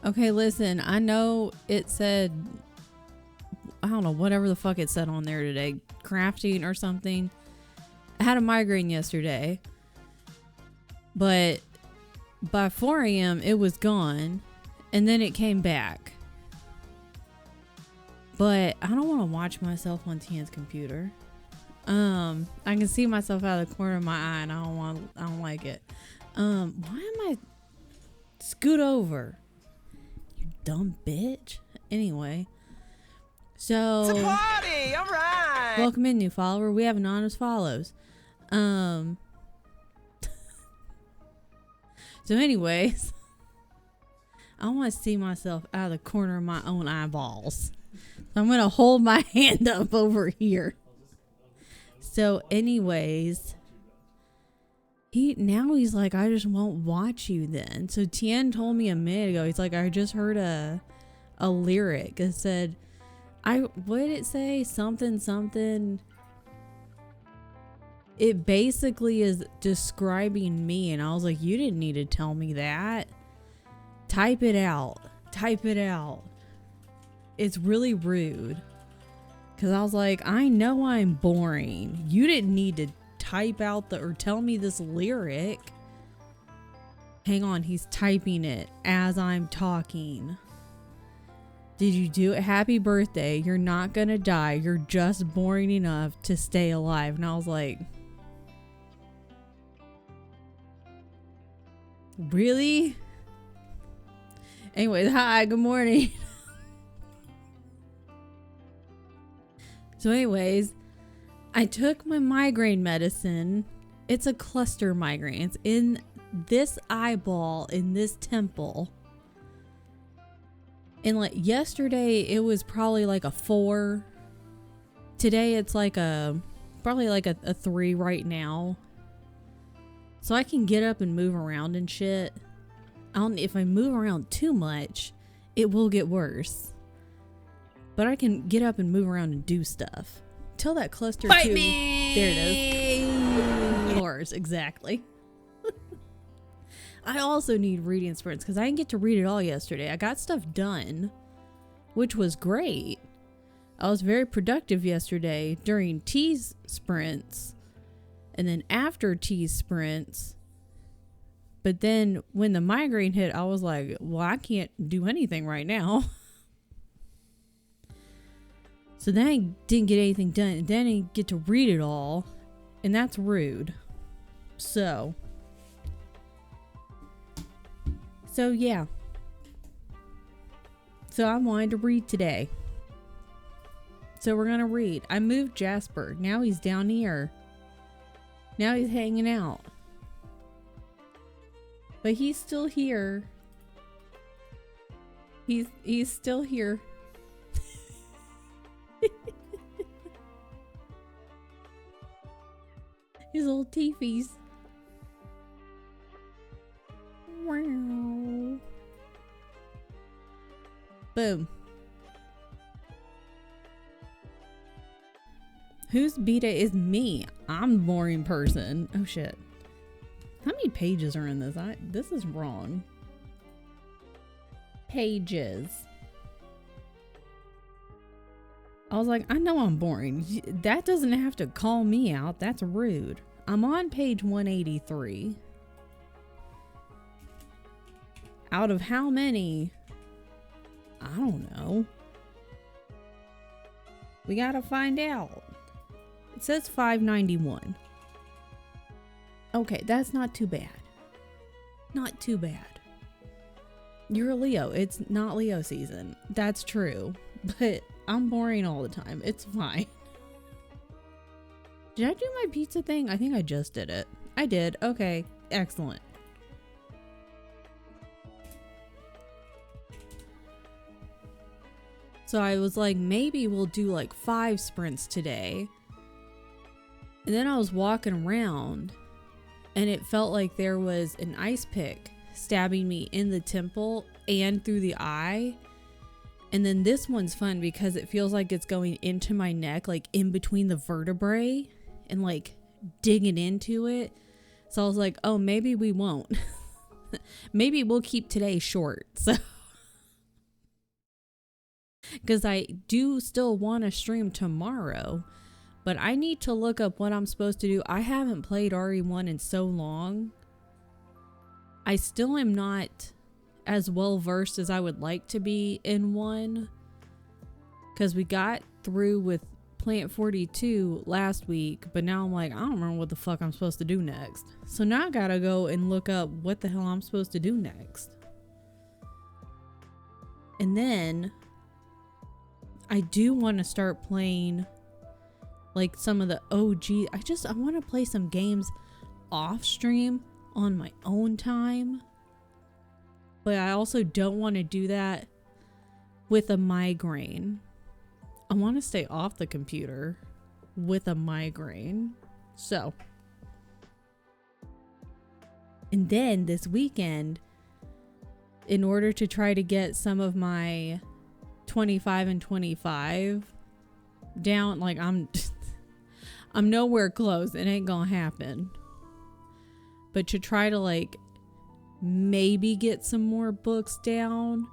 Okay, listen, I know it said, I don't know, whatever the fuck it said on there today, crafting or something. I had a migraine yesterday, but by 4 a.m. it was gone, and then it came back. But I don't want to watch myself on Tian's computer. I can see myself out of the corner of my eye, and I don't like it. Why am I scoot over? You dumb bitch. Anyway. So it's a party, all right. Welcome in, new follower. We have anonymous follows. So anyways, I want to see myself out of the corner of my own eyeballs. So I'm gonna hold my hand up over here. So anyways, he's like, I just won't watch you then. So Tien told me a minute ago, he's like, I just heard a lyric. It said, what did it say? Something. It basically is describing me, and I was like, you didn't need to tell me that. Type it out. It's really rude. Because I was like, I know I'm boring. You didn't need to type out or tell me this lyric. Hang on, he's typing it as I'm talking. Did you do it? Happy birthday. You're not gonna die. You're just boring enough to stay alive. And I was like, really? Anyways, hi, good morning. So anyways, I took my migraine medicine. It's a cluster migraine. It's in this eyeball, in this temple. And like yesterday, it was probably like a 4. Today, it's like probably like a 3 right now. So I can get up and move around and shit. If I move around too much, it will get worse. But I can get up and move around and do stuff. Tell that cluster Fight too. me! There it is. Yours, exactly. I also need reading sprints because I didn't get to read it all yesterday. I got stuff done, which was great. I was very productive yesterday during T's sprints and then after T's sprints. But then when the migraine hit, I was like, well, I can't do anything right now. So then I didn't get anything done. And then I didn't get to read it all. And that's rude. So yeah. So I wanted to read today. So we're going to read. I moved Jasper. Now he's down here. Now he's hanging out. But he's still here. He's still here. His little teefies. Wow. Boom. Whose beta is me? I'm the boring person. Oh shit. How many pages are in this? This is wrong. Pages. I was like, I know I'm boring. That doesn't have to call me out. That's rude. I'm on page 183. Out of how many? I don't know. We gotta find out. It says 591. Okay, that's not too bad. Not too bad. You're a Leo. It's not Leo season. That's true. But I'm boring all the time. It's fine. Did I do my pizza thing? I think I just did it. I did. Okay. Excellent. So I was like, maybe we'll do like 5 sprints today. And then I was walking around and it felt like there was an ice pick stabbing me in the temple and through the eye. And then this one's fun because it feels like it's going into my neck, like in between the vertebrae and like digging into it. So I was like, oh, maybe we won't. Maybe we'll keep today short. So because I do still want to stream tomorrow, but I need to look up what I'm supposed to do. I haven't played RE1 in so long. I still am not as well versed as I would like to be in 1, because we got through with Plant 42 last week, but now I'm like, I don't remember what the fuck I'm supposed to do next. So now I gotta go and look up what the hell I'm supposed to do next. And then I do want to start playing like some of the OG. I want to play some games off stream on my own time. But I also don't want to do that with a migraine. I want to stay off the computer with a migraine. So. And then this weekend, in order to try to get some of my 25 and 25 down, like I'm nowhere close. It ain't gonna happen. But to try to like maybe get some more books down,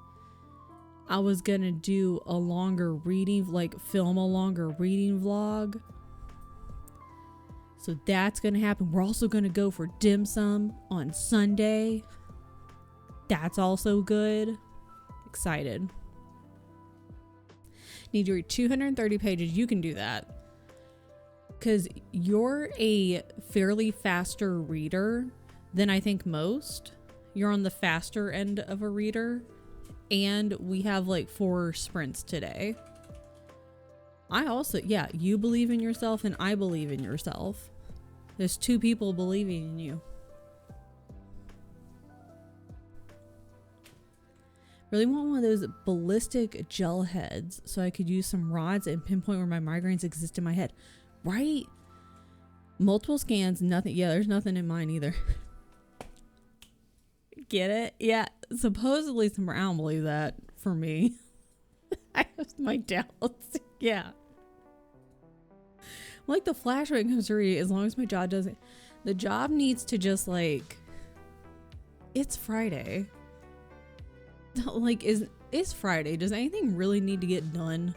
I was gonna do a longer reading, like film a longer reading vlog. So that's gonna happen. We're also gonna go for dim sum on Sunday. That's also good. Excited. Need to read 230 pages. You can do that. Because you're a fairly faster reader than I think most. You're on the faster end of a reader. And we have like 4 sprints today. I also, yeah, you believe in yourself and I believe in yourself. There's 2 people believing in you. Really want one of those ballistic gel heads so I could use some rods and pinpoint where my migraines exist in my head. Right? Multiple scans, nothing. Yeah, there's nothing in mine either. Get it? Yeah, supposedly somewhere. I don't believe that for me. I have my doubts. Yeah. Like the flash when it comes to reading, as long as my job doesn't. The job needs to just like, it's Friday. Like, it's Friday. Does anything really need to get done?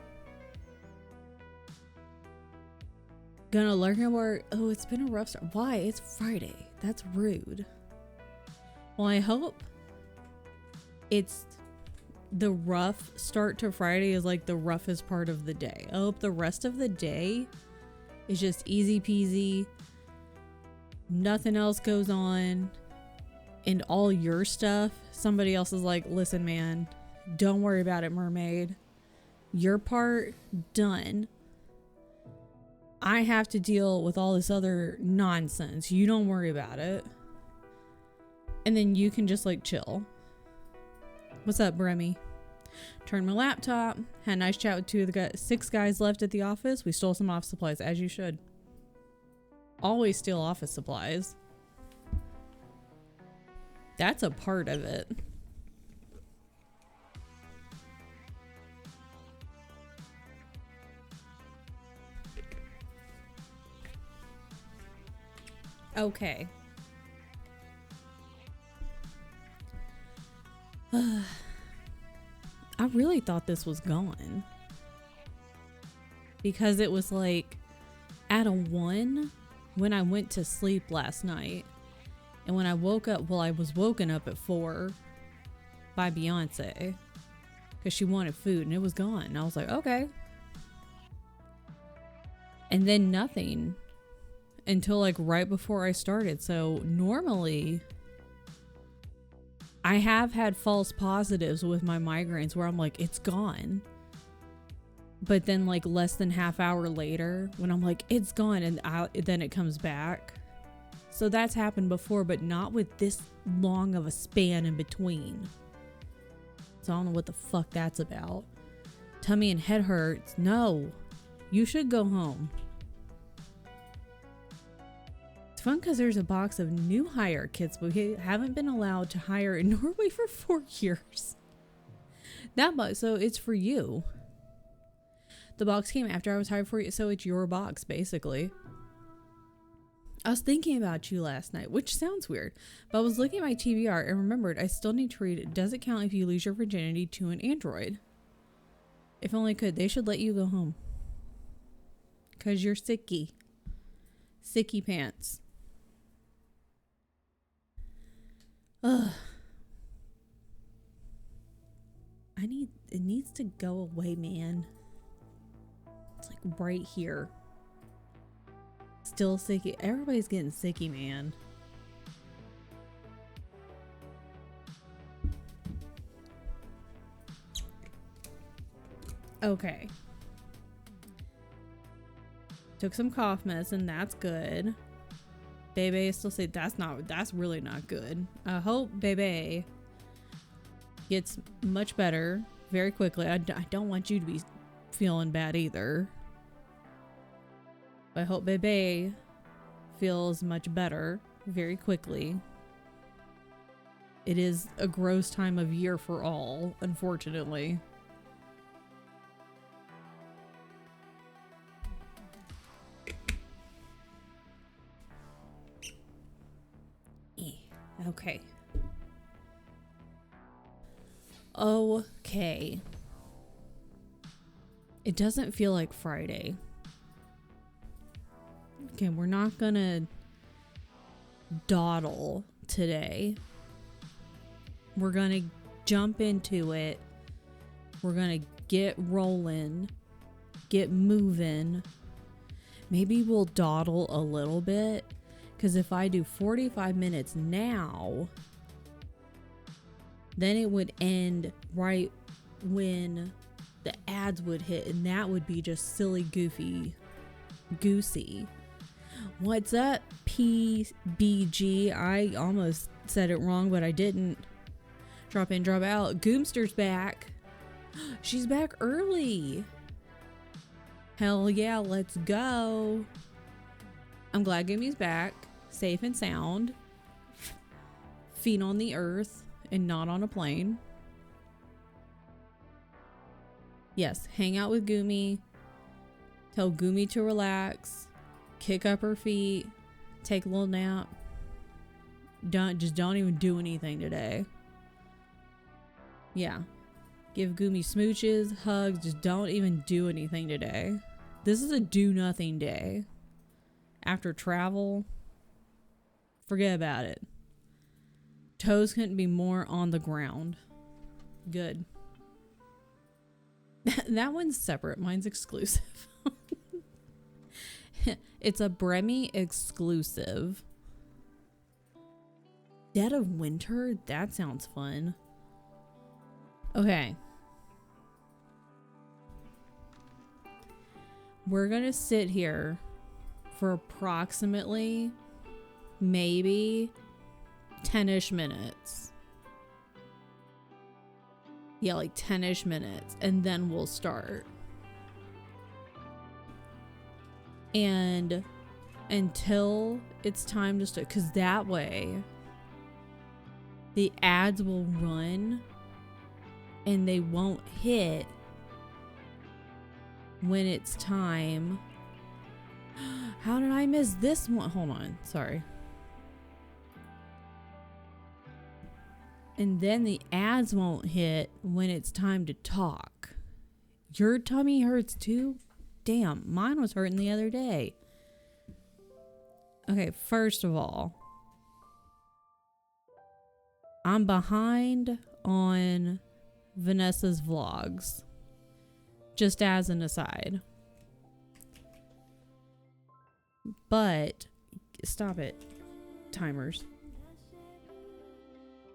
Gonna learn more. Oh, it's been a rough start. Why? It's Friday. That's rude. Well, I hope it's the rough start to Friday is like the roughest part of the day. I hope the rest of the day is just easy peasy. Nothing else goes on. And all your stuff, somebody else is like, listen, man, don't worry about it, mermaid. Your part, done. I have to deal with all this other nonsense. You don't worry about it. And then you can just like chill. What's up, Bremy? Turned my laptop. Had a nice chat with 2 of the 6 guys left at the office. We stole some office supplies, as you should. Always steal office supplies. That's a part of it. Okay. I really thought this was gone. Because it was like at a 1 when I went to sleep last night. And when I woke up, well, I was woken up at 4 by Beyonce because she wanted food and it was gone. And I was like, okay. And then nothing until like right before I started. So normally I have had false positives with my migraines where I'm like, it's gone. But then like less than half hour later when I'm like, it's gone, and then it comes back. So that's happened before, but not with this long of a span in between. So I don't know what the fuck that's about. Tummy and head hurts. No, you should go home. It's fun because there's a box of new hire kits, but we haven't been allowed to hire in Norway for 4 years. That box, so it's for you. The box came after I was hired for you, so it's your box, basically. I was thinking about you last night, which sounds weird, but I was looking at my TBR and remembered I still need to read, does it count if you lose your virginity to an android? If only could. They should let you go home. Because you're sicky. Sicky pants. Ugh. It needs to go away, man. It's like right here. Still sicky. Everybody's getting sicky, man. Okay. Took some cough medicine. That's good. Bebe still say that's really not good. I hope Bebe gets much better very quickly. I don't want you to be feeling bad either. I hope Bebe feels much better very quickly. It is a gross time of year for all, unfortunately. Okay. Okay. It doesn't feel like Friday. Okay, we're not gonna dawdle today. We're gonna jump into it. We're gonna get rolling, get moving. Maybe we'll dawdle a little bit, because if I do 45 minutes now, then it would end right when the ads would hit, and that would be just silly, goosey. What's up, PBG? I almost said it wrong, but I didn't. Drop in, drop out. Goomster's back. She's back early. Hell yeah, let's go. I'm glad Goomy's back, safe and sound. Feet on the earth and not on a plane. Yes, hang out with Goomy. Tell Goomy to relax. Kick up her feet. Take a little nap. Don't even do anything today. Yeah. Give Goomy smooches, hugs. Just don't even do anything today. This is a do nothing day. After travel, forget about it. Toes couldn't be more on the ground. Good. That one's separate. Mine's exclusive. It's a Bremy exclusive. Dead of Winter? That sounds fun. Okay. We're gonna sit here for approximately maybe 10-ish minutes. Yeah, like 10-ish minutes, and then we'll start. And until it's time to start, because that way the ads will run and they won't hit when it's time. How did I miss this one? Hold on, sorry. And then the ads won't hit when it's time to talk. Your tummy hurts too? Damn, mine was hurting the other day. Okay, first of all, I'm behind on Vanessa's vlogs. Just as an aside. But, stop it, timers.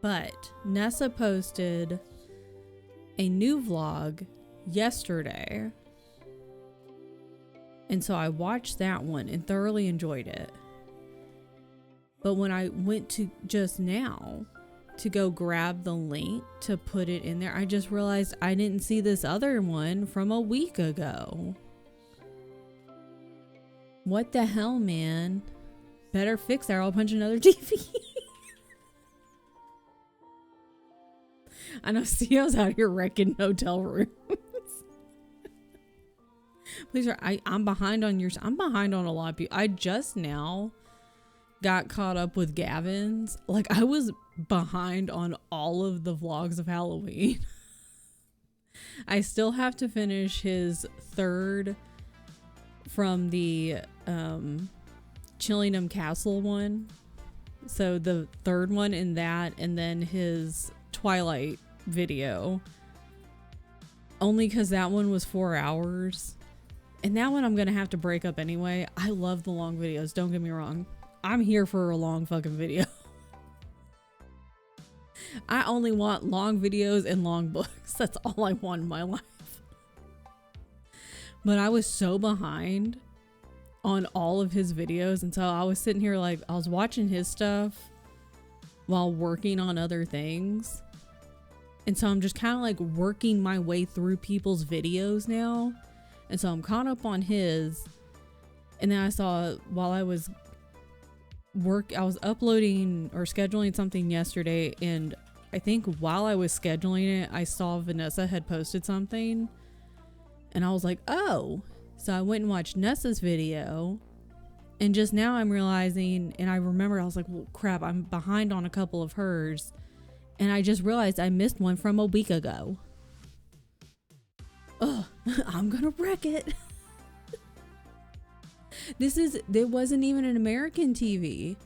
But Nessa posted a new vlog yesterday. And so I watched that one and thoroughly enjoyed it. But when I went to just now to go grab the link to put it in there, I just realized I didn't see this other one from a week ago. What the hell, man? Better fix that or I'll punch another TV. I know CEO's out here wrecking hotel rooms. Please, I'm behind on yours. I'm behind on a lot of people. I just now got caught up with Gavin's. Like, I was behind on all of the vlogs of Halloween. I still have to finish his third from the Chillingham Castle one. So the third one in that, and then his Twilight video. Only because that one was 4 hours. And that one I'm going to have to break up anyway. I love the long videos, don't get me wrong. I'm here for a long fucking video. I only want long videos and long books. That's all I want in my life. But I was so behind on all of his videos. And so I was sitting here like, I was watching his stuff while working on other things. And so I'm just kind of like working my way through people's videos now. And so I'm caught up on his. And then I saw while I was uploading or scheduling something yesterday, and I think while I was scheduling it, I saw Vanessa had posted something, and I was like, oh. So I went and watched Nessa's video, and just now I'm realizing, and I remember I was like, well, crap, I'm behind on a couple of hers, and I just realized I missed one from a week ago. Ugh, I'm gonna wreck it. There wasn't even an American TV.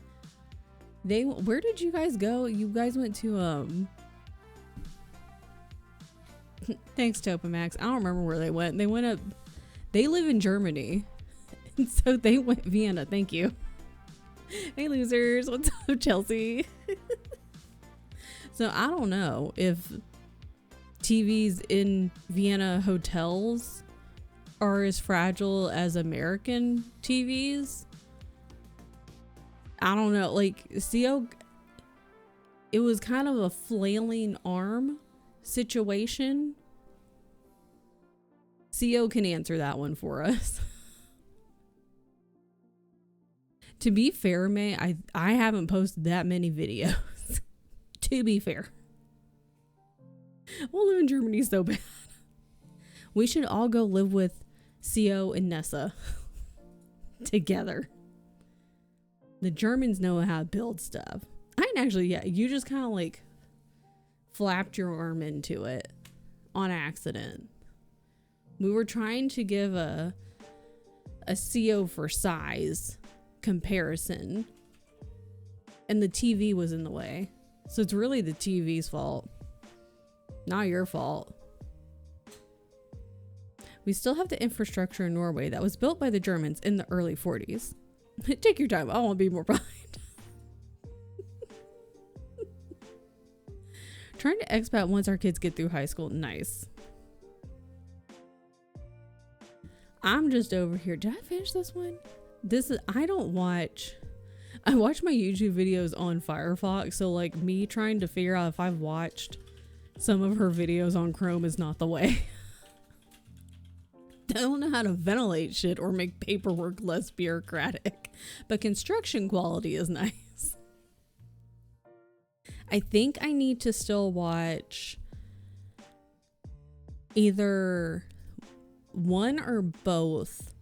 Where did you guys go? You guys went to, thanks Topamax. I don't remember where they went. They went up, they live in Germany. And so they went Vienna. Thank you. Hey losers. What's up, Chelsea? So I don't know if TVs in Vienna hotels are as fragile as American TVs. I don't know. Like, CO, it was kind of a flailing arm situation. CO can answer that one for us. To be fair, May, I haven't posted that many videos. To be fair. We'll live in Germany so bad. We should all go live with CO and Nessa together. The Germans know how to build stuff. I didn't actually, yeah, you just kind of like flapped your arm into it on accident. We were trying to give a CO for size comparison, and the TV was in the way. So it's really the TV's fault, not your fault. We still have the infrastructure in Norway that was built by the Germans in the early 40s. Take your time. I won't be more behind. Trying to expat once our kids get through high school. Nice. I'm just over here. Did I finish this one? I watch my YouTube videos on Firefox. So like me trying to figure out if I've watched some of her videos on Chrome is not the way. I don't know how to ventilate shit or make paperwork less bureaucratic, but construction quality is nice. I think I need to still watch either one or both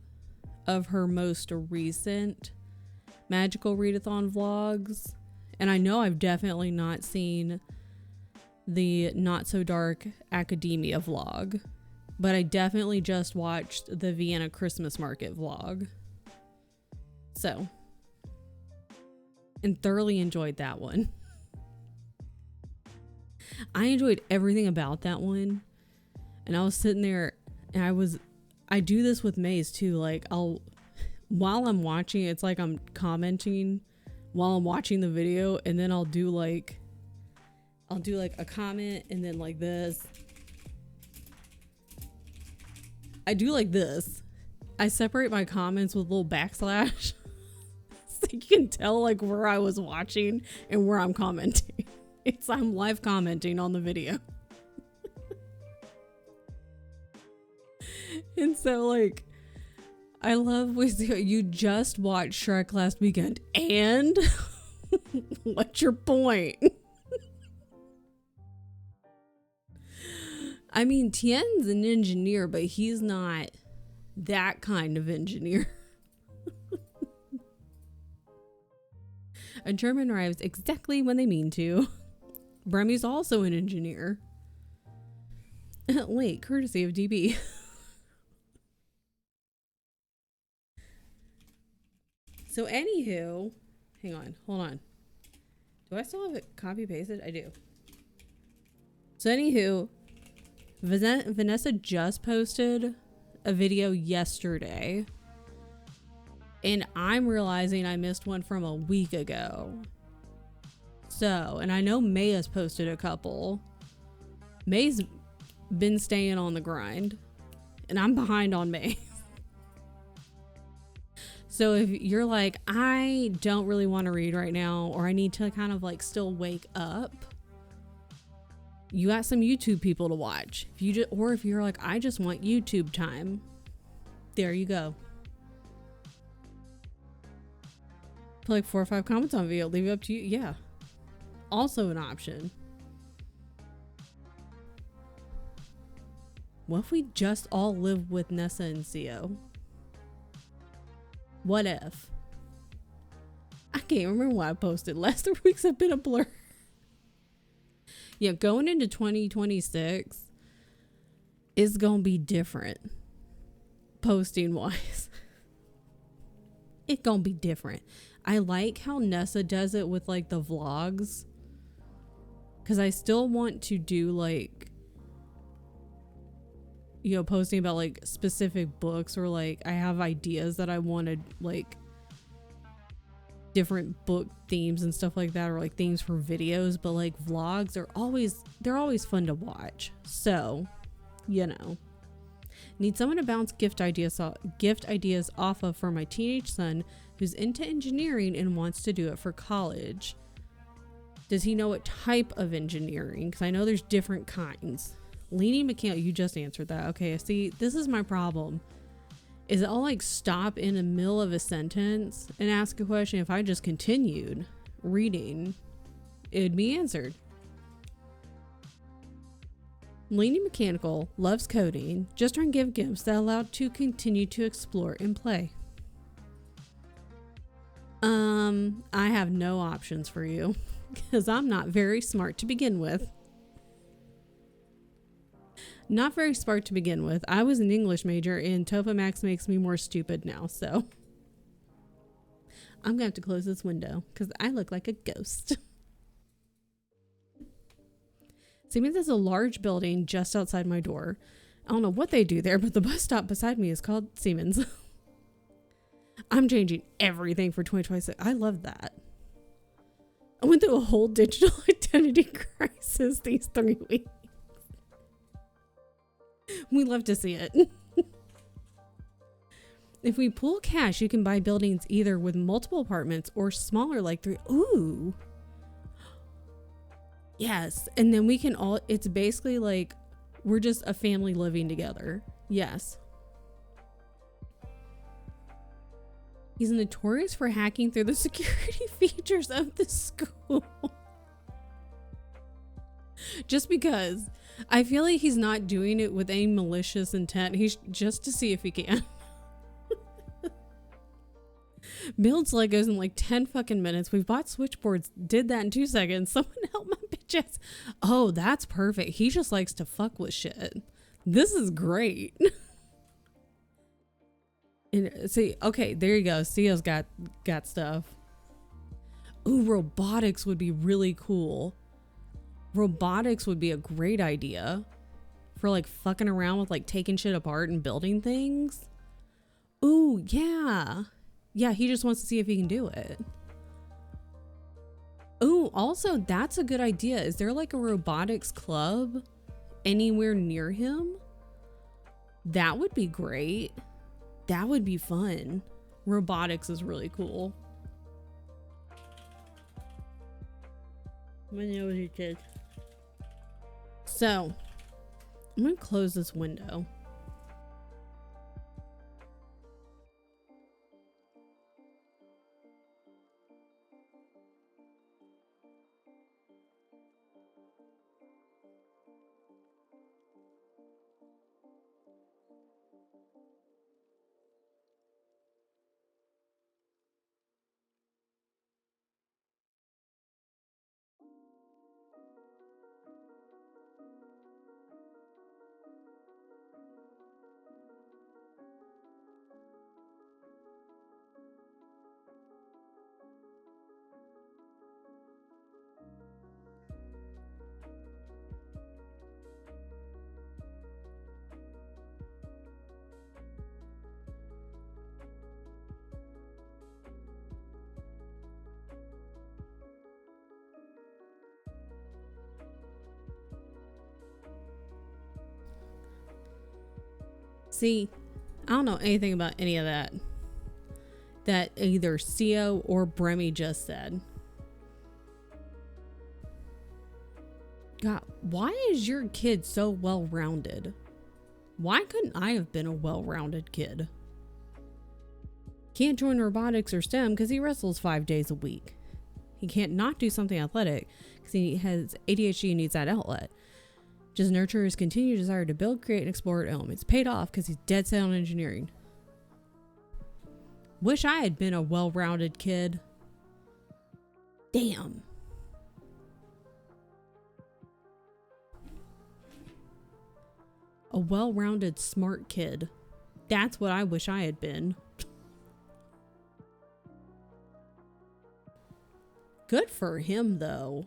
of her most recent Magical Readathon vlogs. And I know I've definitely not seen the Not So Dark Academia vlog. But I definitely just watched the Vienna Christmas Market vlog. So. And thoroughly enjoyed that one. I enjoyed everything about that one. And I was sitting there and I do this with Maze too. Like while I'm watching, it's like I'm commenting while I'm watching the video. And then I'll do like a comment and then like this. I do like this. I separate my comments with a little backslash. So you can tell like where I was watching and where I'm commenting. I'm live commenting on the video. And so like, I love you just watched Shrek last weekend and what's your point? I mean, Tien's an engineer, but he's not that kind of engineer. A German arrives exactly when they mean to. Bremmy's also an engineer. Late, courtesy of DB. So anywho, hang on, hold on. Do I still have it copy pasted? I do. So anywho, Vanessa just posted a video yesterday, and I'm realizing I missed one from a week ago. So, and I know May has posted a couple. May's been staying on the grind, and I'm behind on May. So if you're like, I don't really want to read right now, or I need to kind of like still wake up, you got some YouTube people to watch. Or if you're like, I just want YouTube time, there you go. Put like 4 or 5 comments on video, leave it up to you. Yeah, also an option. What if we just all live with Nessa and Co? What if? I can't remember what I posted. Last 3 weeks have been a blur. Yeah, going into 2026 is gonna be different. Posting wise. It's gonna be different. I like how Nessa does it with like the vlogs. Cause I still want to do like, you know, posting about like specific books, or like I have ideas that I wanted, like different book themes and stuff like that, or like themes for videos, but like vlogs are always fun to watch. So, you know, need someone to bounce gift ideas off of for my teenage son who's into engineering and wants to do it for college. Does he know what type of engineering? Because I know there's different kinds. Leaning mechanical, you just answered that. Okay, see, this is my problem. Is I'll like stop in the middle of a sentence and ask a question. If I just continued reading, it'd be answered. Leaning mechanical, loves coding, just trying to give gifts that allow to continue to explore and play. I have no options for you because I'm not very smart to begin with. Not very smart to begin with. I was an English major and Topamax makes me more stupid now, so I'm gonna have to close this window because I look like a ghost. Siemens is a large building just outside my door. I don't know what they do there, but the bus stop beside me is called Siemens. I'm changing everything for 2026. I love that. I went through a whole digital identity crisis these 3 weeks. We love to see it. If we pool cash, you can buy buildings either with multiple apartments or smaller, like 3. Ooh. Yes. And then we can all, it's basically like we're just a family living together. Yes. He's notorious for hacking through the security features of the school. Just because I feel like he's not doing it with any malicious intent. He's just to see if he can. Builds Legos in like 10 fucking minutes. We've bought switchboards. Did that in 2 seconds. Someone help my bitch ass. Oh, that's perfect. He just likes to fuck with shit. This is great. And see, okay, there you go. Theo's got stuff. Ooh, robotics would be really cool. Robotics would be a great idea for like fucking around with like taking shit apart and building things. Ooh, yeah. Yeah, he just wants to see if he can do it. Ooh, also that's a good idea. Is there like a robotics club anywhere near him? That would be great. That would be fun. Robotics is really cool. My nose itches. So, I'm gonna close this window. See, I don't know anything about any of that either CO or Bremy just said. God, why is your kid so well-rounded? Why couldn't I have been a well-rounded kid? Can't join robotics or STEM because he wrestles 5 days a week. He can't not do something athletic because he has ADHD and needs that outlet. Just nurture his continued desire to build, create, and explore elements. Paid off because he's dead set on engineering. Wish I had been a well-rounded kid. Damn. A well-rounded, smart kid. That's what I wish I had been. Good for him, though.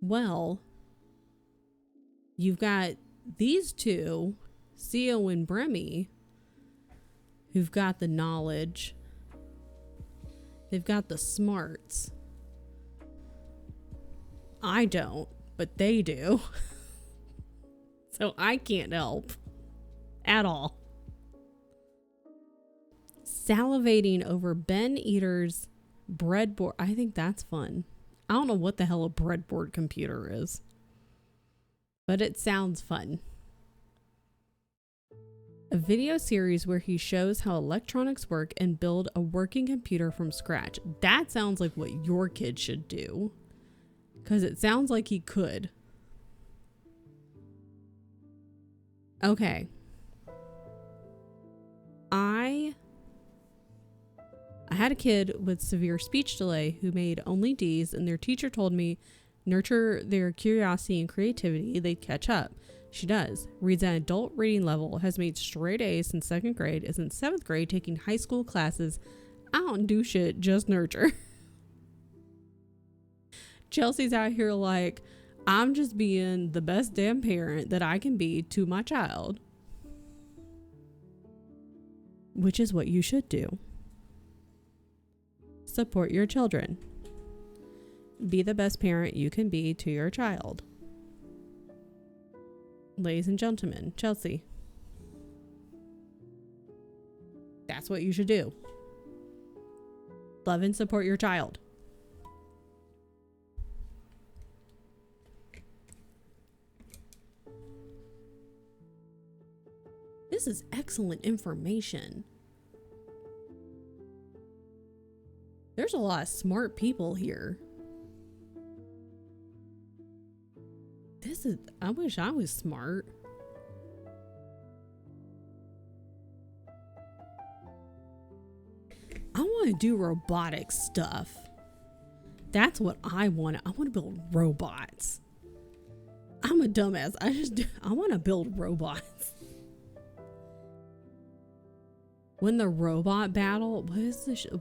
Well, you've got these two, CO and Bremy, who've got the knowledge. They've got the smarts. I don't, but they do. So I can't help at all. Salivating over Ben Eater's breadboard. I think that's fun. I don't know what the hell a breadboard computer is, but it sounds fun. A video series where he shows how electronics work and build a working computer from scratch. That sounds like what your kid should do, because it sounds like he could. Okay. I had a kid with severe speech delay who made only D's, and their teacher told me, nurture their curiosity and creativity, they'd catch up. She does. Reads at an adult reading level, has made straight A's since 2nd grade, is in 7th grade taking high school classes. I don't do shit, just nurture. Chelsea's out here like, I'm just being the best damn parent that I can be to my child. Which is what you should do. Support your children. Be the best parent you can be to your child. Ladies and gentlemen, Chelsea. That's what you should do. Love and support your child. This is excellent information. There's a lot of smart people here. I wish I was smart. I want to do robotic stuff. That's what I want. I want to build robots. I'm a dumbass. I want to build robots. When the robot battle,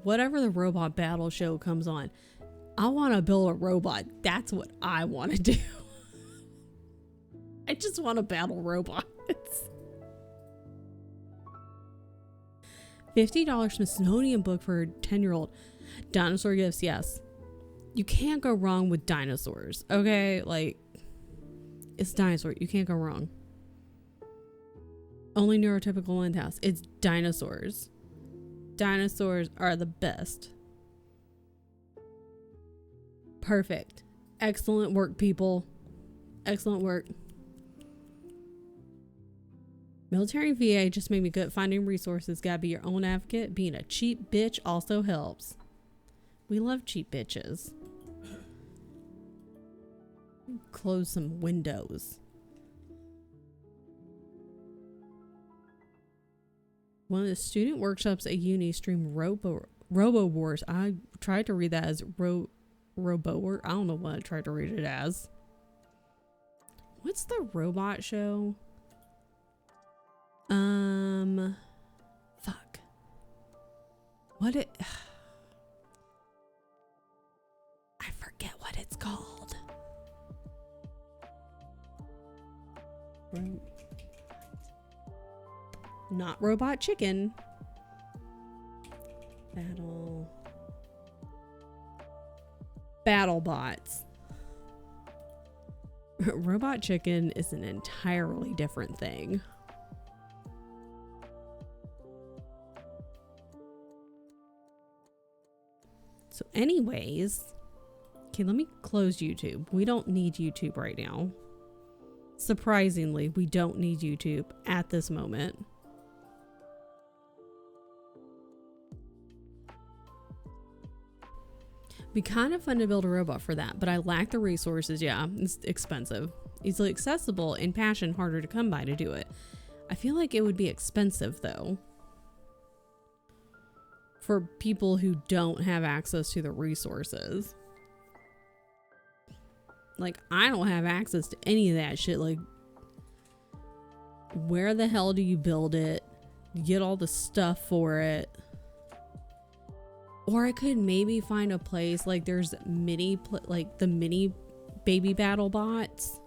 whatever the robot battle show comes on, I want to build a robot. That's what I want to do. I just want to battle robots. $50 Smithsonian book for a 10-year-old. Dinosaur gifts, yes. You can't go wrong with dinosaurs, okay? Like, it's dinosaur. You can't go wrong. Only neurotypical in house. It's dinosaurs. Dinosaurs are the best. Perfect. Excellent work, people. Excellent work. Military VA just made me good at finding resources. Gotta be your own advocate. Being a cheap bitch also helps. We love cheap bitches. Close some windows. One of the student workshops at uni streamed Robo Wars. I tried to read that as Robo War. I don't know what I tried to read it as. What's the robot show? Fuck. I forget what it's called. Not Robot Chicken. Battle Bots. Robot chicken is an entirely different thing. So anyways, okay, let me close YouTube. We don't need YouTube right now. Surprisingly, we don't need YouTube at this moment. Be kind of fun to build a robot for that, but I lack the resources. Yeah, it's expensive. Easily accessible and passion harder to come by to do it. I feel like it would be expensive though. For people who don't have access to the resources. Like, I don't have access to any of that shit. Like, where the hell do you build it? You get all the stuff for it. Or I could maybe find a place like there's like the mini baby battle bots.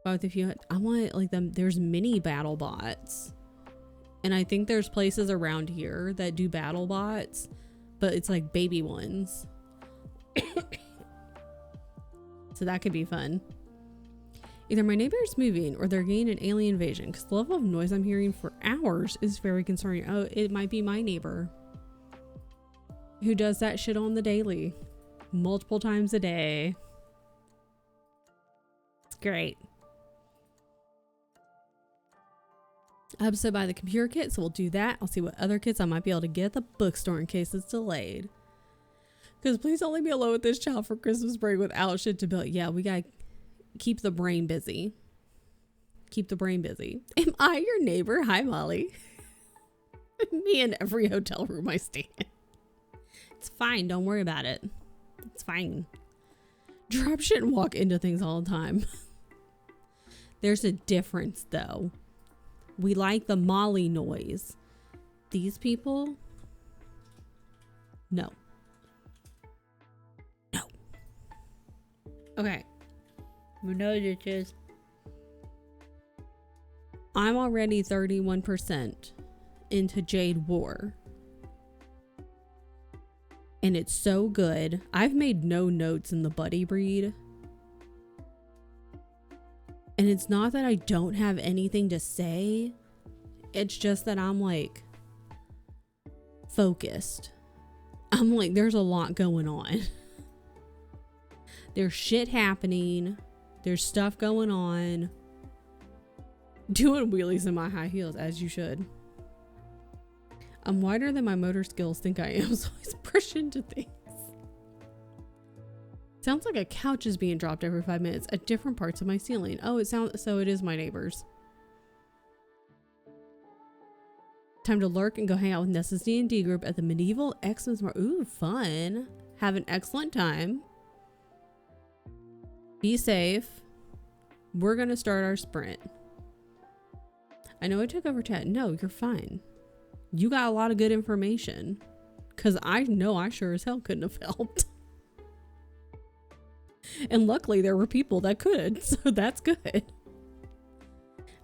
Both if you, I want like them. There's mini battle bots, and I think there's places around here that do battle bots, but it's like baby ones. So that could be fun. Either my neighbor is moving or they're getting an alien invasion, because the level of noise I'm hearing for hours is very concerning. Oh, it might be my neighbor who does that shit on the daily, multiple times a day. It's great. I'm upset by the computer kit, so we'll do that. I'll see what other kits I might be able to get at the bookstore in case it's delayed. Because please don't leave me alone with this child for Christmas break without shit to build. Yeah, we gotta keep the brain busy. Keep the brain busy. Am I your neighbor? Hi, Molly. Me in every hotel room I stay in. It's fine. Don't worry about it. It's fine. Drop shit and walk into things all the time. There's a difference, though. We like the Molly noise. These people? No. No. Okay. No ditches. I'm already 31% into Jade War. And it's so good. I've made no notes in the buddy breed. And it's not that I don't have anything to say. It's just that I'm like focused. I'm like, there's a lot going on. There's shit happening. There's stuff going on. Doing wheelies in my high heels, as you should. I'm wider than my motor skills think I am, so I push into things. Sounds like a couch is being dropped every 5 minutes at different parts of my ceiling. Oh, it sounds so it is my neighbors. Time to lurk and go hang out with Nessa's D&D group at the Medieval Xmas Mar. Ooh, fun. Have an excellent time. Be safe. We're gonna start our sprint. I know I took over chat. No, you're fine. You got a lot of good information. Because I know I sure as hell couldn't have helped. And luckily there were people that could. So that's good. I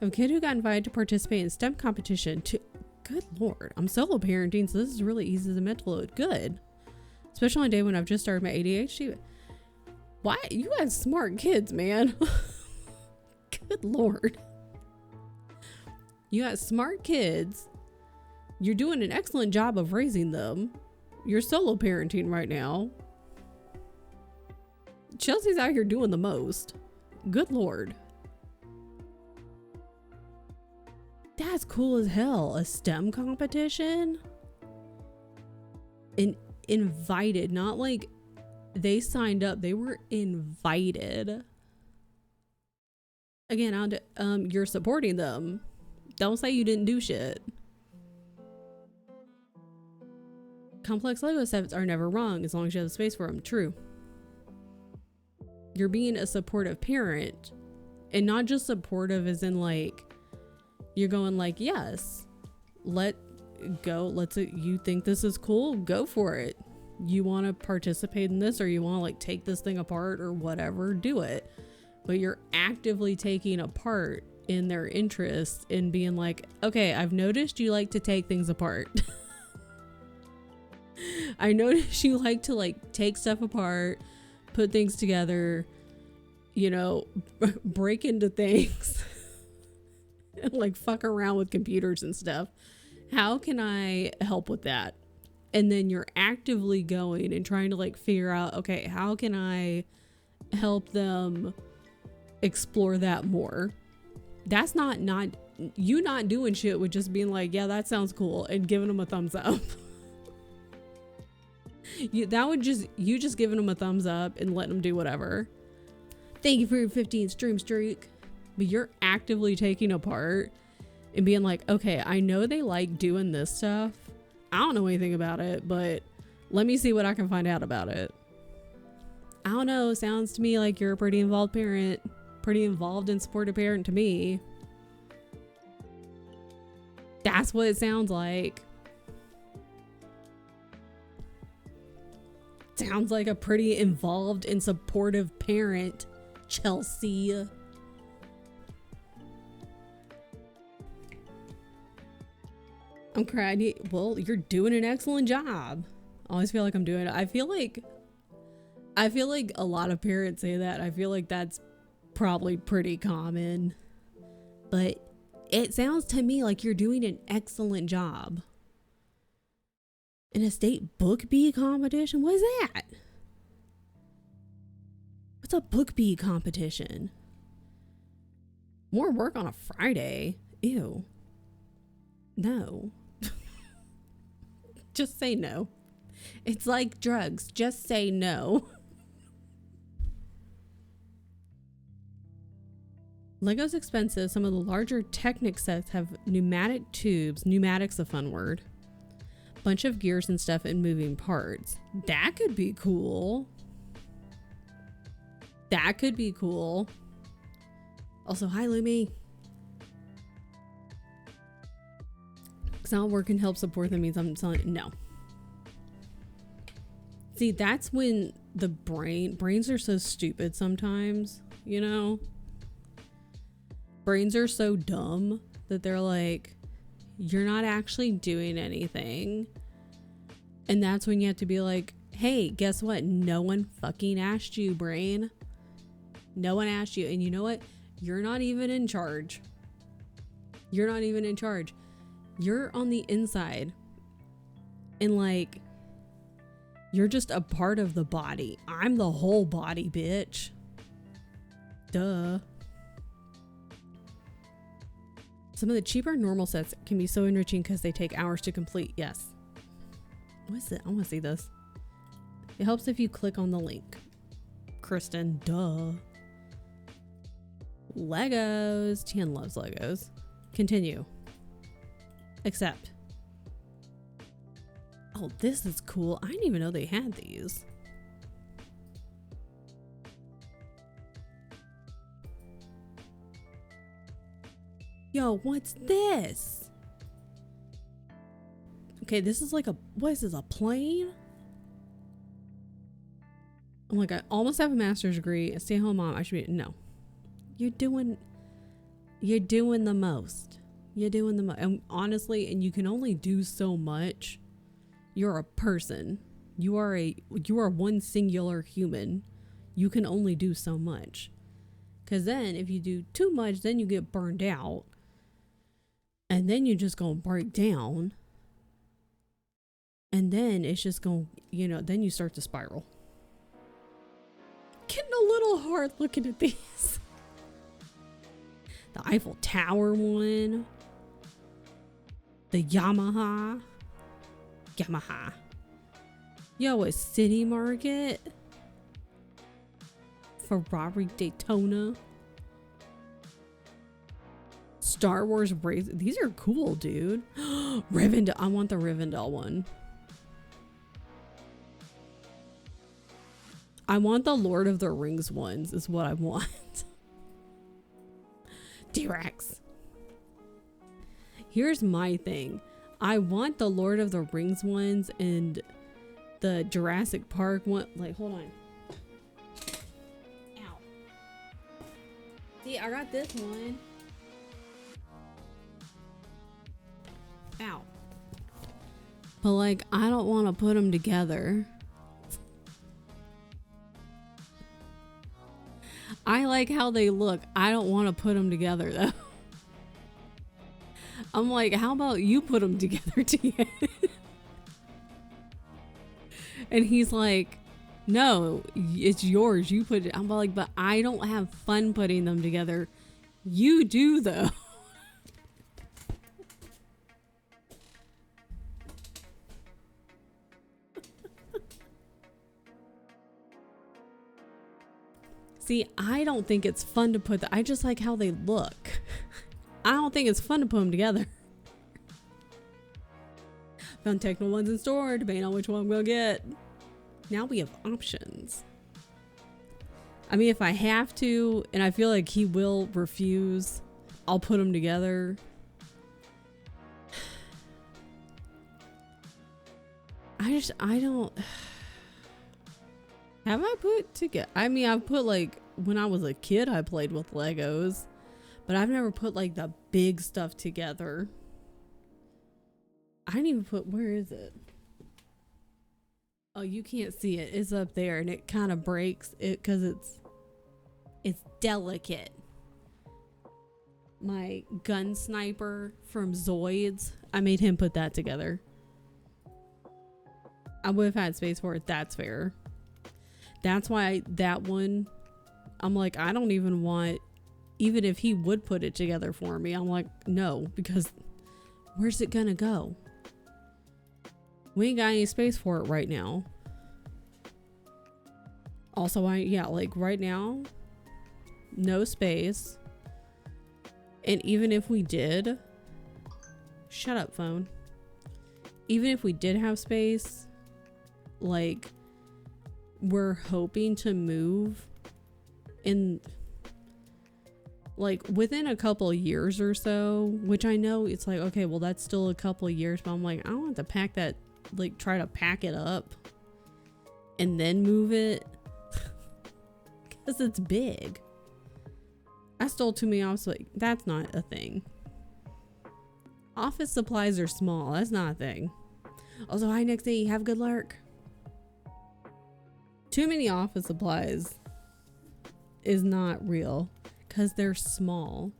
have a kid who got invited to participate in STEM competition to... Good lord. I'm solo parenting, so this is really easy as a mental load. Good. Especially on a day when I've just started my ADHD. Why? You got smart kids, man. Good lord. You got smart kids. You're doing an excellent job of raising them. You're solo parenting right now. Chelsea's out here doing the most. Good lord. That's cool as hell. A STEM competition? Invited, not like they signed up. They were invited. Again, you're supporting them. Don't say you didn't do shit. Complex Lego sets are never wrong as long as you have the space for them. True. You're being a supportive parent, and not just supportive as in like you're going like, yes, let go. You think this is cool? Go for it. You want to participate in this, or you want to like take this thing apart or whatever, do it. But you're actively taking a part in their interest in being like, okay, I've noticed you like to take things apart. I noticed you like to like take stuff apart, put things together. you know, break into things and like fuck around with computers and stuff. How can I help with that? And then you're actively going and trying to like figure out, okay, how can I help them explore that more? That's not you not doing shit with just being like, yeah, that sounds cool, and giving them a thumbs up. You just giving them a thumbs up and letting them do whatever. Thank you for your 15 stream streak. But you're actively taking apart and being like, okay, I know they like doing this stuff. I don't know anything about it, but let me see what I can find out about it. I don't know. Sounds to me like you're a pretty involved parent. Pretty involved and supportive parent to me. That's what it sounds like. Sounds like a pretty involved and supportive parent, Chelsea. I'm crying. Well, you're doing an excellent job. I always feel like I'm doing it. I feel like a lot of parents say that. I feel like that's probably pretty common. But it sounds to me like you're doing an excellent job. In a state book bee competition? What is that? What's a book bee competition? More work on a Friday? Ew. No. Just say no. It's like drugs. Just say no. Lego's expensive. Some of the larger Technic sets have pneumatic tubes. Pneumatic's a fun word. Bunch of gears and stuff and moving parts. That could be cool. That could be cool. Also, hi Lumi. It's not working. Help support them means I'm telling you, no. See, that's when the brains are so stupid sometimes, you know? Brains are so dumb that they're like, you're not actually doing anything. And that's when you have to be like, hey, guess what? No one fucking asked you, brain. No one asked you. And you know what? You're not even in charge. You're not even in charge. You're on the inside. And like, you're just a part of the body. I'm the whole body, bitch. Duh. Some of the cheaper normal sets can be so enriching because they take hours to complete. Yes. What is it? I want to see this. It helps if you click on the link. Kristen, duh. Legos. Tian loves Legos. Continue. Accept. Oh, this is cool. I didn't even know they had these. Yo, what's this? Okay, this is like a, what is this, a plane? I'm like, I almost have a master's degree. A stay-at-home mom. I should be, no. You're doing the most. You're doing the most. And honestly, and you can only do so much. You're a person. You are one singular human. You can only do so much. Because then if you do too much, then you get burned out. And then you're just going to break down. And then it's just going, then you start to spiral. Getting a little hard looking at these. The Eiffel Tower one. The Yamaha. Yo, a City Market. Ferrari Daytona. Star Wars race. These are cool, dude. Rivendell. I want the Rivendell one. I want the Lord of the Rings ones is what I want. T-Rex. Here's my thing. I want the Lord of the Rings ones and the Jurassic Park one. Like, hold on. Ow. See, I got this one. Ow. But like, I don't want to put them together. I like how they look. I don't want to put them together though. I'm like, how about you put them together together? And he's like, no, it's yours. You put it. I'm like, but I don't have fun putting them together. You do though. See, I don't think it's fun to put I just like how they look. I don't think it's fun to put them together. Found techno ones in store, debating on which one I'm gonna get. Now we have options. I mean, if I have to, and I feel like he will refuse, I'll put them together. I don't. Have I put together? I mean, I've put like, when I was a kid, I played with Legos, but I've never put like the big stuff together. I didn't even put, where is it? Oh, you can't see it. It's up there and it kind of breaks it because it's delicate. My gun sniper from Zoids, I made him put that together. I would have had space for it. That's fair. That's why that one, I'm like, I don't even want, even if he would put it together for me, I'm like, no, because where's it gonna go? We ain't got any space for it right now. Also, like right now, no space. And even if we did, shut up, phone. Even if we did have space, like, we're hoping to move in like within a couple years or so, which I know it's like, okay, well that's still a couple years, but I'm like, I don't want to pack that, like try to pack it up and then move it because it's big. I stole too many office, like that's not a thing. Office supplies are small, that's not a thing. Also, hi Nixie, have a good lurk. Too many office supplies is not real because they're small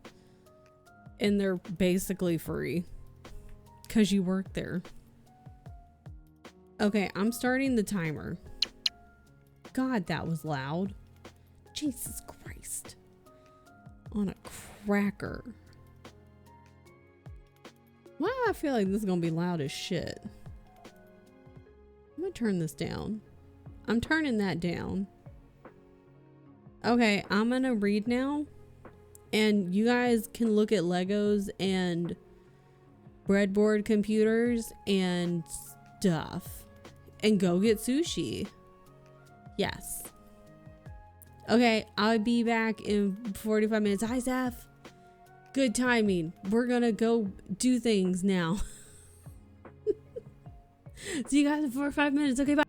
and they're basically free because you work there. Okay, I'm starting the timer. God, that was loud. Jesus Christ. On a cracker. Why do I feel like this is gonna be loud as shit? I'm gonna turn this down. I'm turning that down. Okay, I'm gonna read now. And you guys can look at Legos and breadboard computers and stuff. And go get sushi. Yes. Okay, I'll be back in 45 minutes. Hi, Zeph. Good timing. We're gonna go do things now. See you guys in 4 or 5 minutes. Okay, bye.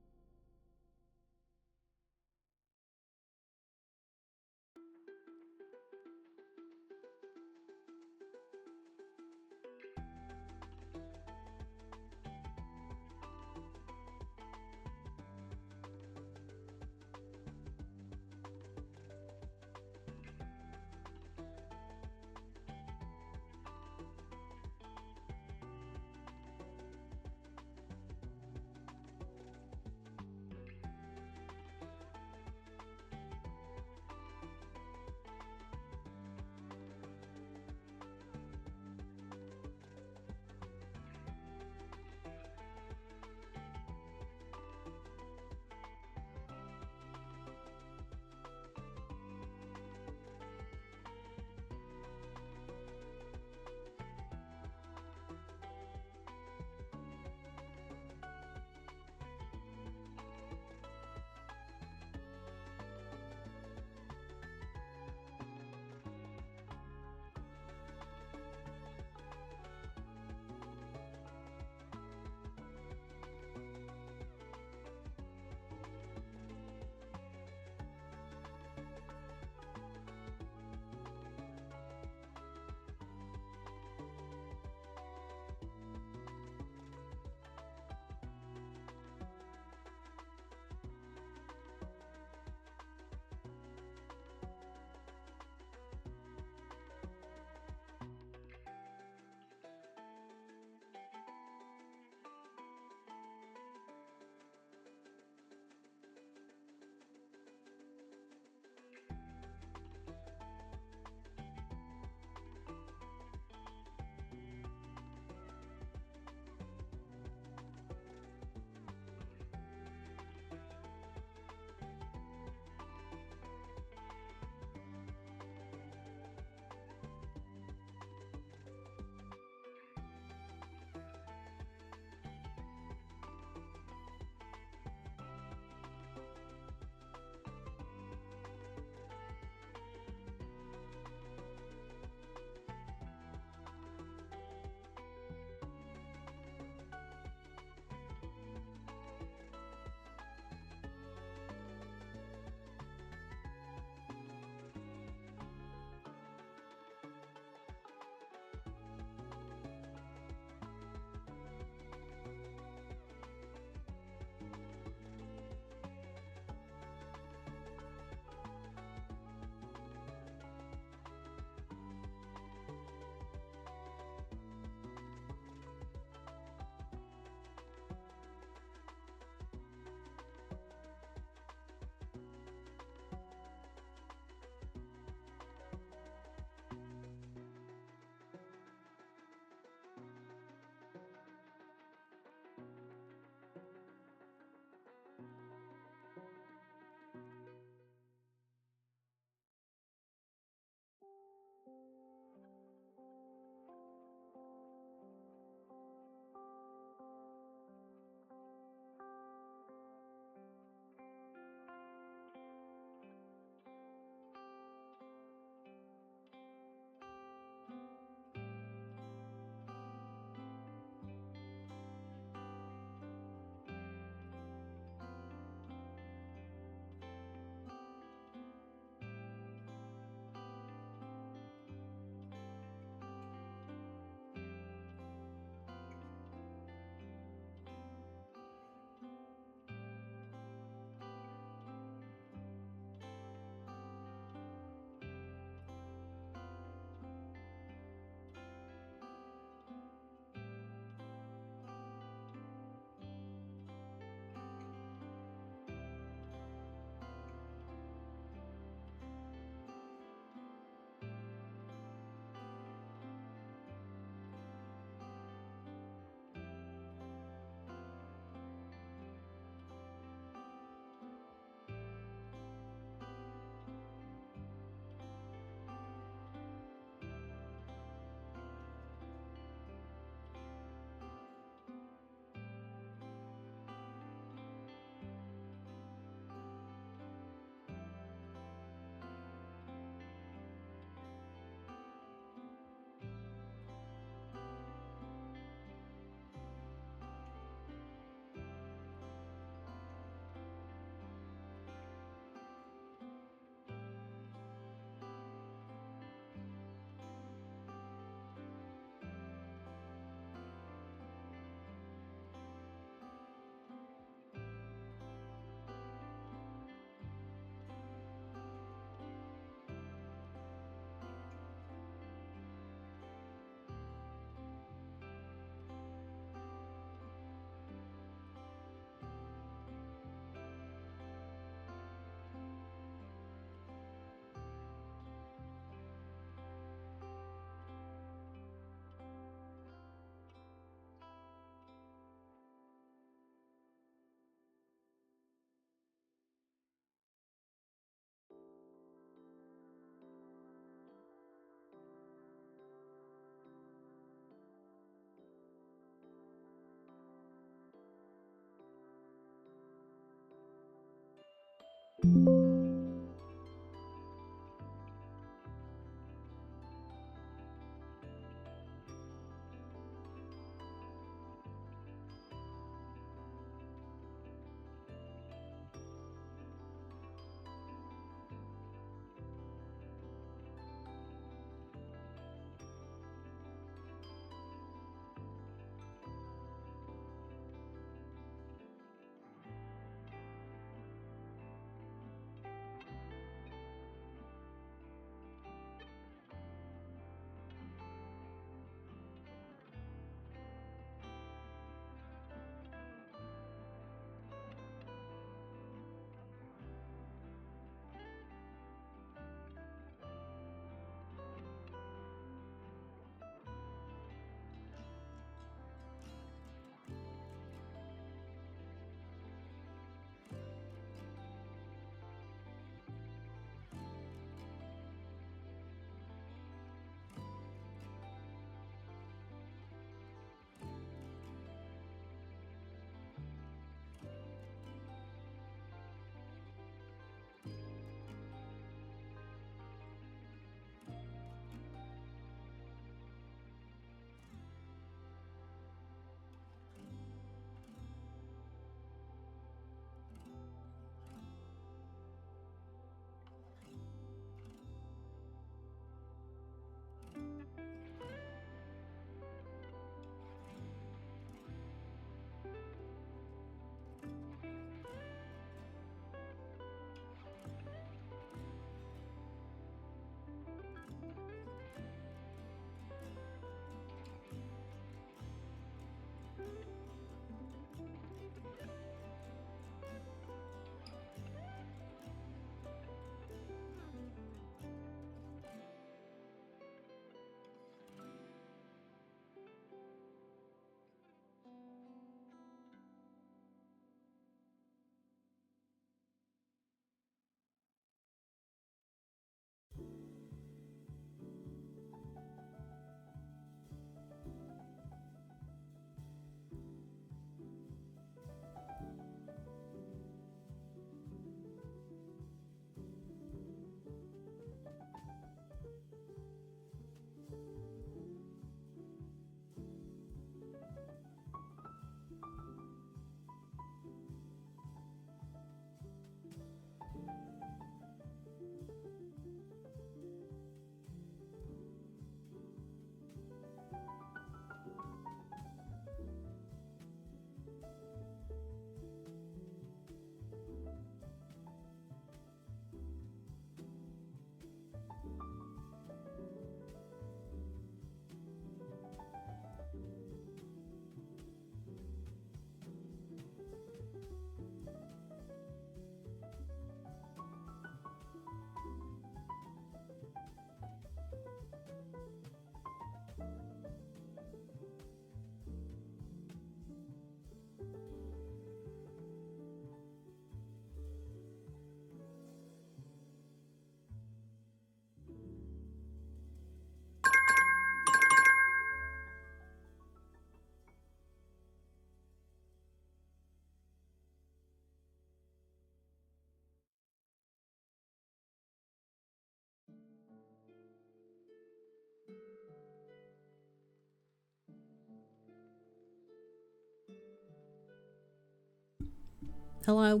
Hello.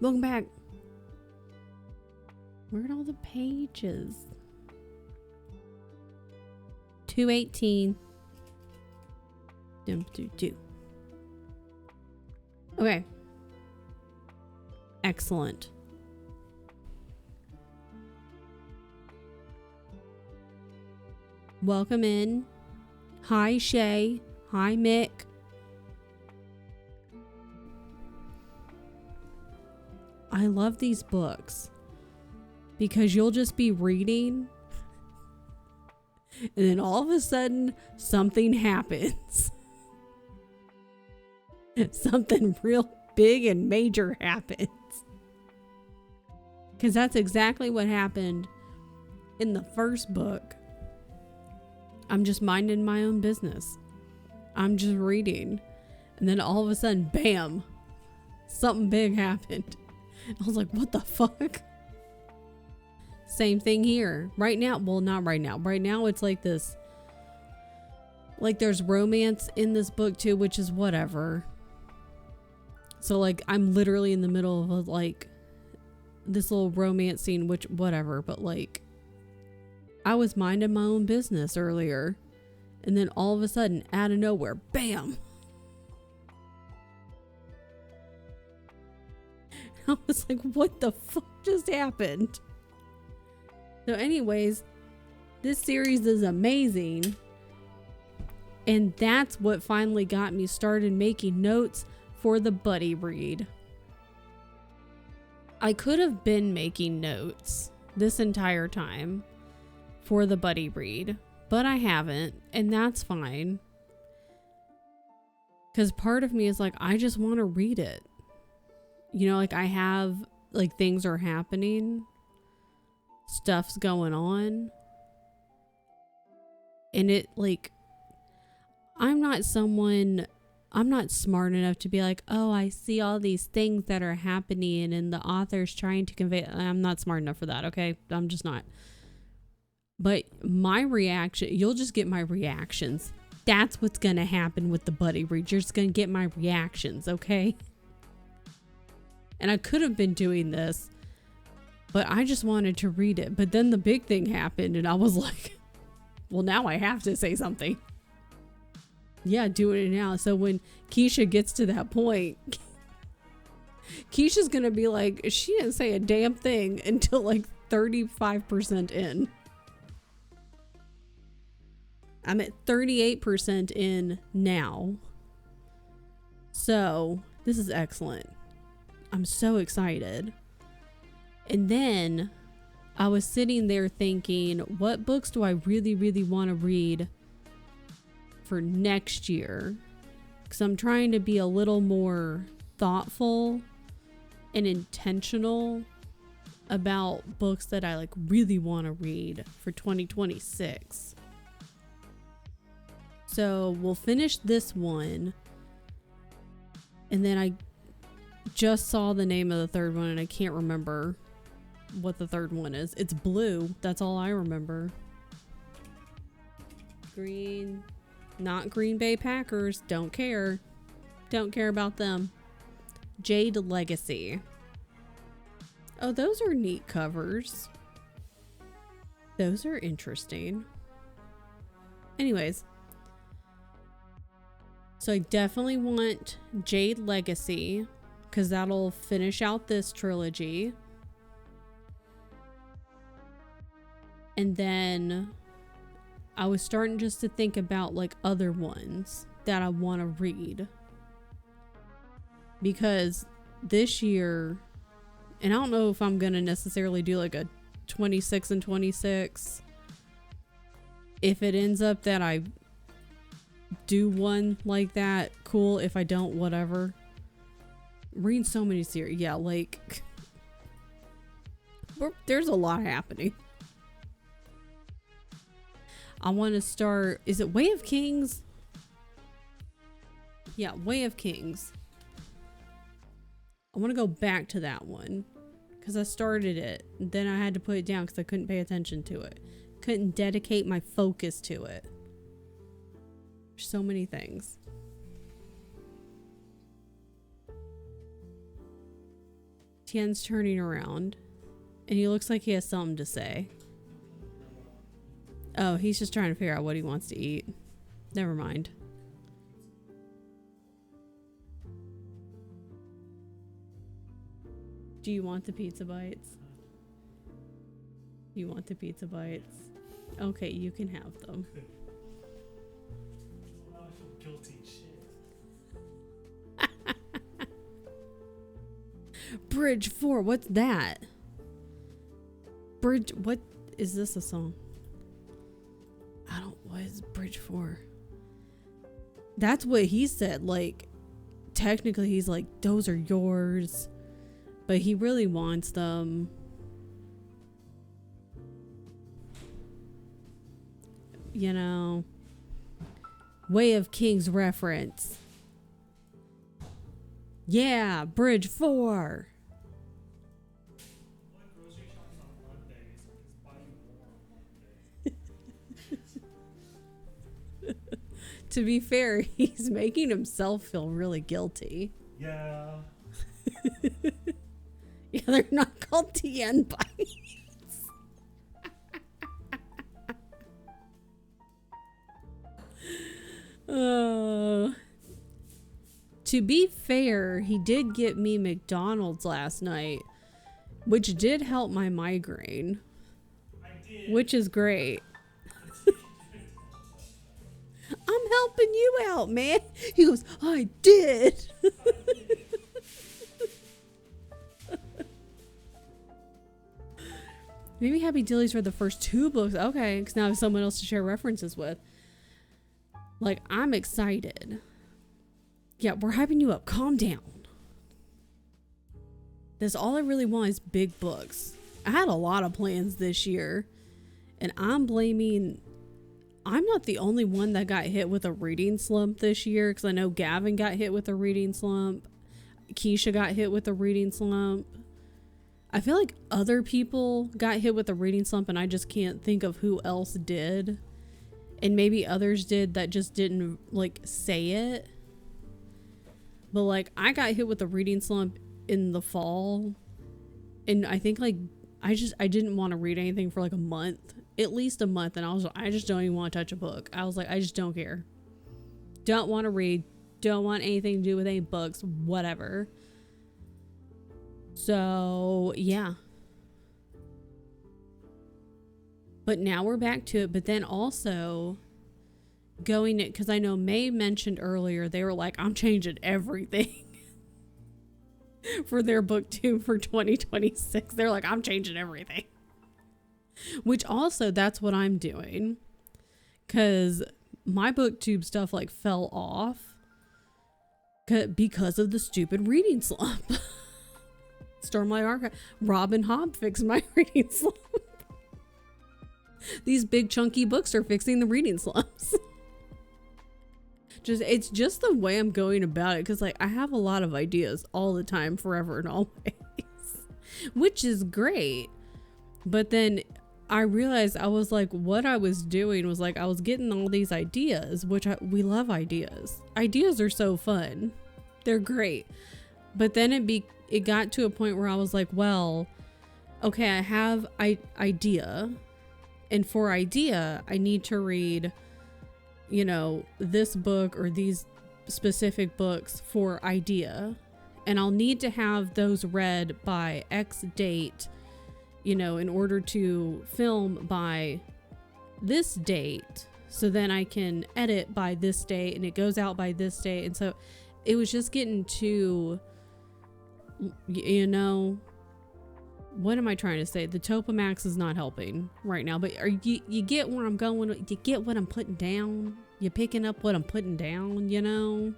Welcome back. Where'd all the pages? 218. Do. Okay. Excellent. Welcome in. Hi, Shay. Hi, Mick. I love these books because you'll just be reading and then all of a sudden something happens. Something real big and major happens. Because that's exactly what happened in the first book. I'm just minding my own business. I'm just reading. And then all of a sudden, bam, something big happened. I was like, what the fuck? Same thing here. Right now, well, not right now. Right now, it's like this. Like, there's romance in this book too, which is whatever. So, like, I'm literally in the middle of, like, this little romance scene, which, whatever. But, like, I was minding my own business earlier. And then all of a sudden, out of nowhere, bam! I was like, what the fuck just happened? So anyways, this series is amazing. And that's what finally got me started making notes for the buddy read. I could have been making notes this entire time for the buddy read, but I haven't, and that's fine. Because part of me is like, I just want to read it. You know, like I have, like things are happening. Stuff's going on. And it, like, I'm not smart enough to be like, oh, I see all these things that are happening and the author's trying to convey. I'm not smart enough for that, okay? I'm just not. But my reaction, you'll just get my reactions. That's what's going to happen with the buddy read. You're just going to get my reactions, okay? And I could have been doing this, but I just wanted to read it. But then the big thing happened and I was like, well, now I have to say something. Yeah, doing it now. So when Keisha gets to that point, Keisha's going to be like, she didn't say a damn thing until like 35% in. I'm at 38% in now. So this is excellent. I'm so excited. And then I was sitting there thinking, what books do I really, really want to read for next year? Because I'm trying to be a little more thoughtful and intentional about books that I like really want to read for 2026. So we'll finish this one. And then I just saw the name of the third one and I can't remember what the third one is. It's blue. That's all I remember. Green. Not Green Bay Packers. Don't care. Don't care about them. Jade Legacy. Oh, those are neat covers. Those are interesting. Anyways. So I definitely want Jade Legacy because that'll finish out this trilogy. And then I was starting just to think about like other ones that I want to read. Because this year, and I don't know if I'm going to necessarily do like a 26 and 26. If it ends up that I do one like that, cool. If I don't, whatever. Reading so many series. Yeah, like there's a lot happening. I want to start, is it Way of Kings? Yeah, Way of Kings. I want to go back to that one because I started it. Then I had to put it down because I couldn't pay attention to it. Couldn't dedicate my focus to it. There's so many things. Tien's turning around and he looks like he has something to say. Oh, he's just trying to figure out what he wants to eat. Never mind. Do you want the pizza bites? You want the pizza bites? Okay, you can have them. I feel guilty shit. Bridge 4, what's that? Bridge, what is this a song? What is Bridge 4? That's what he said. Like, technically he's like, those are yours. But he really wants them. You know. Way of Kings reference. Yeah, Bridge 4. To be fair, he's making himself feel really guilty. Yeah. Yeah, they're not called TN bites. To be fair, he did get me McDonald's last night, which did help my migraine, which is great. I'm helping you out, man. He goes, I did. Maybe Happy Dilly's read the first 2 books. Okay, because now I have someone else to share references with. Like, I'm excited. Yeah, we're hyping you up. Calm down. That's all I really want is big books. I had a lot of plans this year, and I'm blaming... I'm not the only one that got hit with a reading slump this year, because I know Gavin got hit with a reading slump. Keisha got hit with a reading slump. I feel like other people got hit with a reading slump, and I just can't think of who else did. And maybe others did that just didn't, like, say it. But, like, I got hit with a reading slump in the fall. And I think, like, I didn't want to read anything for, like, a month. At least a month. And I just don't even want to touch a book. I was like, I just don't care. Don't want to read. Don't want anything to do with any books. Whatever. So, yeah. But now we're back to it. But then also going it, because I know May mentioned earlier, they were like, I'm changing everything for their booktube for 2026. They're like, I'm changing everything. Which also, that's what I'm doing. Because my booktube stuff like fell off because of the stupid reading slump. Stormlight Archive. Robin Hobb fixed my reading slump. These big chunky books are fixing the reading slumps. It's just the way I'm going about it, because like I have a lot of ideas all the time, forever and always, which is great. But then I realized I was like, what I was doing was like I was getting all these ideas, which we love ideas. Ideas are so fun. They're great. But then it got to a point where I was like, well, okay, I have idea. And for idea, I need to read, you know, this book or these specific books for idea. And I'll need to have those read by X date, you know, in order to film by this date. So then I can edit by this date and it goes out by this date. And so it was just getting too, you know, what am I trying to say? The Topamax is not helping right now, but you get where I'm going? You get what I'm putting down? You're picking up what I'm putting down, you know?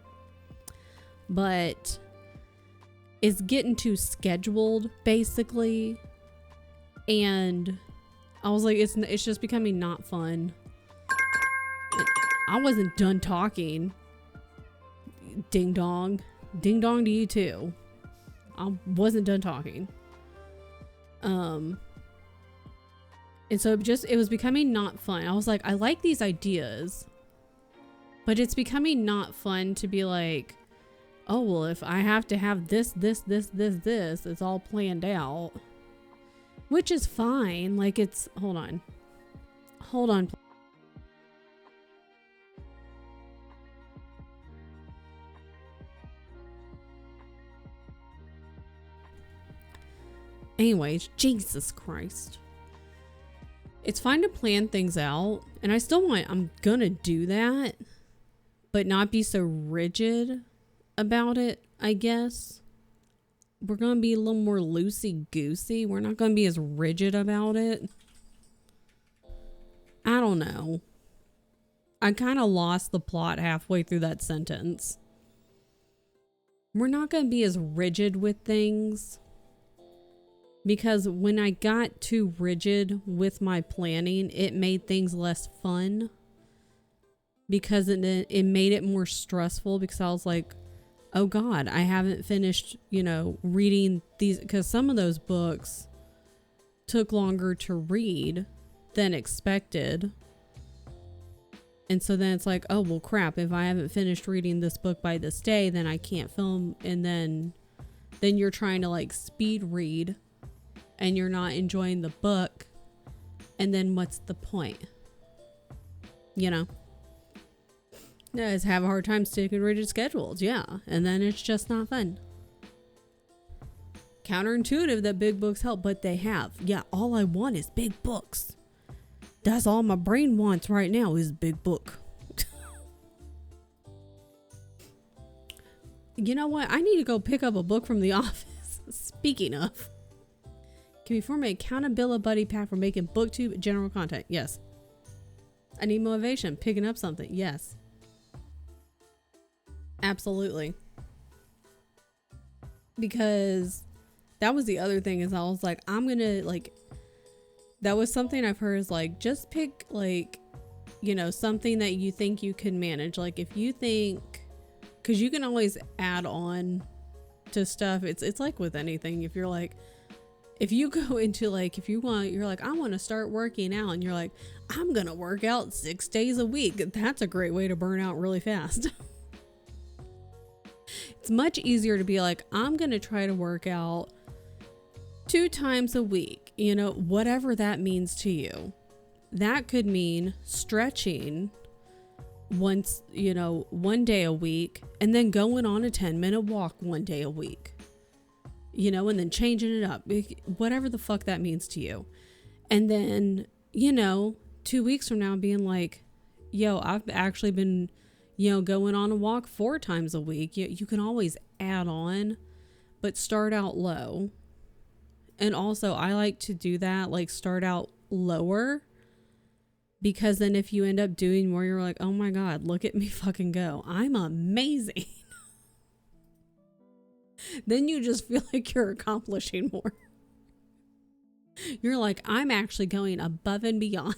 But it's getting too scheduled, basically. And I was like, it's just becoming not fun. I wasn't done talking. Ding dong. Ding dong to you too. I wasn't done talking. And so it was becoming not fun. I was like, I like these ideas, but it's becoming not fun to be like, oh, well, if I have to have this, it's all planned out, which is fine. Like hold on. Anyways, Jesus Christ. It's fine to plan things out, and I'm gonna do that, but not be so rigid about it, I guess. We're gonna be a little more loosey-goosey. We're not gonna be as rigid about it. I don't know. I kind of lost the plot halfway through that sentence. We're not gonna be as rigid with things. Because when I got too rigid with my planning, it made things less fun. Because it made it more stressful, because I was like, oh God, I haven't finished, you know, reading these. Because some of those books took longer to read than expected. And so then it's like, oh, well, crap. If I haven't finished reading this book by this day, then I can't film. And then you're trying to like speed read and you're not enjoying the book. And then what's the point? You know? Guys have a hard time sticking to rigid schedules. Yeah. And then it's just not fun. Counterintuitive that big books help, but they have. Yeah. All I want is big books. That's all my brain wants right now is a big book. You know what? I need to go pick up a book from the office. Speaking of. Can we form an accountability buddy pack for making booktube general content? Yes. I need motivation. Picking up something. Yes. Absolutely. Because that was the other thing is I was like, I'm going to like, that was something I've heard is like, just pick like, you know, something that you think you can manage. Like if you think, cause you can always add on to stuff. It's like with anything. If you're like, if you go into like, if you want, you're like, I want to start working out and you're like, I'm going to work out 6 days a week. That's a great way to burn out really fast. It's much easier to be like, I'm going to try to work out 2 times a week, you know, whatever that means to you. That could mean stretching once, you know, 1 day a week and then going on a 10-minute walk 1 day a week, you know, and then changing it up, whatever the fuck that means to you. And then, you know, 2 weeks from now being like, yo, I've actually been, you know, going on a walk 4 times a week. You can always add on, but start out low. And also I like to do that, like start out lower, because then if you end up doing more, you're like, oh my God, look at me fucking go. I'm amazing. Then you just feel like you're accomplishing more. You're like, I'm actually going above and beyond.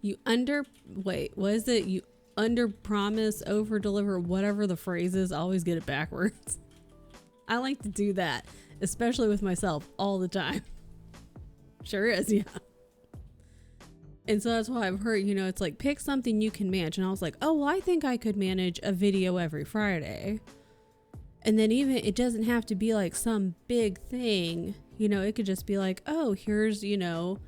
You under promise, over deliver, whatever the phrase is. I always get it backwards. I like to do that, especially with myself all the time. Sure is, yeah. And so that's why I've heard, you know, it's like pick something you can manage. And I was like, oh, well, I think I could manage a video every Friday. And then even it doesn't have to be like some big thing, you know, it could just be like, oh, here's, you know,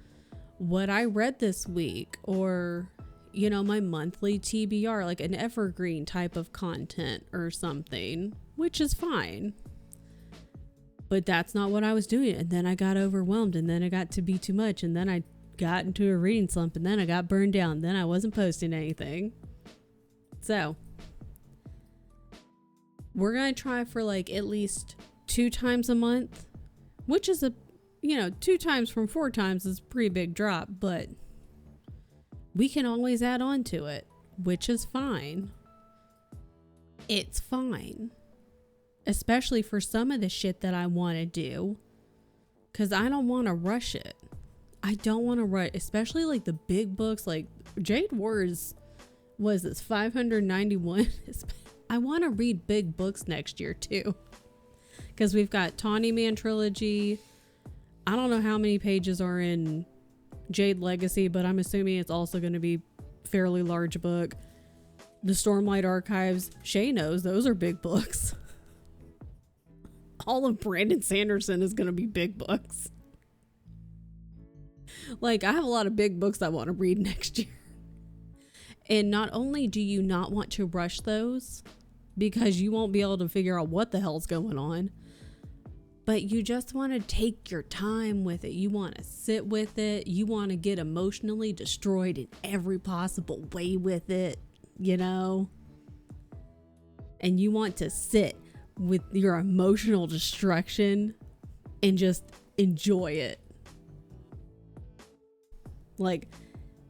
what I read this week, or, you know, my monthly TBR, like an evergreen type of content or something, which is fine. But that's not what I was doing. And then I got overwhelmed, and then it got to be too much. And then I got into a reading slump, and then I got burned down. Then I wasn't posting anything. So we're going to try for like at least 2 times a month, which is a, you know, 2 times from 4 times is a pretty big drop, but we can always add on to it, which is fine. It's fine. Especially for some of the shit that I want to do, because I don't want to rush it. I don't want to rush, especially like the big books, like Jade War was this 591. I want to read big books next year too, because we've got Tawny Man trilogy. I don't know how many pages are in Jade Legacy, but I'm assuming it's also going to be fairly large book. The Stormlight Archives, Shay knows those are big books. All of Brandon Sanderson is going to be big books. Like, I have a lot of big books I want to read next year. And not only do you not want to rush those, because you won't be able to figure out what the hell's going on, but you just want to take your time with it. You want to sit with it. You want to get emotionally destroyed in every possible way with it, you know? And you want to sit with your emotional destruction and just enjoy it. Like,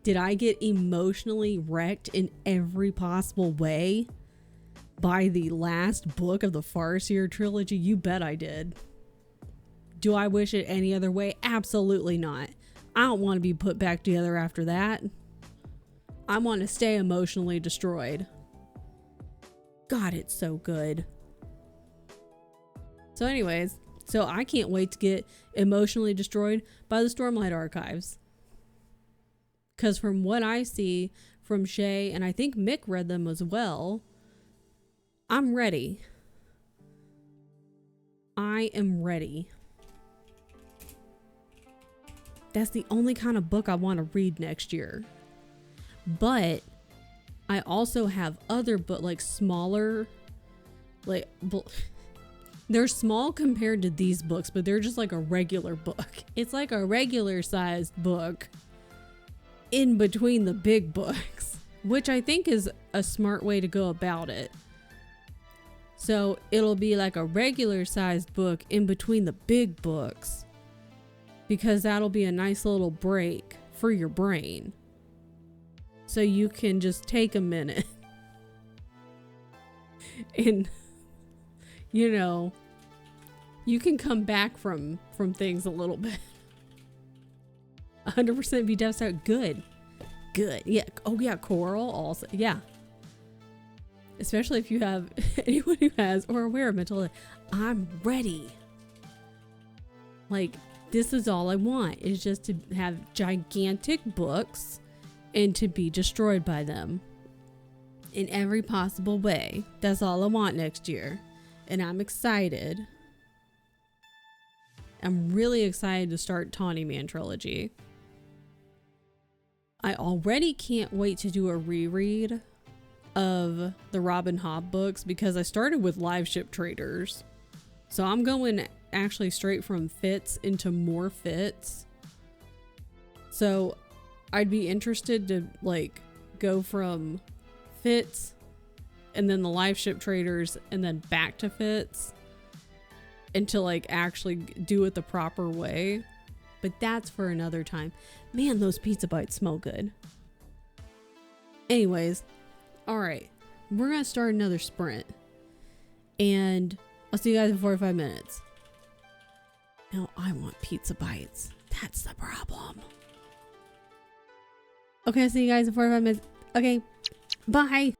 did I get emotionally wrecked in every possible way by the last book of the Farseer trilogy? You bet I did. Do I wish it any other way? Absolutely not. I don't want to be put back together after that. I want to stay emotionally destroyed. God, it's so good. So anyways, so I can't wait to get emotionally destroyed by the Stormlight Archives. Because from what I see from Shay, and I think Mick read them as well. I'm ready. I am ready. That's the only kind of book I want to read next year. But I also have other books, like smaller, like they're small compared to these books, but they're just like a regular book. It's like a regular sized book in between the big books, which I think is a smart way to go about it. So it'll be like a regular sized book in between the big books, because that'll be a nice little break for your brain. So you can just take a minute and, you know, you can come back from things a little bit. 100% be devastated. Good. Yeah. Oh yeah. Coral also. Yeah. Especially if you have anyone who has or aware of mental illness. I'm ready. Like, this is all I want, is just to have gigantic books and to be destroyed by them in every possible way. That's all I want next year. And I'm excited. I'm really excited to start Tawny Man trilogy. I already can't wait to do a reread of the Robin Hobb books, because I started with Live Ship Traders. So I'm going actually straight from Fitz into more Fitz. So I'd be interested to like go from Fitz and then the Live Ship Traders and then back to Fitz, and to like actually do it the proper way. But that's for another time. Man, those pizza bites smell good. Anyways, all right, we're gonna start another sprint, and I'll see you guys in 45 minutes. Now I want pizza bites. That's the problem. Okay, I'll see you guys in 45 minutes. Okay, bye.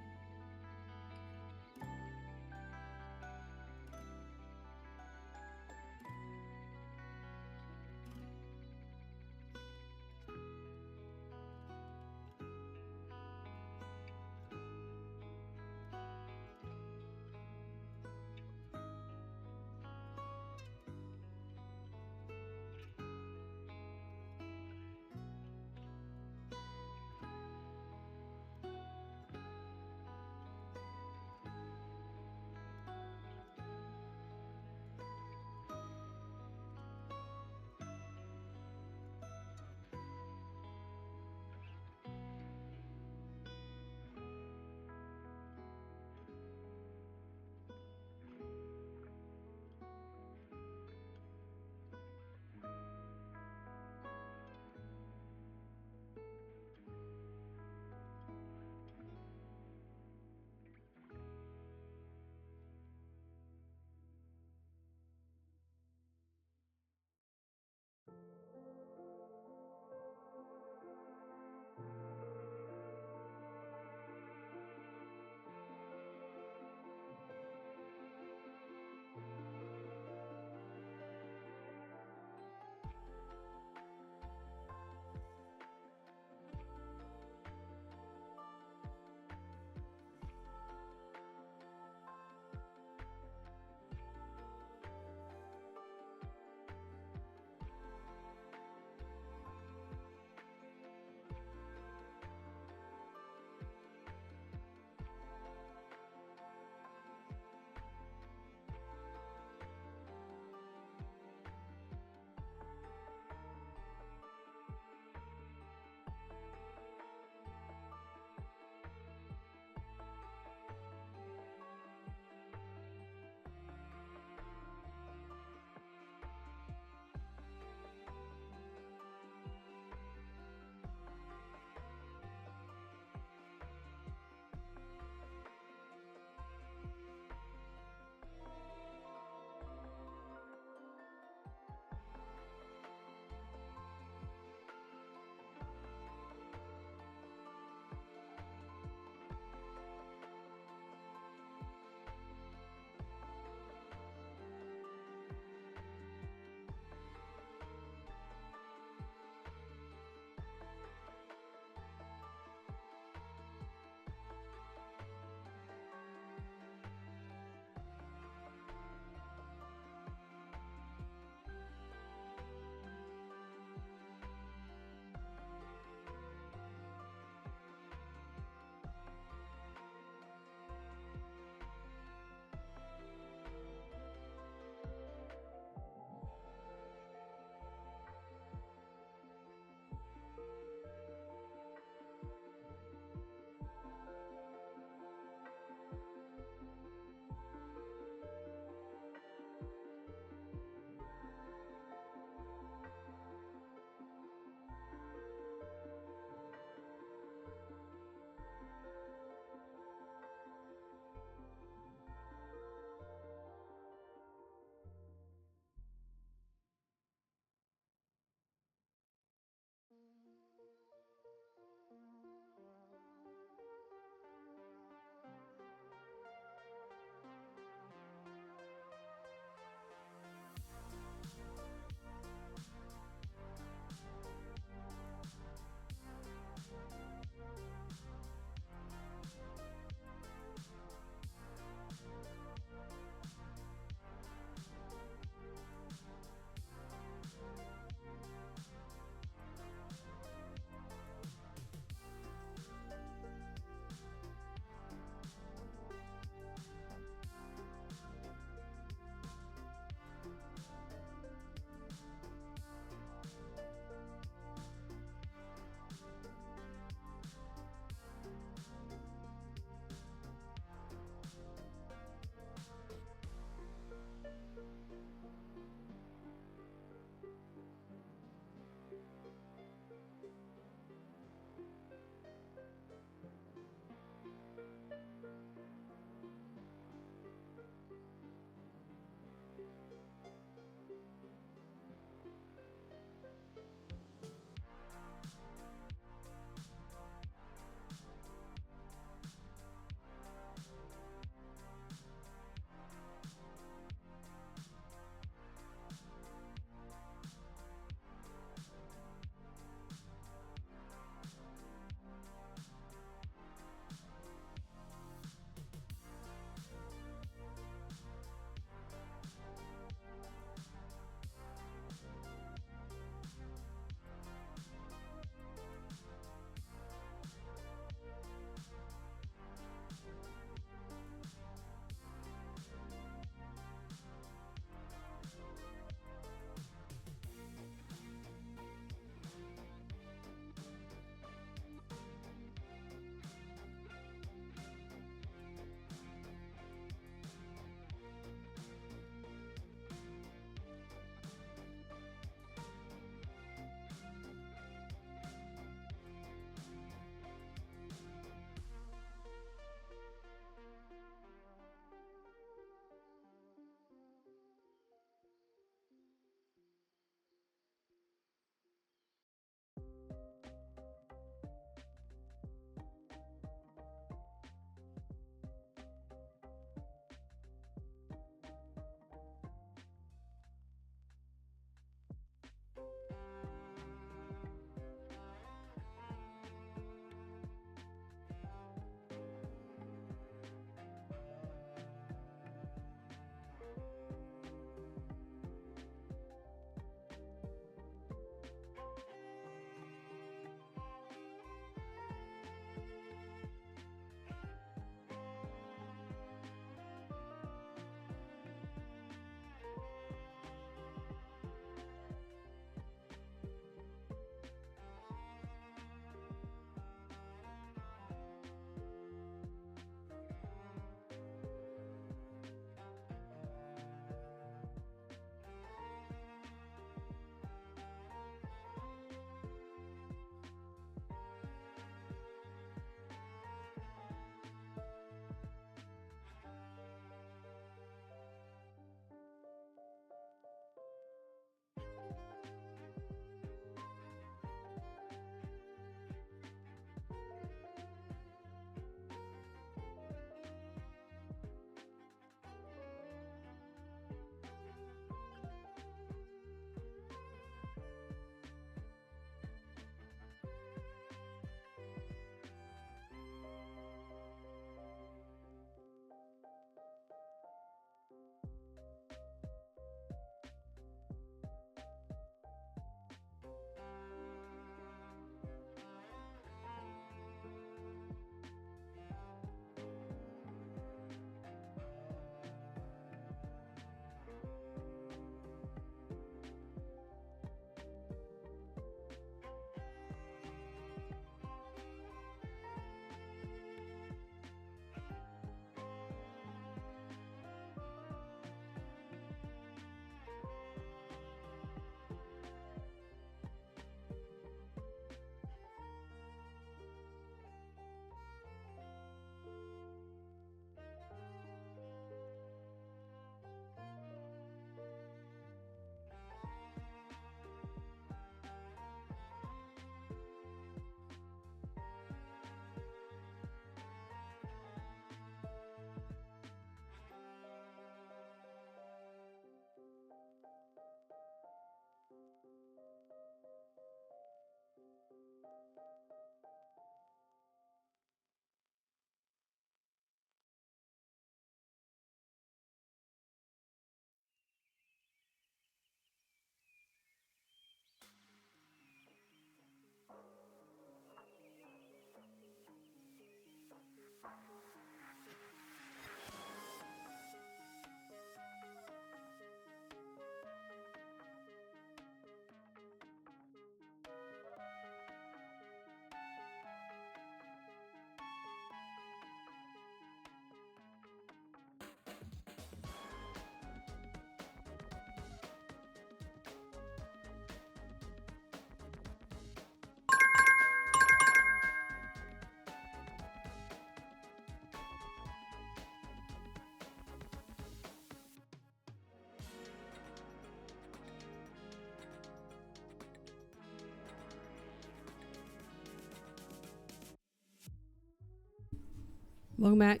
Welcome back.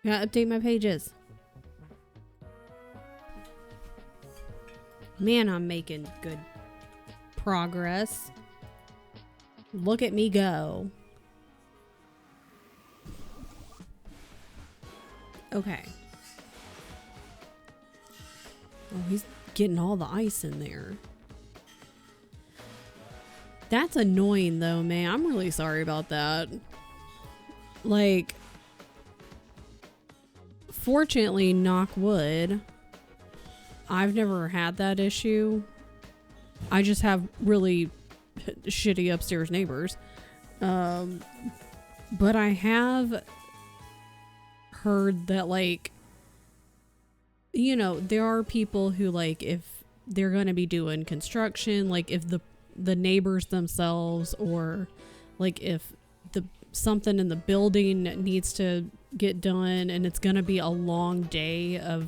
Gotta update my pages. Man, I'm making good progress. Look at me go. Okay. Oh, he's getting all the ice in there. That's annoying though, man. I'm really sorry about that. Like, fortunately, knock wood, I've never had that issue. I just have really shitty upstairs neighbors. But I have heard that, like, you know, there are people who, like, if they're going to be doing construction, like if the neighbors themselves, or like if something in the building needs to get done and it's going to be a long day of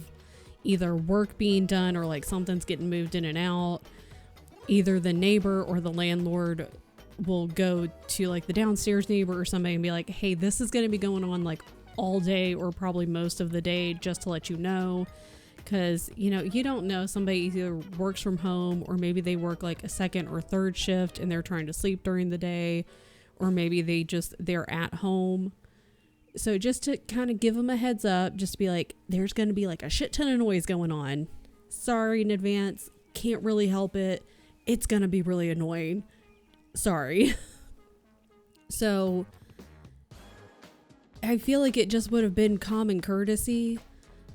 either work being done or like something's getting moved in and out, either the neighbor or the landlord will go to like the downstairs neighbor or somebody and be like, hey, this is going to be going on like all day or probably most of the day, just to let you know. Because, you know, you don't know, somebody either works from home or maybe they work like a second or third shift and they're trying to sleep during the day, or maybe they're at home. So just to kind of give them a heads up, just to be like, there's going to be like a shit ton of noise going on. Sorry in advance. Can't really help it. It's going to be really annoying. Sorry. So I feel like it just would have been common courtesy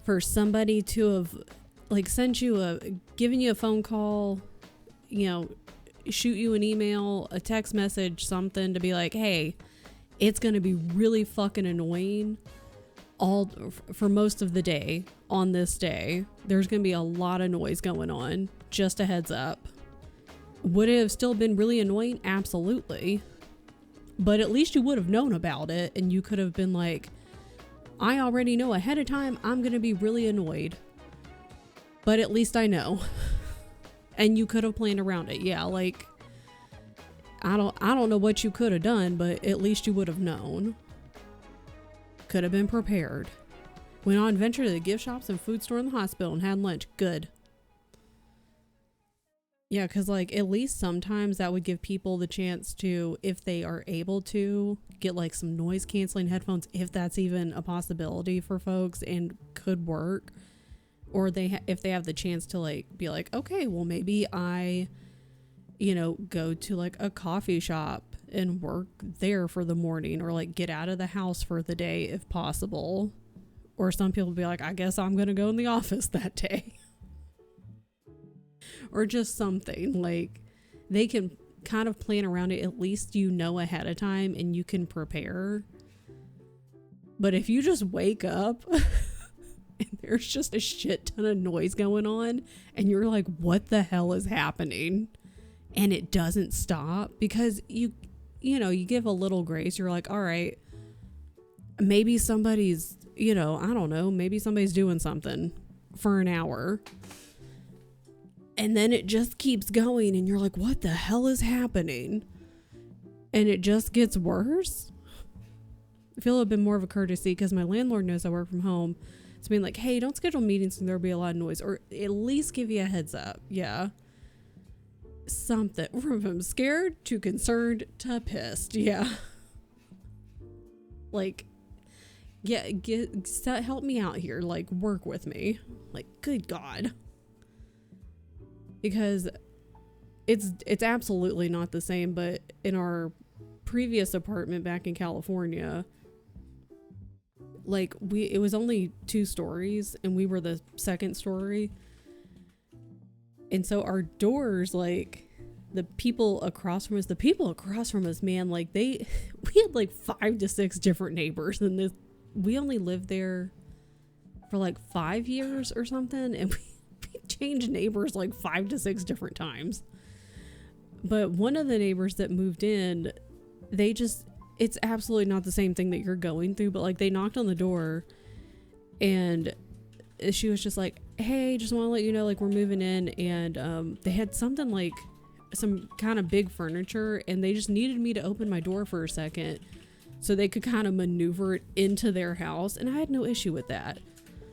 for somebody to have like given you a phone call, you know, shoot you an email, a text message, something to be like, hey, it's going to be really fucking annoying for most of the day on this day. There's going to be a lot of noise going on. Just a heads up. Would it have still been really annoying? Absolutely. But at least you would have known about it and you could have been like, I already know ahead of time I'm going to be really annoyed. But at least I know. And you could have planned around it. Yeah, like I don't know what you could have done, but at least you would have known. Could have been prepared. Went on adventure to the gift shops and food store in the hospital and had lunch. Good. Yeah, because like at least sometimes that would give people the chance to, if they are able to, get like some noise canceling headphones, if that's even a possibility for folks and could work. Or if they have the chance to like be like, okay, well maybe I, you know, go to like a coffee shop and work there for the morning, or like get out of the house for the day if possible. Or some people be like, I guess I'm going to go in the office that day. Or just something like they can kind of plan around it. At least you know ahead of time and you can prepare. But if you just wake up and there's just a shit ton of noise going on and you're like, what the hell is happening? And it doesn't stop, because you know, you give a little grace. You're like, all right, maybe somebody's, you know, I don't know, maybe somebody's doing something for an hour. And then it just keeps going and you're like, what the hell is happening? And it just gets worse. I feel a bit more of a courtesy because my landlord knows I work from home. It's being like, hey, don't schedule meetings and there'll be a lot of noise, or at least give you a heads up. Yeah. Something from scared to concerned to pissed. Yeah. Like, yeah, help me out here. Like, work with me. Like, good God. Because it's absolutely not the same, but in our previous apartment back in California, like it was only 2 stories and we were the second story. And so our doors, like the people across from us, man, like we had like 5 to 6 different neighbors, and we only lived there for like 5 years or something, and we changed neighbors like 5 to 6 different times. But one of the neighbors that moved in, it's absolutely not the same thing that you're going through, but like they knocked on the door and she was just like, hey, just want to let you know, like we're moving in, and they had something like some kind of big furniture, and they just needed me to open my door for a second so they could kind of maneuver it into their house. And I had no issue with that,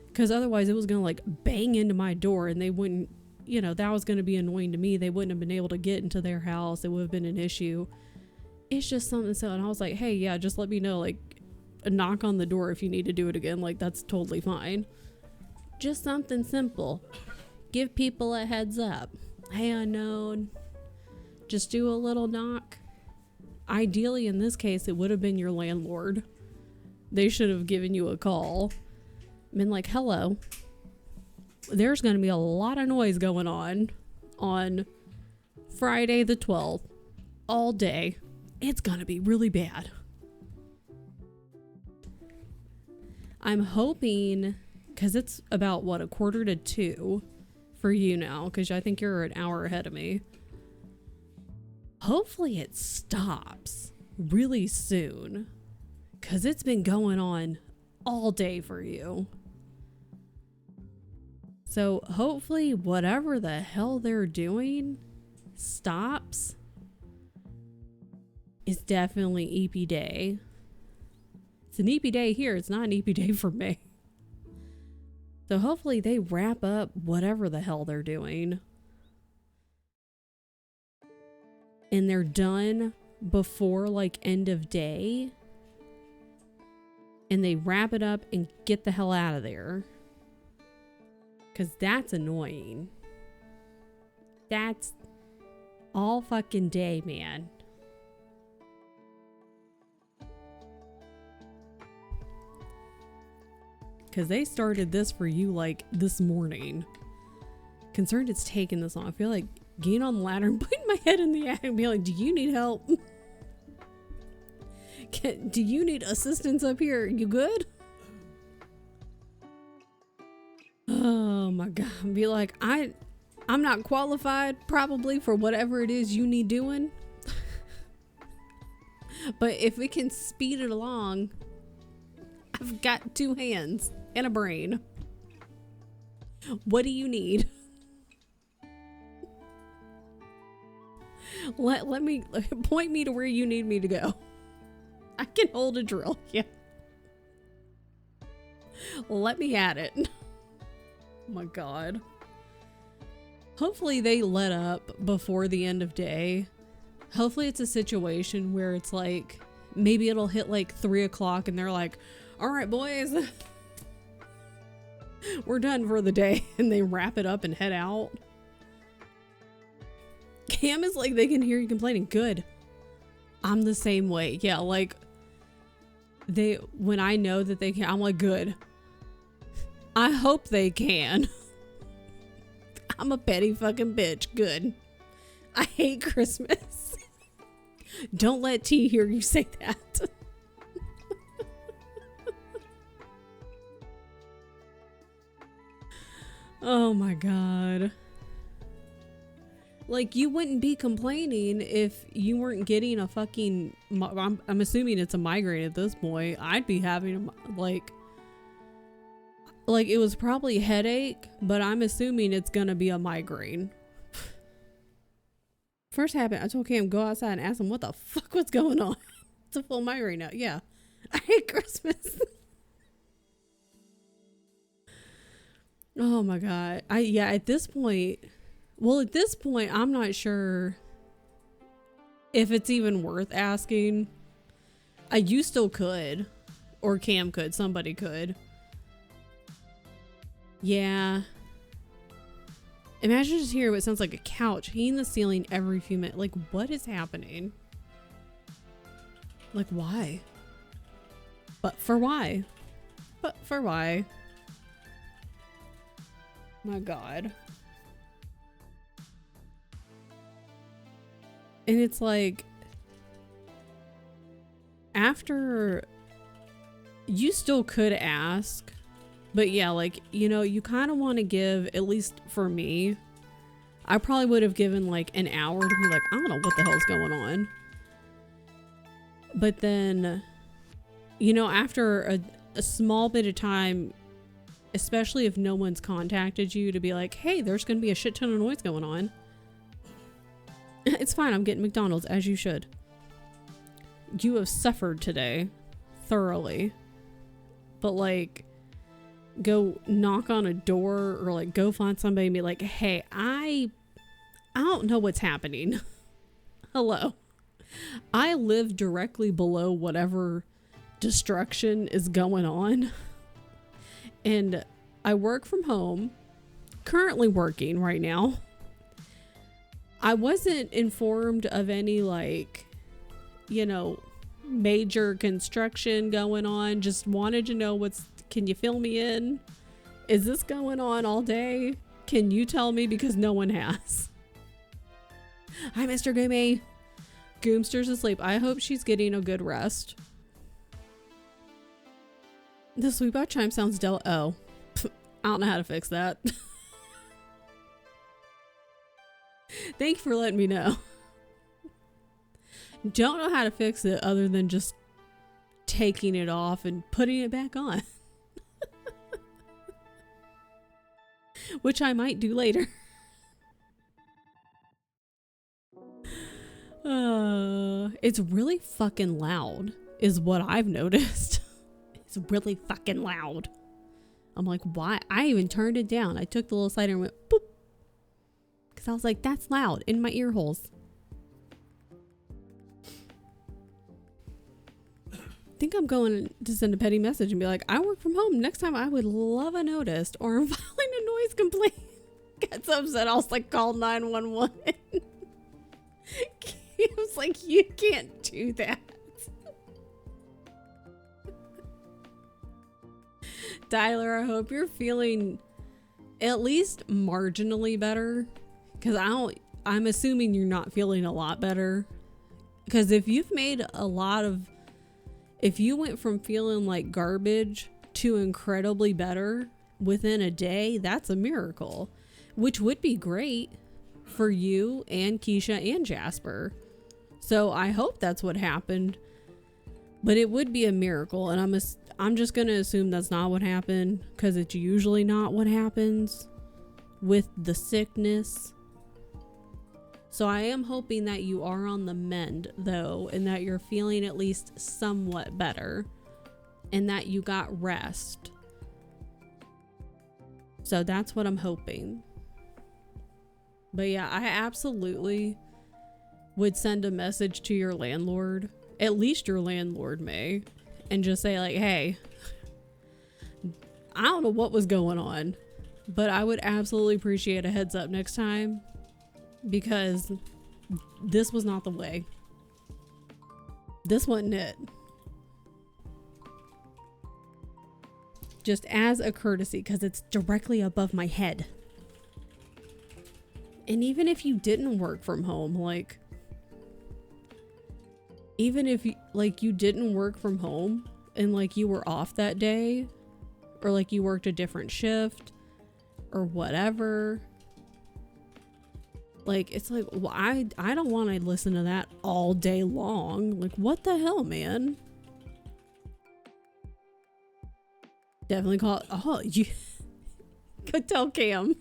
because otherwise it was going to like bang into my door, and they wouldn't, you know, that was going to be annoying to me. They wouldn't have been able to get into their house. It would have been an issue. It's just something so, and I was like, hey, yeah, just let me know, like, a knock on the door if you need to do it again. Like, that's totally fine. Just something simple. Give people a heads up. Hey, unknown. Just do a little knock. Ideally, in this case, it would have been your landlord. They should have given you a call. Been like, hello. There's going to be a lot of noise going on Friday the 12th. All day. It's going to be really bad. I'm hoping, because it's about, what, 1:45 for you now, because I think you're an hour ahead of me. Hopefully it stops really soon, because it's been going on all day for you. So hopefully whatever the hell they're doing stops. It's definitely EP day. It's an EP day here. It's not an EP day for me. So hopefully they wrap up whatever the hell they're doing. And they're done before like end of day. And they wrap it up and get the hell out of there. Because that's annoying. That's all fucking day, man. Because they started this for you like this morning. Concerned it's taking this long. I feel like getting on the ladder and putting my head in the air and being like, do you need help? Do you need assistance up here? You good? Oh my God. Be like, I'm not qualified probably for whatever it is you need doing. But if we can speed it along, I've got 2 hands and a brain. What do you need? Let me point me to where you need me to go. I can hold a drill. Yeah. Let me at it. Oh my God. Hopefully they let up before the end of day. Hopefully it's a situation where it's like, maybe it'll hit like 3 o'clock and they're like, all right, boys, we're done for the day. And they wrap it up and head out. Cam is like, they can hear you complaining. Good. I'm the same way. Yeah, like when I know that they can, I'm like, good. I hope they can. I'm a petty fucking bitch. Good. I hate Christmas. Don't let T hear you say that. Oh my God. Like, you wouldn't be complaining if you weren't getting a fucking, I'm assuming it's a migraine at this point. I'd be having like it was probably a headache, but I'm assuming it's gonna be a migraine. First happened, I told Cam, go outside and ask him what the fuck was going on. It's a full migraine now. Yeah. I hate Christmas. Oh my God. At this point, I'm not sure if it's even worth asking. You still could, or Cam could, somebody could. Yeah. Imagine just hearing what sounds like a couch hitting the ceiling every few minutes. Like, what is happening? Like, why? But for why? But for why? My God. And it's like, after, you still could ask, but yeah, like, you know, you kind of want to give, at least for me, I probably would have given like an hour to be like, I don't know what the hell's going on. But then, you know, after a small bit of time, especially if no one's contacted you to be like, hey, there's going to be a shit ton of noise going on. It's fine. I'm getting McDonald's, as you should. You have suffered today. Thoroughly. But, like, go knock on a door or, like, go find somebody and be like, hey, I don't know what's happening. Hello. I live directly below whatever destruction is going on. And I work from home. Currently working right now. I wasn't informed of any, like, you know, major construction going on. Just wanted to know can you fill me in? Is this going on all day? Can you tell me? Because no one has. Hi, Mr. Goomy. Goomster's asleep. I hope she's getting a good rest. The sweep out chime sounds oh. I don't know how to fix that. Thank you for letting me know. Don't know how to fix it other than just taking it off and putting it back on. Which I might do later. It's really fucking loud is what I've noticed. It's really fucking loud. I'm like, why? I even turned it down. I took the little slider and went boop. Because I was like, that's loud in my ear holes. I think I'm going to send a petty message and be like, I work from home. Next time I would love a notice, or I'm filing a noise complaint. Gets upset. I was like, call 911. I was like, you can't do that. Tyler, I hope you're feeling at least marginally better. Because I'm assuming you're not feeling a lot better. Because if you've made if you went from feeling like garbage to incredibly better within a day, that's a miracle. Which would be great for you and Keisha and Jasper. So I hope that's what happened. But it would be a miracle. And I'm just going to assume that's not what happened. Because it's usually not what happens with the sickness. So I am hoping that you are on the mend, though, and that you're feeling at least somewhat better, and that you got rest. So that's what I'm hoping. But yeah, I absolutely would send a message to your landlord, at least your landlord may, and just say like, hey, I don't know what was going on, but I would absolutely appreciate a heads up next time. Because this was not the way. This wasn't it. Just as a courtesy, because it's directly above my head. And even if you didn't work from home, like, even if you didn't work from home and like you were off that day, or like you worked a different shift or whatever, like, it's like, well, I don't want to listen to that all day long. Like, what the hell, man? Definitely call it. Oh, you could tell Cam.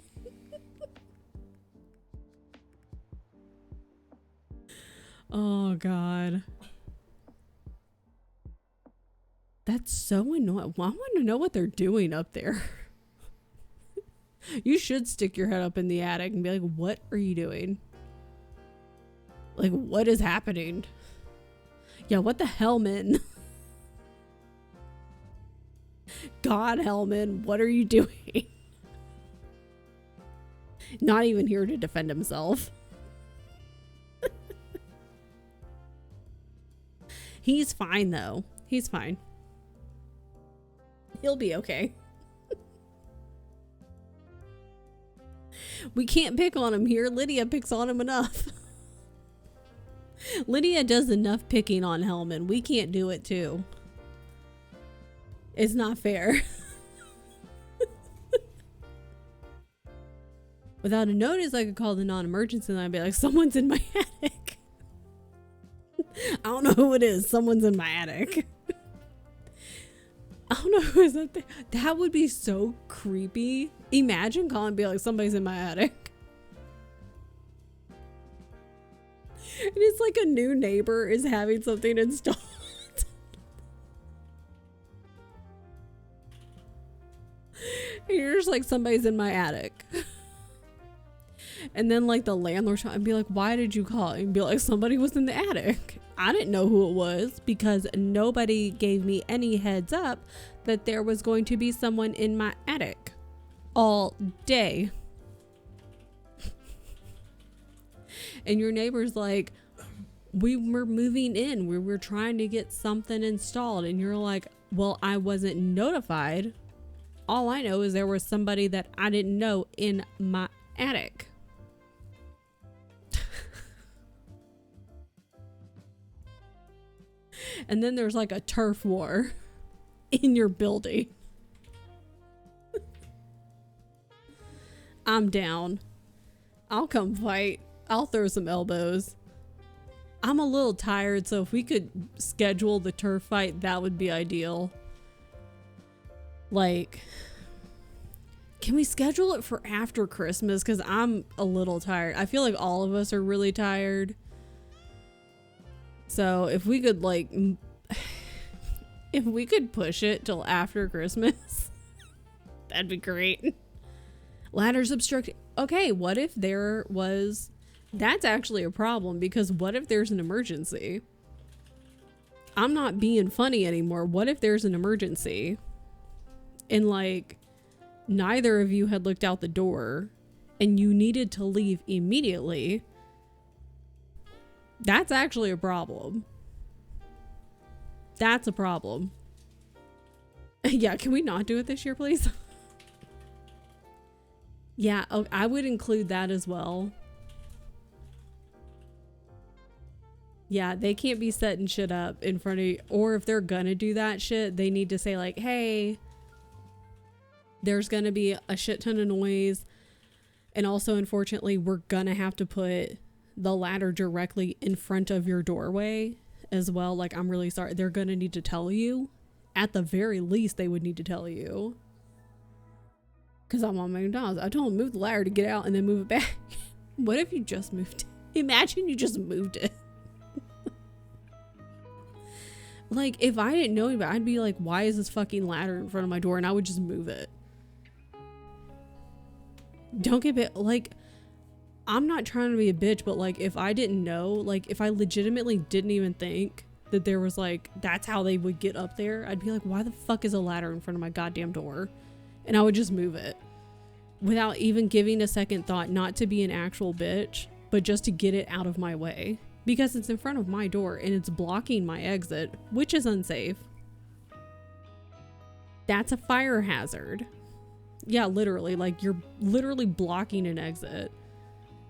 Oh, God. That's so annoying. Well, I want to know what they're doing up there. You should stick your head up in the attic and be like, what are you doing? Like, what is happening? Yeah, what the hell, man? God, Hellman, what are you doing? Not even here to defend himself. He's fine, though. He's fine. He'll be okay. We can't pick on him here. Lydia picks on him enough. Lydia does enough picking on Hellman. We can't do it too. It's not fair. Without a notice, I could call the non-emergency and I'd be like, someone's in my attic. I don't know who it is. Someone's in my attic. I don't know who is up there. That would be so creepy. Imagine calling and be like, somebody's in my attic. And it's like a new neighbor is having something installed. And you're just like, somebody's in my attic. And then like the landlord would be like, why did you call? And be like, somebody was in the attic. I didn't know who it was because nobody gave me any heads up that there was going to be someone in my attic all day. And your neighbor's like, we were moving in. We were trying to get something installed. And you're like, well, I wasn't notified. All I know is there was somebody that I didn't know in my attic. And then there's like a turf war in your building. I'm down. I'll come fight. I'll throw some elbows. I'm a little tired, so if we could schedule the turf fight, that would be ideal. Like, can we schedule it for after Christmas? Because I'm a little tired. I feel like all of us are really tired. So if we could like, if we could push it till after Christmas, that'd be great. Ladders obstructing. Okay, what if there was, that's actually a problem, because what if there's an emergency? I'm not being funny anymore. What if there's an emergency and like neither of you had looked out the door and you needed to leave immediately? That's actually a problem. That's a problem. Yeah, can we not do it this year, please? Yeah, I would include that as well. Yeah, they can't be setting shit up in front of you. Or if they're gonna do that shit, they need to say like, hey, there's gonna be a shit ton of noise. And also, unfortunately, we're gonna have to put the ladder directly in front of your doorway as well. Like, I'm really sorry. They're gonna need to tell you. At the very least, they would need to tell you. Because I'm on McDonald's. I told them move the ladder to get out and then move it back. What if you just moved it? Imagine you just moved it. Like, if I didn't know about it, I'd be like, why is this fucking ladder in front of my door? And I would just move it. Don't get bit. Like, I'm not trying to be a bitch, but like, if I didn't know, like, if I legitimately didn't even think that there was like, that's how they would get up there, I'd be like, why the fuck is a ladder in front of my goddamn door? And I would just move it without even giving a second thought, not to be an actual bitch, but just to get it out of my way. Because it's in front of my door and it's blocking my exit, which is unsafe. That's a fire hazard. Yeah, literally, like you're literally blocking an exit.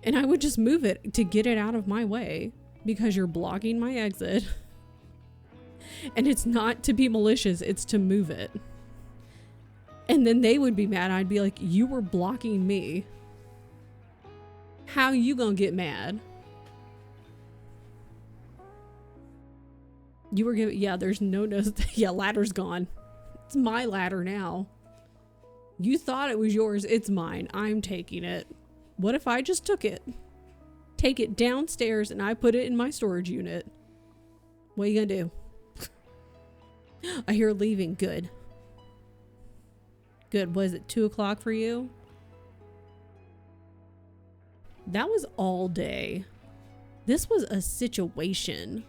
And I would just move it to get it out of my way because you're blocking my exit. And it's not to be malicious, it's to move it. And then they would be mad. I'd be like, you were blocking me. How you gonna get mad? You were giving, yeah, there's no, yeah, ladder's gone. It's my ladder now. You thought it was yours. It's mine. I'm taking it. What if I just took it? Take it downstairs and I put it in my storage unit. What are you gonna do? I hear leaving. Good. Good. Was it 2 o'clock for you? That was all day. This was a situation.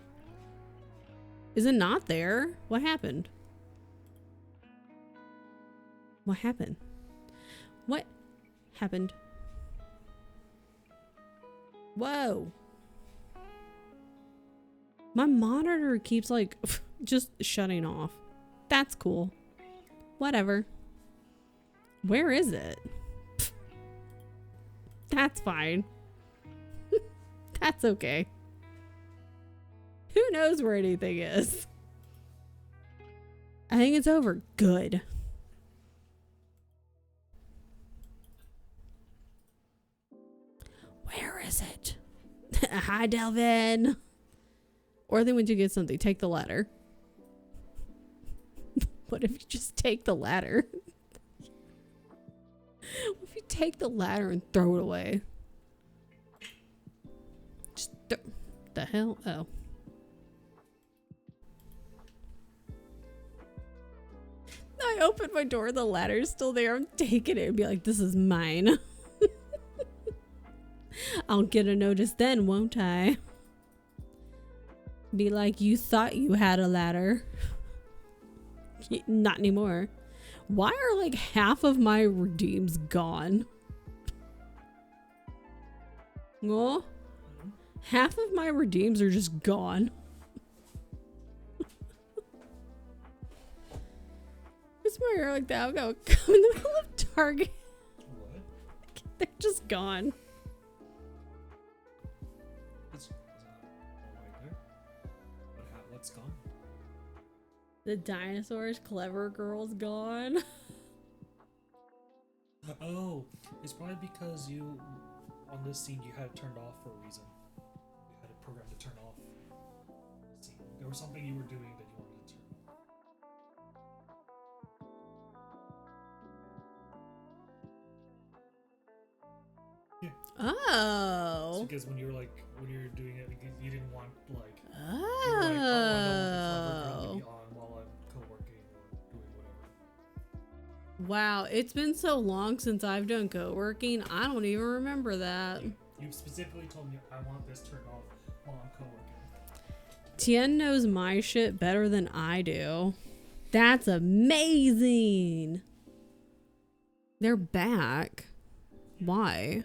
Is it not there? What happened? What happened? What happened? Whoa. My monitor keeps like just shutting off. That's cool. Whatever. Where is it? That's fine. That's okay. Who knows where anything is? I think it's over. Good. Where is it? Hi, Delvin. Or they went to get something. Take the ladder. What if you just take the ladder? What if you take the ladder and throw it away? Just What the hell? Oh. I opened my door, the ladder's still there. I'm taking it and be like, this is mine. I'll get a notice then, won't I? Be like, you thought you had a ladder. Not anymore. Why are like half of my redeems gone? Oh, half of my redeems are just gone. It's my hair like that. I'll go come in the middle of Target. What? They're just gone. It's all right there. What's gone? The dinosaurs, clever girl's gone. Oh, it's probably because you, on this scene, you had it turned off for a reason. You had it programmed to turn off. See, there was something you were doing that you wanted to turn off. Yeah. Oh. It's because when you were doing it, you didn't want like. Oh. You were like, oh, I don't want the clever girl to be on while I'm co-working or doing whatever. Wow, it's been so long since I've done co-working. I don't even remember that. You specifically told me I want this turned off while I'm co-working. Tien knows my shit better than I do. That's amazing. They're back. Why?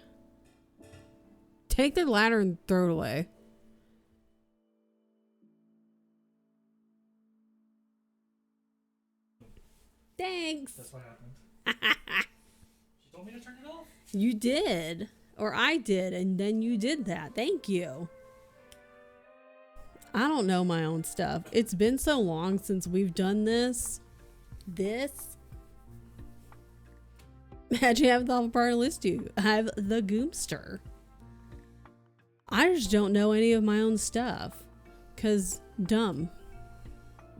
Take their ladder and throw it away. Thanks. That's what happened. She told me to turn it off. You did. Or I did, and then you did that. Thank you. I don't know my own stuff. It's been so long since we've done this. Imagine having the part list you. I have the Goomster. I just don't know any of my own stuff. Cause dumb.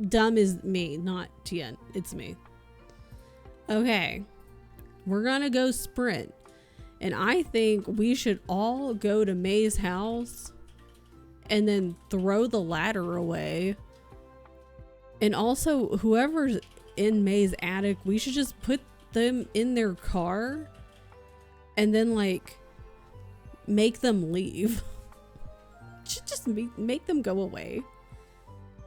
Dumb is me, not Tien. It's me. Okay. We're gonna go sprint. And I think we should all go to May's house and then throw the ladder away. And also, whoever's in May's attic, we should just put them in their car and then like make them leave. Should just make them go away.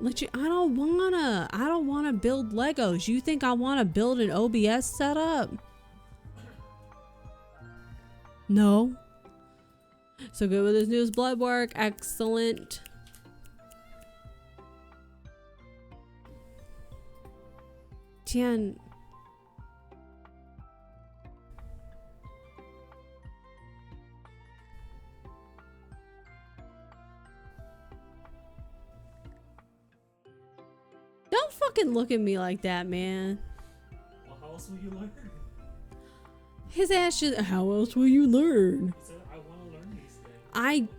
I don't wanna build Legos. You think I wanna build an OBS setup? No. So good with his newest blood work. Excellent. Tien. Don't fucking look at me like that, man. Well, how else will you learn? His ass just, how else will you learn? He said, I want to learn these things.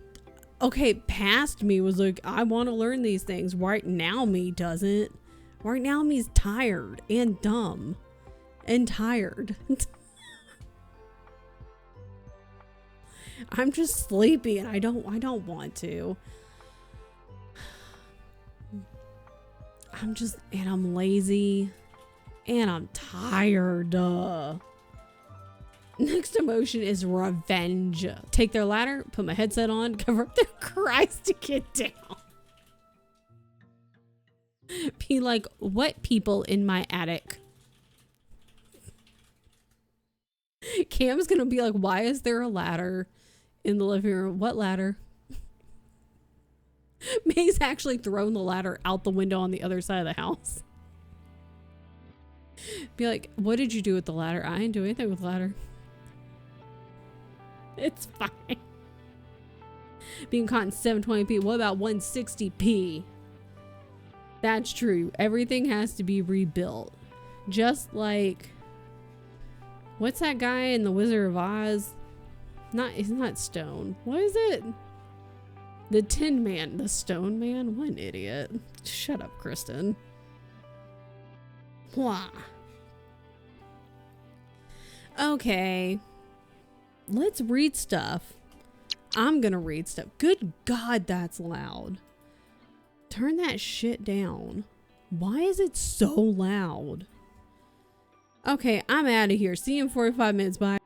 Okay, past me was like, I want to learn these things. Right now me doesn't. Right now me's tired and dumb and tired. I'm just sleepy and I don't want to. I'm lazy and I'm tired. Next emotion is revenge. Take their ladder, put my headset on, cover up their cries to get down. Be like, what people in my attic? Cam's gonna be like, why is there a ladder in the living room? What ladder? May's actually thrown the ladder out the window on the other side of the house. Be like, what did you do with the ladder? I didn't do anything with the ladder. It's fine. Being caught in 720p. What about 160p? That's true. Everything has to be rebuilt. Just like, what's that guy in The Wizard of Oz? It's not Stone. What is it? The Tin Man. The Stone Man? What an idiot. Shut up, Kristen. Wah. Okay. Let's read stuff. I'm gonna read stuff. Good God, that's loud. Turn that shit down. Why is it so loud? Okay, I'm out of here. See you in 45 minutes. Bye.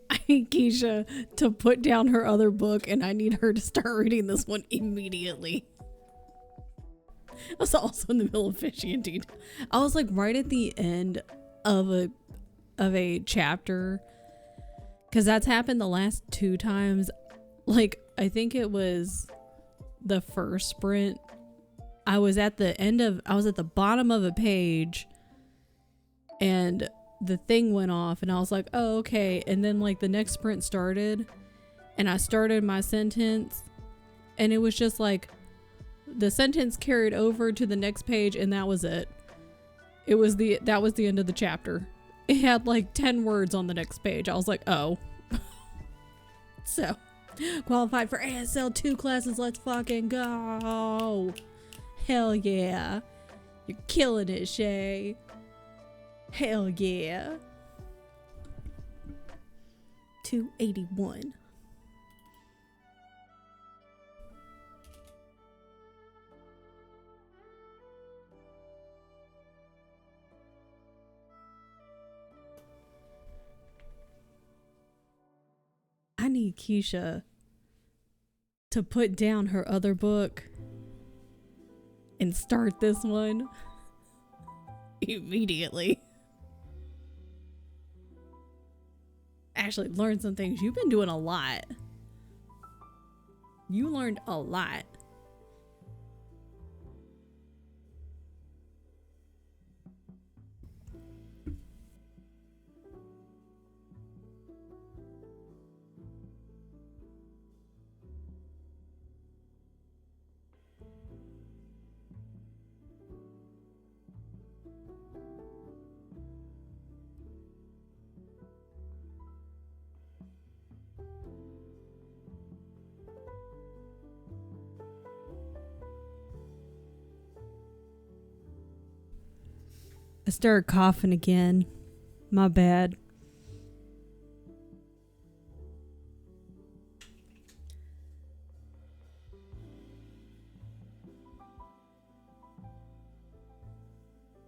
I need Keisha to put down her other book and I need her to start reading this one immediately. I was also in the middle of fishing indeed. I was like right at the end of a chapter, because that's happened the last 2 times. Like, I think it was the first sprint. I was at the bottom of a page and the thing went off and I was like, oh, okay. And then like the next sprint started and I started my sentence and it was just like the sentence carried over to the next page and that was it. That was the end of the chapter. It had like 10 words on the next page. I was like, oh. So, qualified for ASL 2 classes. Let's fucking go. Hell yeah. You're killing it, Shay. Hell yeah. 281. I need Keisha to put down her other book and start this one immediately. Actually, learn some things. You've been doing a lot. You learned a lot. I started coughing again. My bad.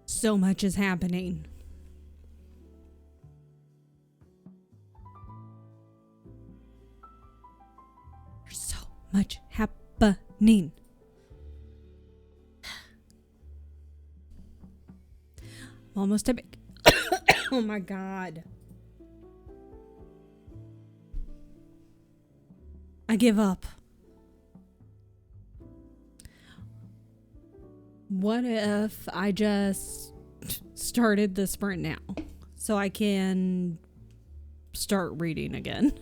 So much is happening. There's so much happening. Almost a bit. Oh my god. I give up. What if I just started the sprint now so I can start reading again?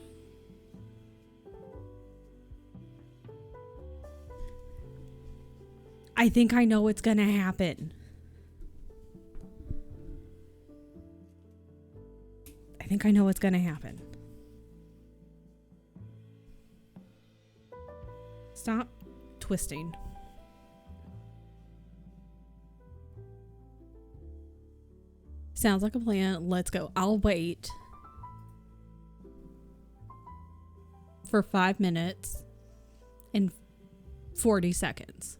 I think I know what's gonna happen. I think I know what's gonna happen. Stop twisting. Sounds like a plan. Let's go. I'll wait for 5 minutes and 40 seconds.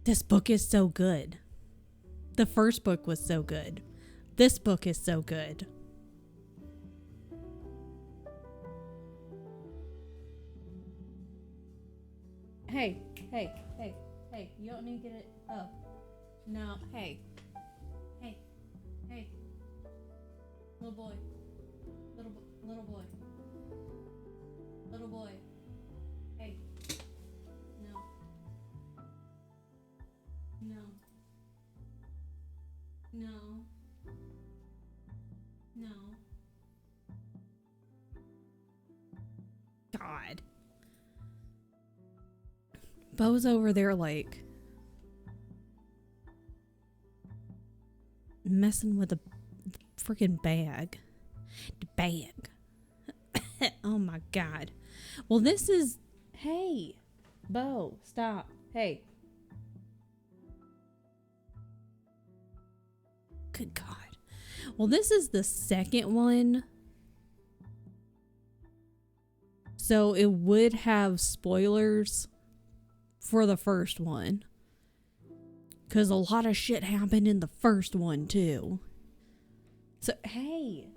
This book is so good. The first book was so good. This book is so good. Hey, you don't need to get it up. No, hey. Little boy. Hey. No. God. Bo's over there like messing with the freaking bag. The bag. Oh my god. Well, this is... Hey. Bo, stop. Hey. Good God. Well, this is the second one. So it would have spoilers for the first one. Because a lot of shit happened in the first one, too. So, hey.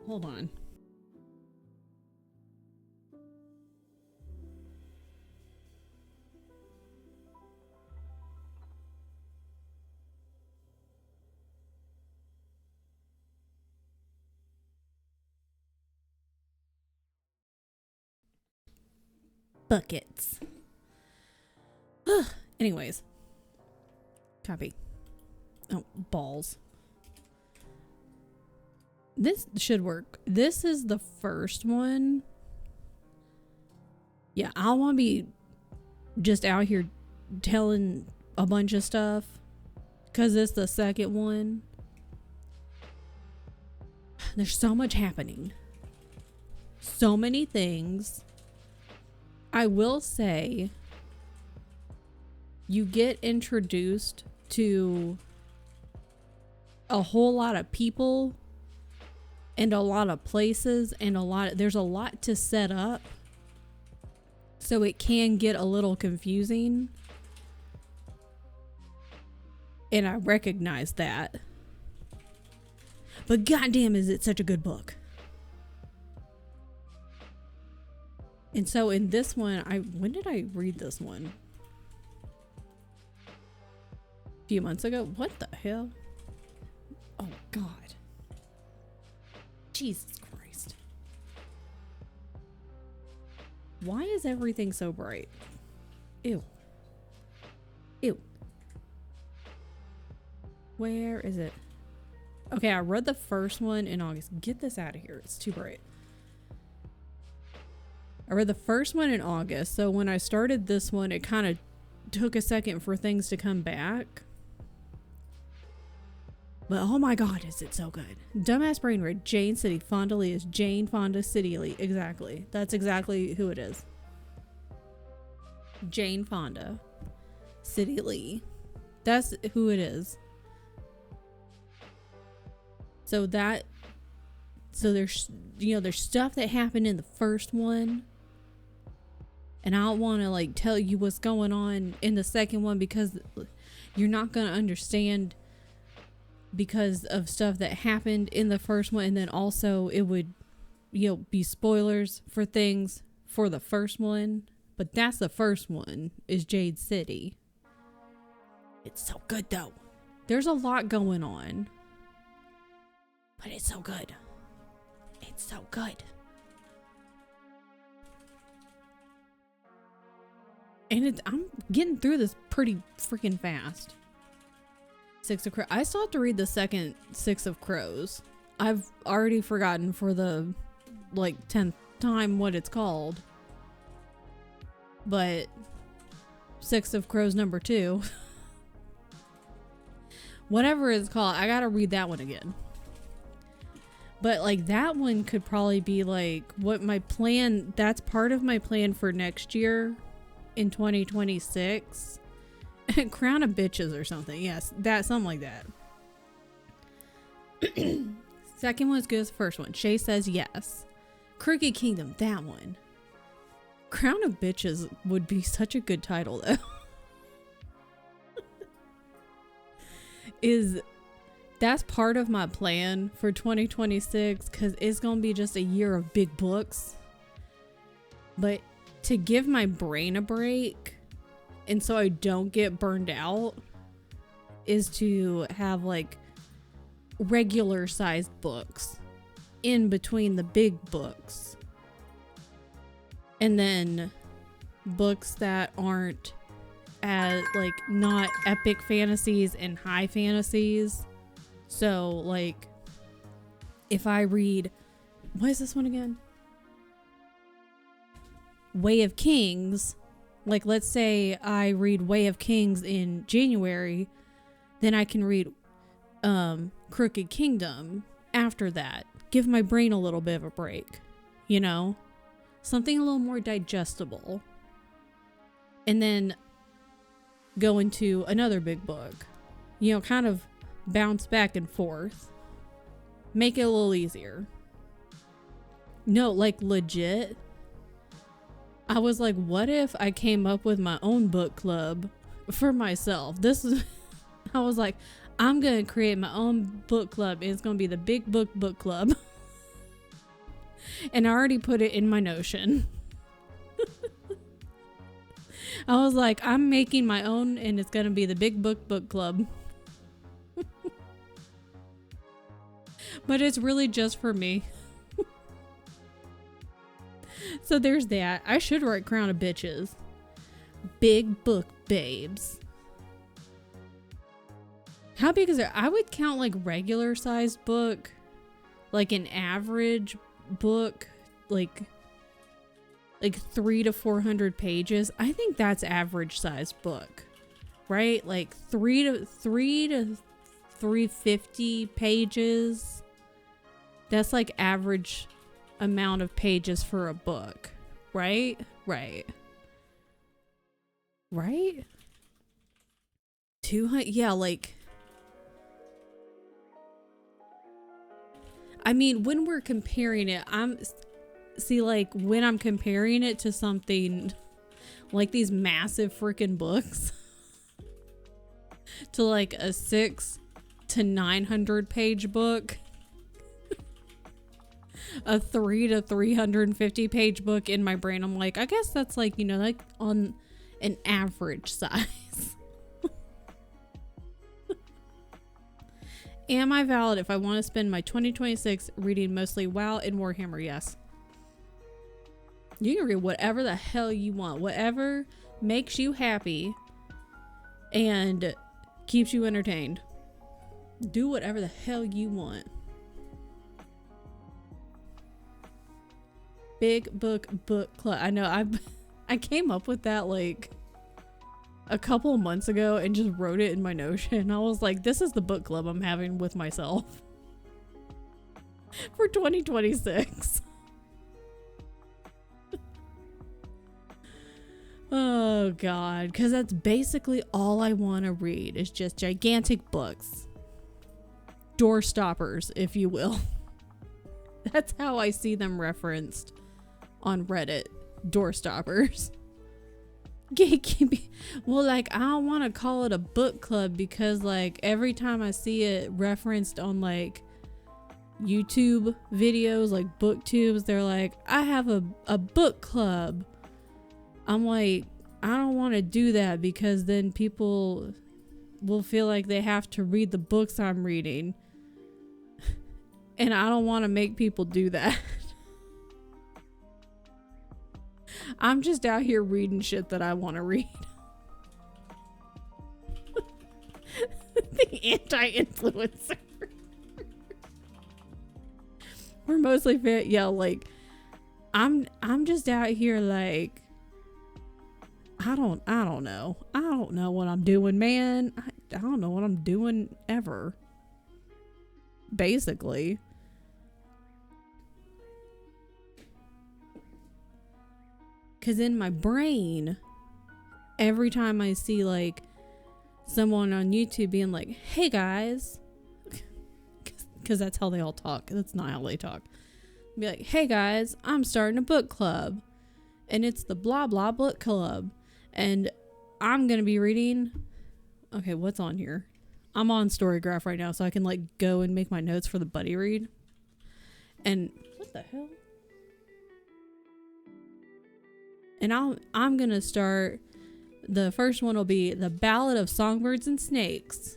Hold on. Buckets. Anyways. Copy. Oh, balls. This should work. This is the first one. Yeah, I don't want to be just out here telling a bunch of stuff. Because it's the second one. There's so much happening. So many things. I will say, you get introduced to a whole lot of people and a lot of places and there's a lot to set up. So it can get a little confusing. And I recognize that. But goddamn, is it such a good book. And so in this one, when did I read this one? A few months ago? What the hell? Oh God. Jesus Christ. Why is everything so bright? Ew. Ew. Where is it? Okay, I read the first one in August. Get this out of here. It's too bright. I read the first one in August, so when I started this one, it kind of took a second for things to come back. But oh my God, is it so good. Dumbass brain read. Jane City. Fonda Lee is Jane Fonda City Lee. Exactly. That's exactly who it is. Jane Fonda City Lee. That's who it is. So there's, there's stuff that happened in the first one. And I don't want to like tell you what's going on in the second one because you're not going to understand because of stuff that happened in the first one. And then also it would, be spoilers for things for the first one. But that's the first one is Jade City. It's so good though. There's a lot going on. But it's so good. It's so good. And I'm getting through this pretty freaking fast. Six of Crows. I still have to read the second Six of Crows. I've already forgotten for the 10th time what it's called. But Six of Crows number 2. Whatever it's called, I gotta read that one again. But that one could probably be what my plan, that's part of my plan for next year in 2026. Crown of Bitches or something. Yes, something like that. Second one is good as the first one. Shay Says Yes. Crooked Kingdom, that one. Crown of Bitches would be such a good title though. That's part of my plan for 2026 because it's going to be just a year of big books. But to give my brain a break and so I don't get burned out is to have regular sized books in between the big books. And then books that aren't as not epic fantasies and high fantasies. So if I read, what is this one again? Way of Kings. Let's say I read Way of Kings in January, then I can read Crooked Kingdom after that. Give my brain a little bit of a break, something a little more digestible. And then go into another big book, kind of bounce back and forth, make it a little easier. No, legit, I was like, what if I came up with my own book club for myself? I was like, I'm going to create my own book club. And it's going to be the Big Book Club. And I already put it in my Notion. I was like, I'm making my own and it's going to be the Big Book Club. But it's really just for me. So there's that. I should write Crown of Bitches. Big book babes. How big is it? I would count like regular sized book, like an average book, like 300 to 400 pages. I think that's average sized book, right? Like 3 to 350 pages. That's like average amount of pages for a book, right? Right. 200, yeah, like, I mean, when we're comparing it, when I'm comparing it to something like these massive freaking books to like a 600 to 900 page book, a 300 to 350 page book, in my brain, I'm like, I guess that's like, like on an average size. Am I valid if I want to spend my 2026 reading mostly WoW and Warhammer? Yes. You can read whatever the hell you want. Whatever makes you happy and keeps you entertained. Do whatever the hell you want. Big book club. I know I came up with that like a couple of months ago and just wrote it in my Notion. I was like, this is the book club I'm having with myself for 2026. Oh God, because that's basically all I want to read is just gigantic books. Door stoppers, if you will. That's how I see them referenced on Reddit. Door stoppers. Gatekeeping. Well, like, I don't want to call it a book club because like every time I see it referenced on like YouTube videos, like booktubes, they're like, I have a book club. I'm like, I don't want to do that because then people will feel like they have to read the books I'm reading. And I don't want to make people do that. I'm just out here reading shit that I want to read. The anti-influencer. We're mostly fit. Yeah, like I'm just out here like I don't know. I don't know what I'm doing, man. I don't know what I'm doing ever. Basically. Because in my brain, every time I see like someone on YouTube being like, hey guys, because that's how they all talk. That's not how they talk. Be like, hey guys, I'm starting a book club. And it's the blah blah book club. And I'm going to be reading. Okay, what's on here? I'm on Storygraph right now, so I can like go and make my notes for the buddy read. And what the hell? And I'm going to start, the first one will be The Ballad of Songbirds and Snakes.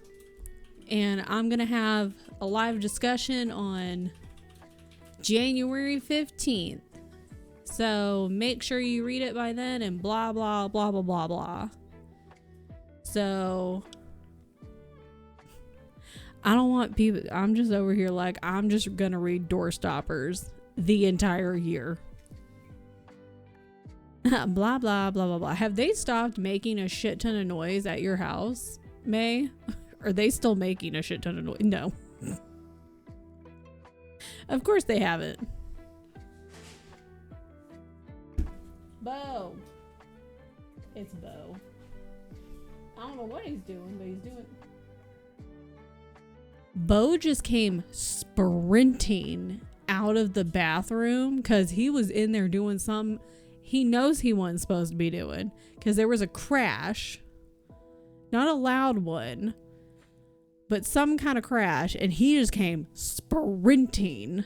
And I'm going to have a live discussion on January 15th. So make sure you read it by then and blah, blah, blah, blah, blah, blah. So I don't want people, I'm just over here like, I'm just going to read Door Stoppers the entire year. Blah, blah, blah, blah, blah. Have they stopped making a shit ton of noise at your house, May? Are they still making a shit ton of noise? No. Of course they haven't. Bo. It's Bo. I don't know what he's doing, but he's doing. Bo just came sprinting out of the bathroom because he was in there doing something. he knows he wasn't supposed to be doing, because there was a crash. Not a loud one, but some kind of crash, and he just came sprinting,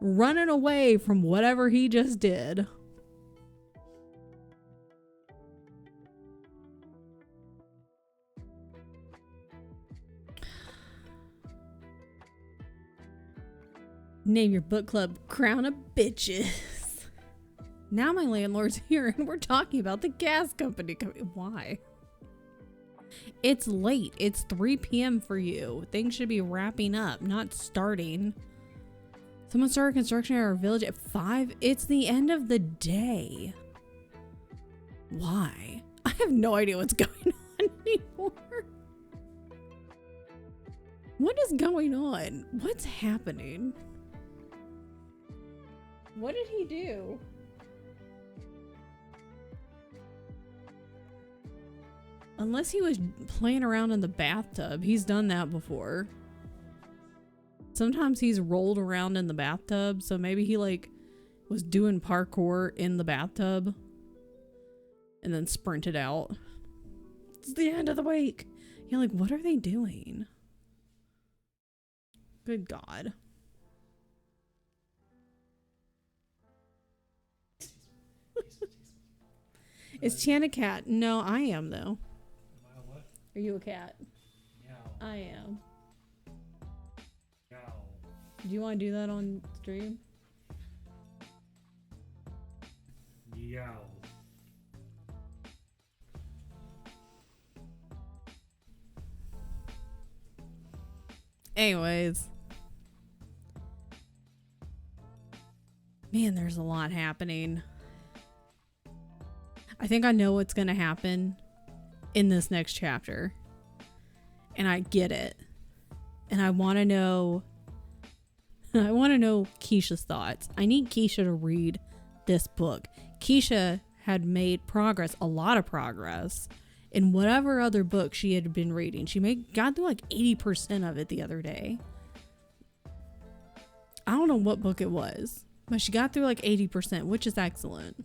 running away from whatever he just did. Name your book club Crown of Bitches. Now my landlord's here and we're talking about the gas company. Why? It's late. It's 3 p.m. for you. Things should be wrapping up, not starting. Someone started construction at our village at 5. It's the end of the day. Why? I have no idea what's going on anymore. What is going on? What's happening? What did he do? Unless he was playing around in the bathtub. He's done that before. Sometimes he's rolled around in the bathtub. So maybe he like was doing parkour in the bathtub and then sprinted out. It's the end of the week. You're like, what are they doing? Good God. Is Chan a cat? No, I am though. Are you a cat? Meow. I am. Meow. Do you want to do that on stream? Meow. Anyways. Man, there's a lot happening. I think I know what's going to happen in this next chapter. And I get it. And I want to know Keisha's thoughts. I need Keisha to read this book. Keisha had made progress, a lot of progress, in whatever other book she had been reading. She got through like 80% of it the other day. I don't know what book it was, but she got through like 80%, which is excellent.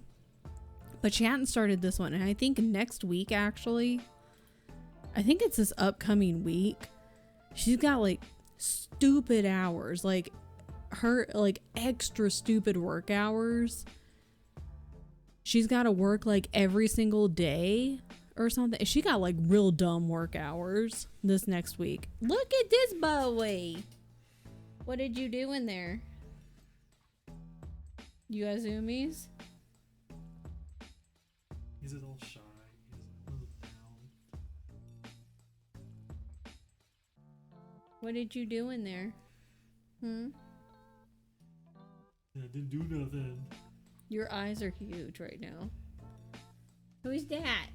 But she hadn't started this one. And I think next week, actually, I think it's this upcoming week, she's got like stupid hours, like her like extra stupid work hours. She's got to work like every single day or something. She got like real dumb work hours this next week. Look at this boy. What did you do in there? You got zoomies? He's a little shy. He's a little down. What did you do in there? I didn't do nothing. Your eyes are huge right now. Who's that?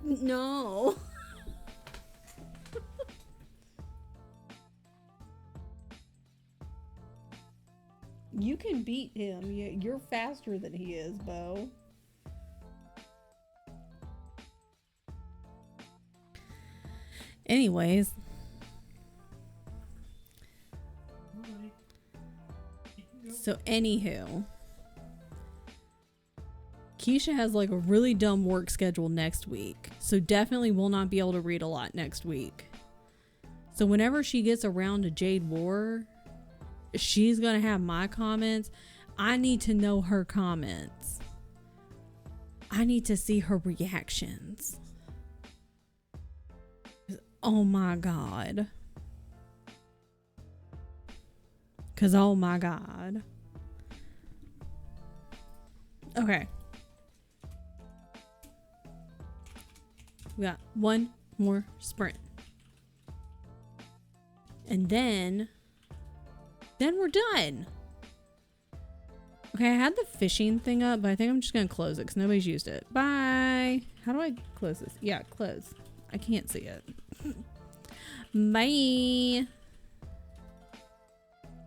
No. You can beat him. You're faster than he is, Bo. Anyways. So, anywho. Keisha has like a really dumb work schedule next week. So, definitely will not be able to read a lot next week. So, whenever she gets around to Jade War, she's gonna have my comments. I need to know her comments. I need to see her reactions. Oh my God. Cause oh my God. Okay. We got one more sprint. And then we're done. Okay, I had the fishing thing up, but I think I'm just gonna close it because nobody's used it. Bye. How do I close this? Yeah, close. I can't see it. Bye.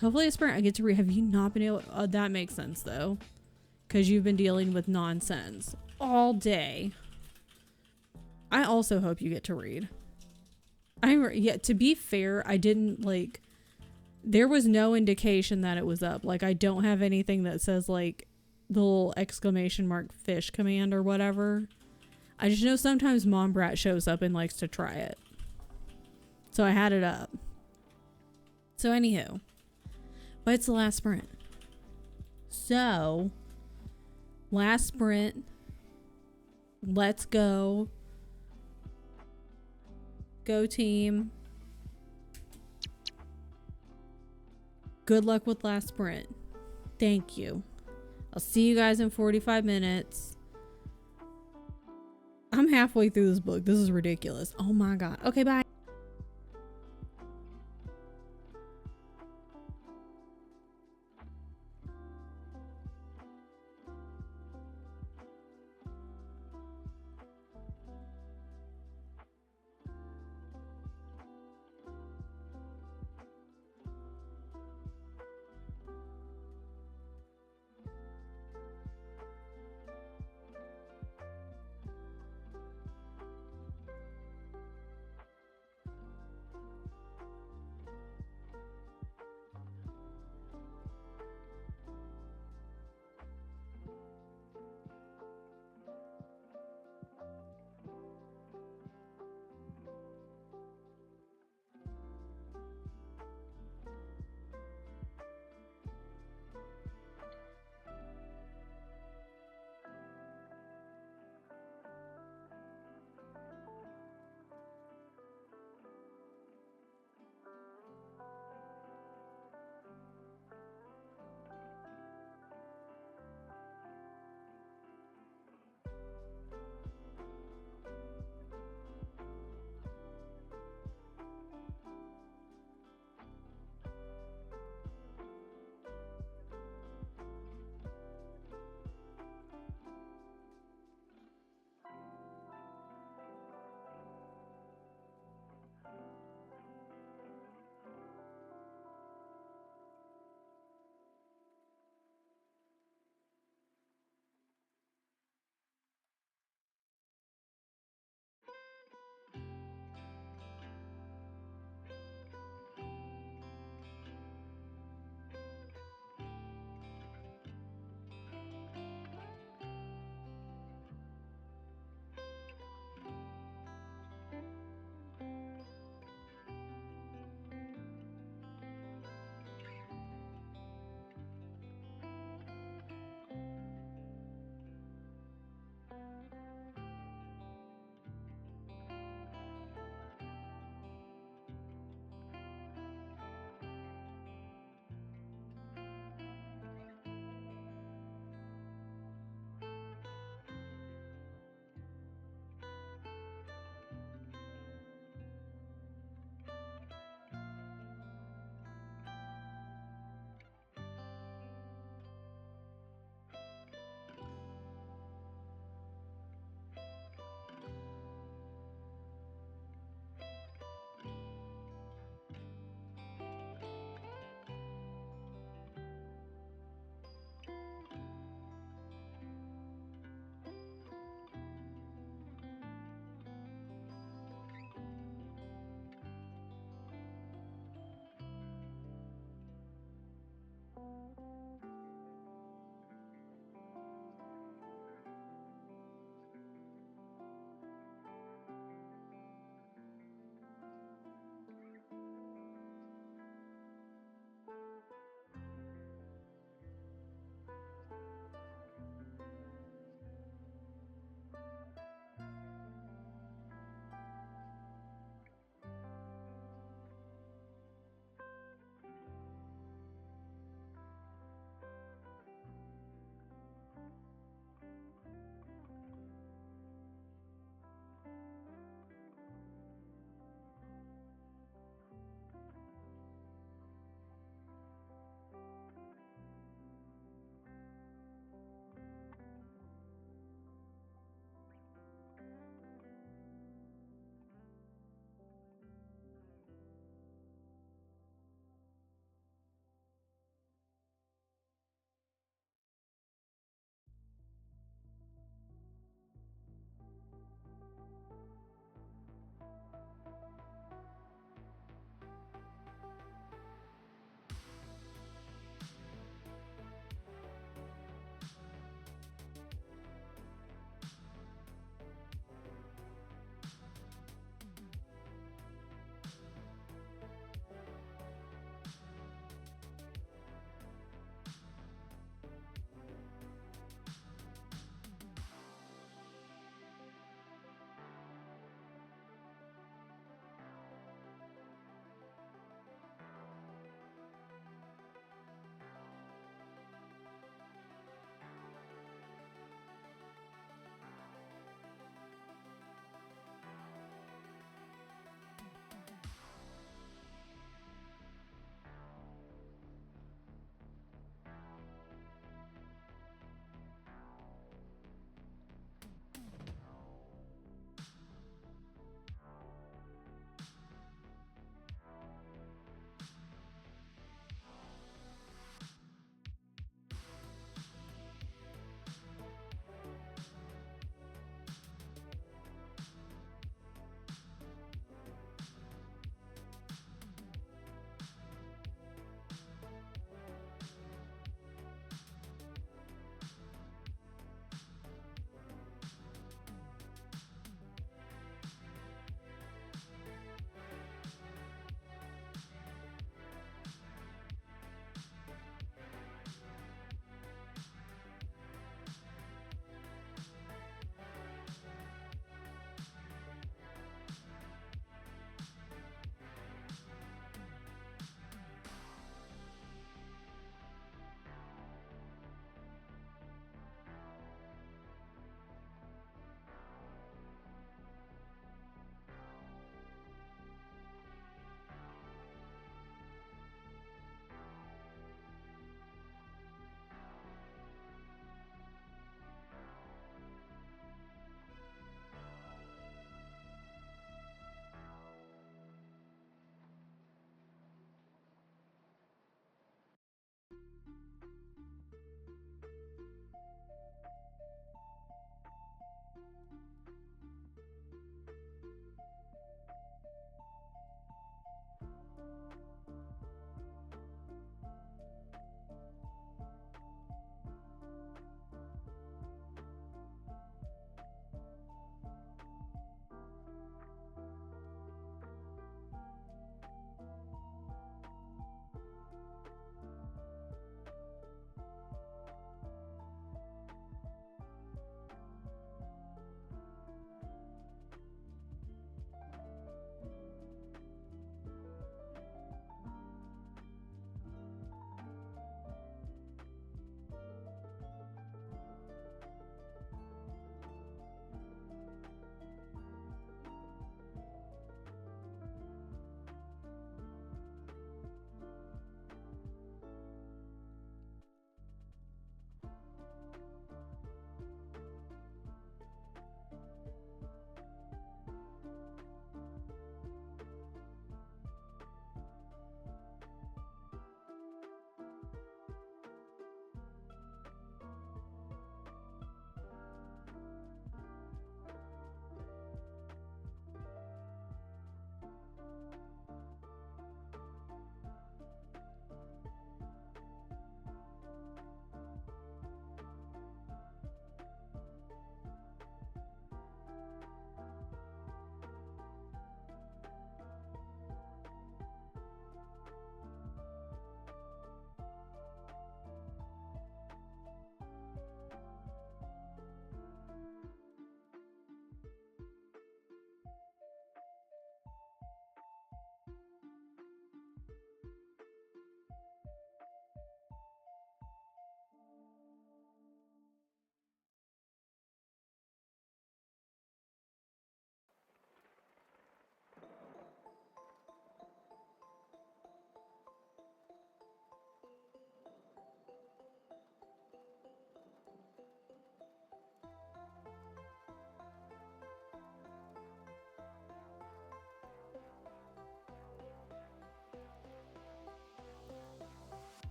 Hopefully, a sprint I get to read. Have you not been able? Oh, that makes sense though, because you've been dealing with nonsense all day. I also hope you get to read. Yeah. To be fair, I didn't like there was no indication that it was up. Like, I don't have anything that says like the little exclamation mark fish command or whatever. I just know sometimes Mom Brat shows up and likes to try it. So I had it up. So anywho, but it's the last sprint. So last sprint, let's go. Go team. Good luck with last sprint. Thank you. I'll see you guys in 45 minutes. I'm halfway through this book. This is ridiculous. Oh my God. Okay, bye.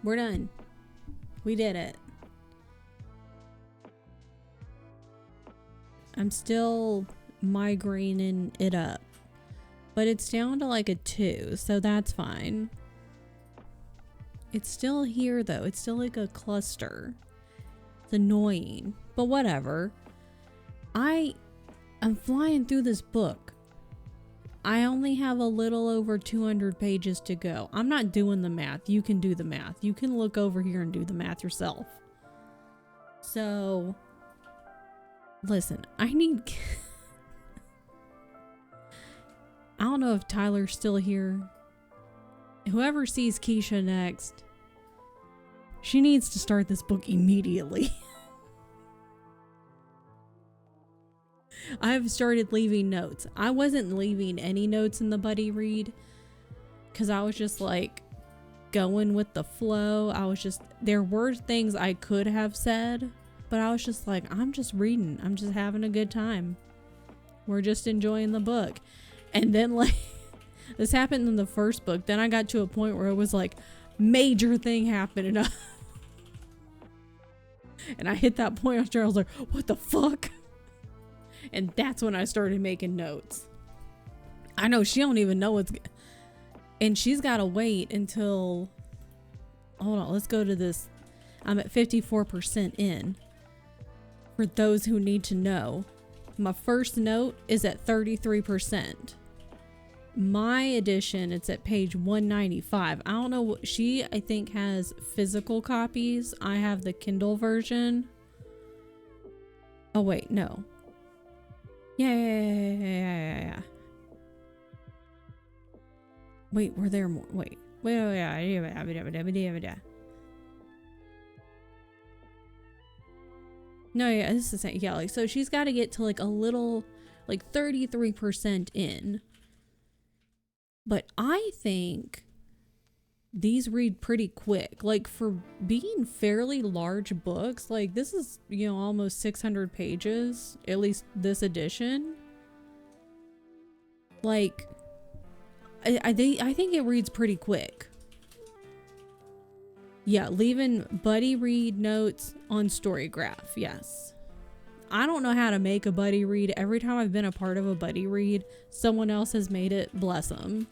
We're done. We did it. I'm still migraining it up. But it's down to like a 2, so that's fine. It's still here though. It's still like a cluster. It's annoying. But whatever. I'm flying through this book. I only have a little over 200 pages to go. I'm not doing the math. You can do the math. You can look over here and do the math yourself. So, listen, I don't know if Tyler's still here. Whoever sees Keisha next, she needs to start this book immediately. I've started leaving notes. I wasn't leaving any notes in the buddy read because I was just like going with the flow. There were things I could have said, but I was just like, I'm just reading. I'm just having a good time. We're just enjoying the book. And then like, this happened in the first book. Then I got to a point where it was like, major thing happened. And I hit that point after I was like, what the fuck? And that's when I started making notes. I know she don't even know what's... And she's got to wait until... Hold on, let's go to this. I'm at 54% in. For those who need to know. My first note is at 33%. My edition, it's at page 195. I don't know what... She, I think, has physical copies. I have the Kindle version. Oh, wait, no. Yeah. Wait, were there more? Wait. No, yeah, this is the same. Yeah, like, so she's got to get to like a little, like 33% in. But I think these read pretty quick. Like, for being fairly large books, like this is, you know, almost 600 pages, at least this edition. Like, I think it reads pretty quick. Yeah, leaving buddy read notes on Storygraph. Yes. I don't know how to make a buddy read. Every time I've been a part of a buddy read, someone else has made it. Bless them.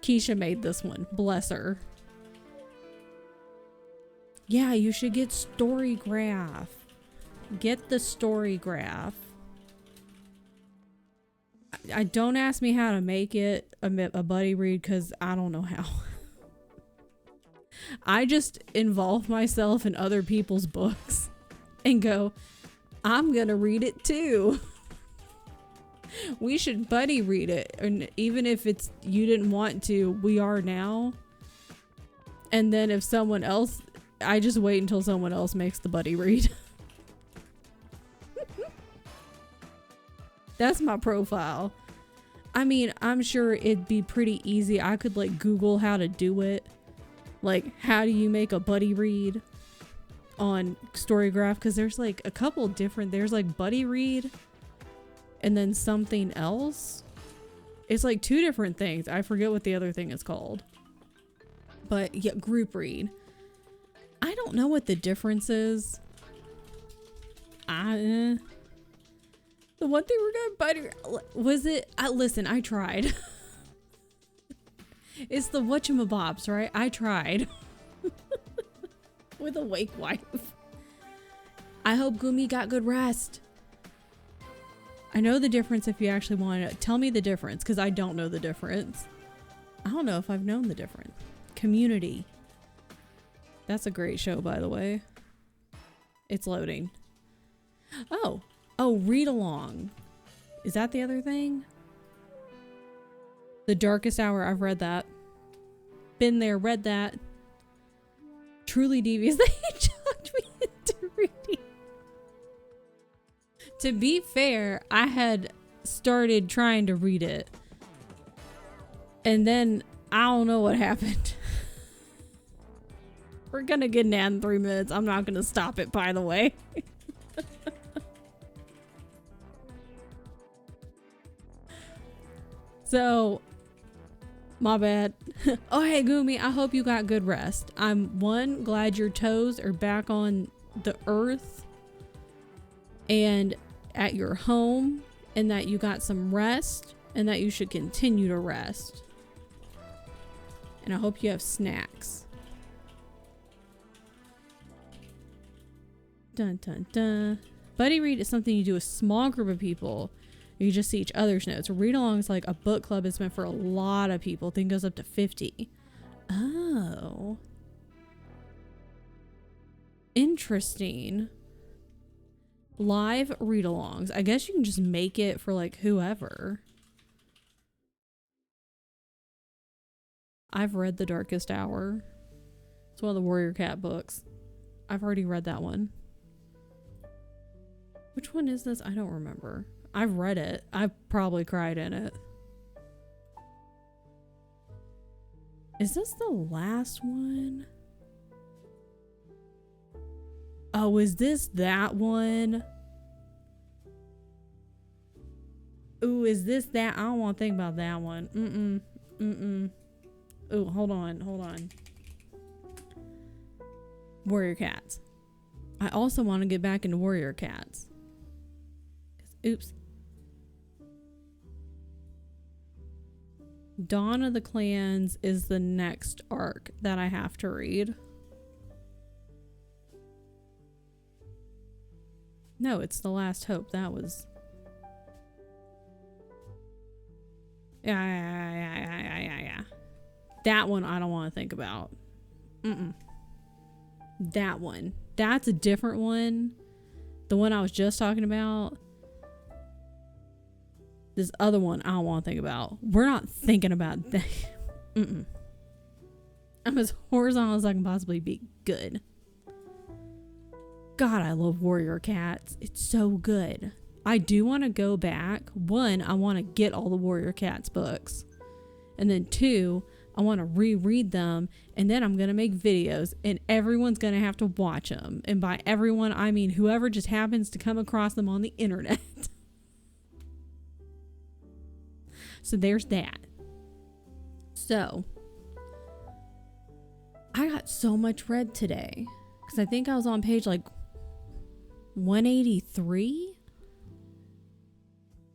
Keisha made this one. Bless her. Yeah, you should get Storygraph. Get the Storygraph. I don't ask me how to make it a buddy read because I don't know how. I just involve myself in other people's books and go, I'm gonna read it too. We should buddy read it. And even if it's you didn't want to, we are now. And then if someone else, I just wait until someone else makes the buddy read. That's my profile. I mean, I'm sure it'd be pretty easy. I could like Google how to do it. Like, how do you make a buddy read on Storygraph? Because there's like a couple different, there's like buddy read and then something else. It's like 2 different things. I forget what the other thing is called. But yeah, group read. I don't know what the difference is. The one thing we're gonna buddy was it? Listen, I tried. It's the whatchamabobs, right? I tried. With a wake wife. I hope Gumi got good rest. I know the difference if you actually want to. Tell me the difference, because I don't know the difference. I don't know if I've known the difference. Community. That's a great show, by the way. It's loading. Oh, read along. Is that the other thing? The Darkest Hour. I've read that. Been there, read that. Truly Devious. They talked me into reading. To be fair, I had started trying to read it. And then I don't know what happened. We're gonna get an ad in 3 minutes. I'm not gonna stop it, by the way. So My bad. Oh, hey, Gumi, I hope you got good rest. I'm glad your toes are back on the earth and at your home, and that you got some rest, and that you should continue to rest. And I hope you have snacks. Dun dun dun. Buddy read is something you do with a small group of people. You just see each other's notes. Read along is like a book club. It's meant for a lot of people. I think it goes up to 50. Oh. Interesting. Live read-alongs. I guess you can just make it for like whoever. I've read The Darkest Hour. It's one of the Warrior Cat books. I've already read that one. Which one is this? I don't remember. I've read it. I've probably cried in it. Is this the last one? Oh, is this that one? Ooh, is this that? I don't want to think about that one. Ooh, hold on. Warrior Cats. I also want to get back into Warrior Cats. Oops. Dawn of the Clans is the next arc that I have to read. No, it's The Last Hope. That was... Yeah. That one I don't want to think about. That one. That's a different one. The one I was just talking about. This other one I don't want to think about. We're not thinking about that. I'm as horizontal as I can possibly be. Good. God, I love Warrior Cats. It's so good. I do want to go back. One, I want to get all the Warrior Cats books. And then two, I want to reread them. And then I'm going to make videos. And everyone's going to have to watch them. And by everyone, I mean whoever just happens to come across them on the internet. So there's that. So, I got so much read today. Because I think I was on page like 183.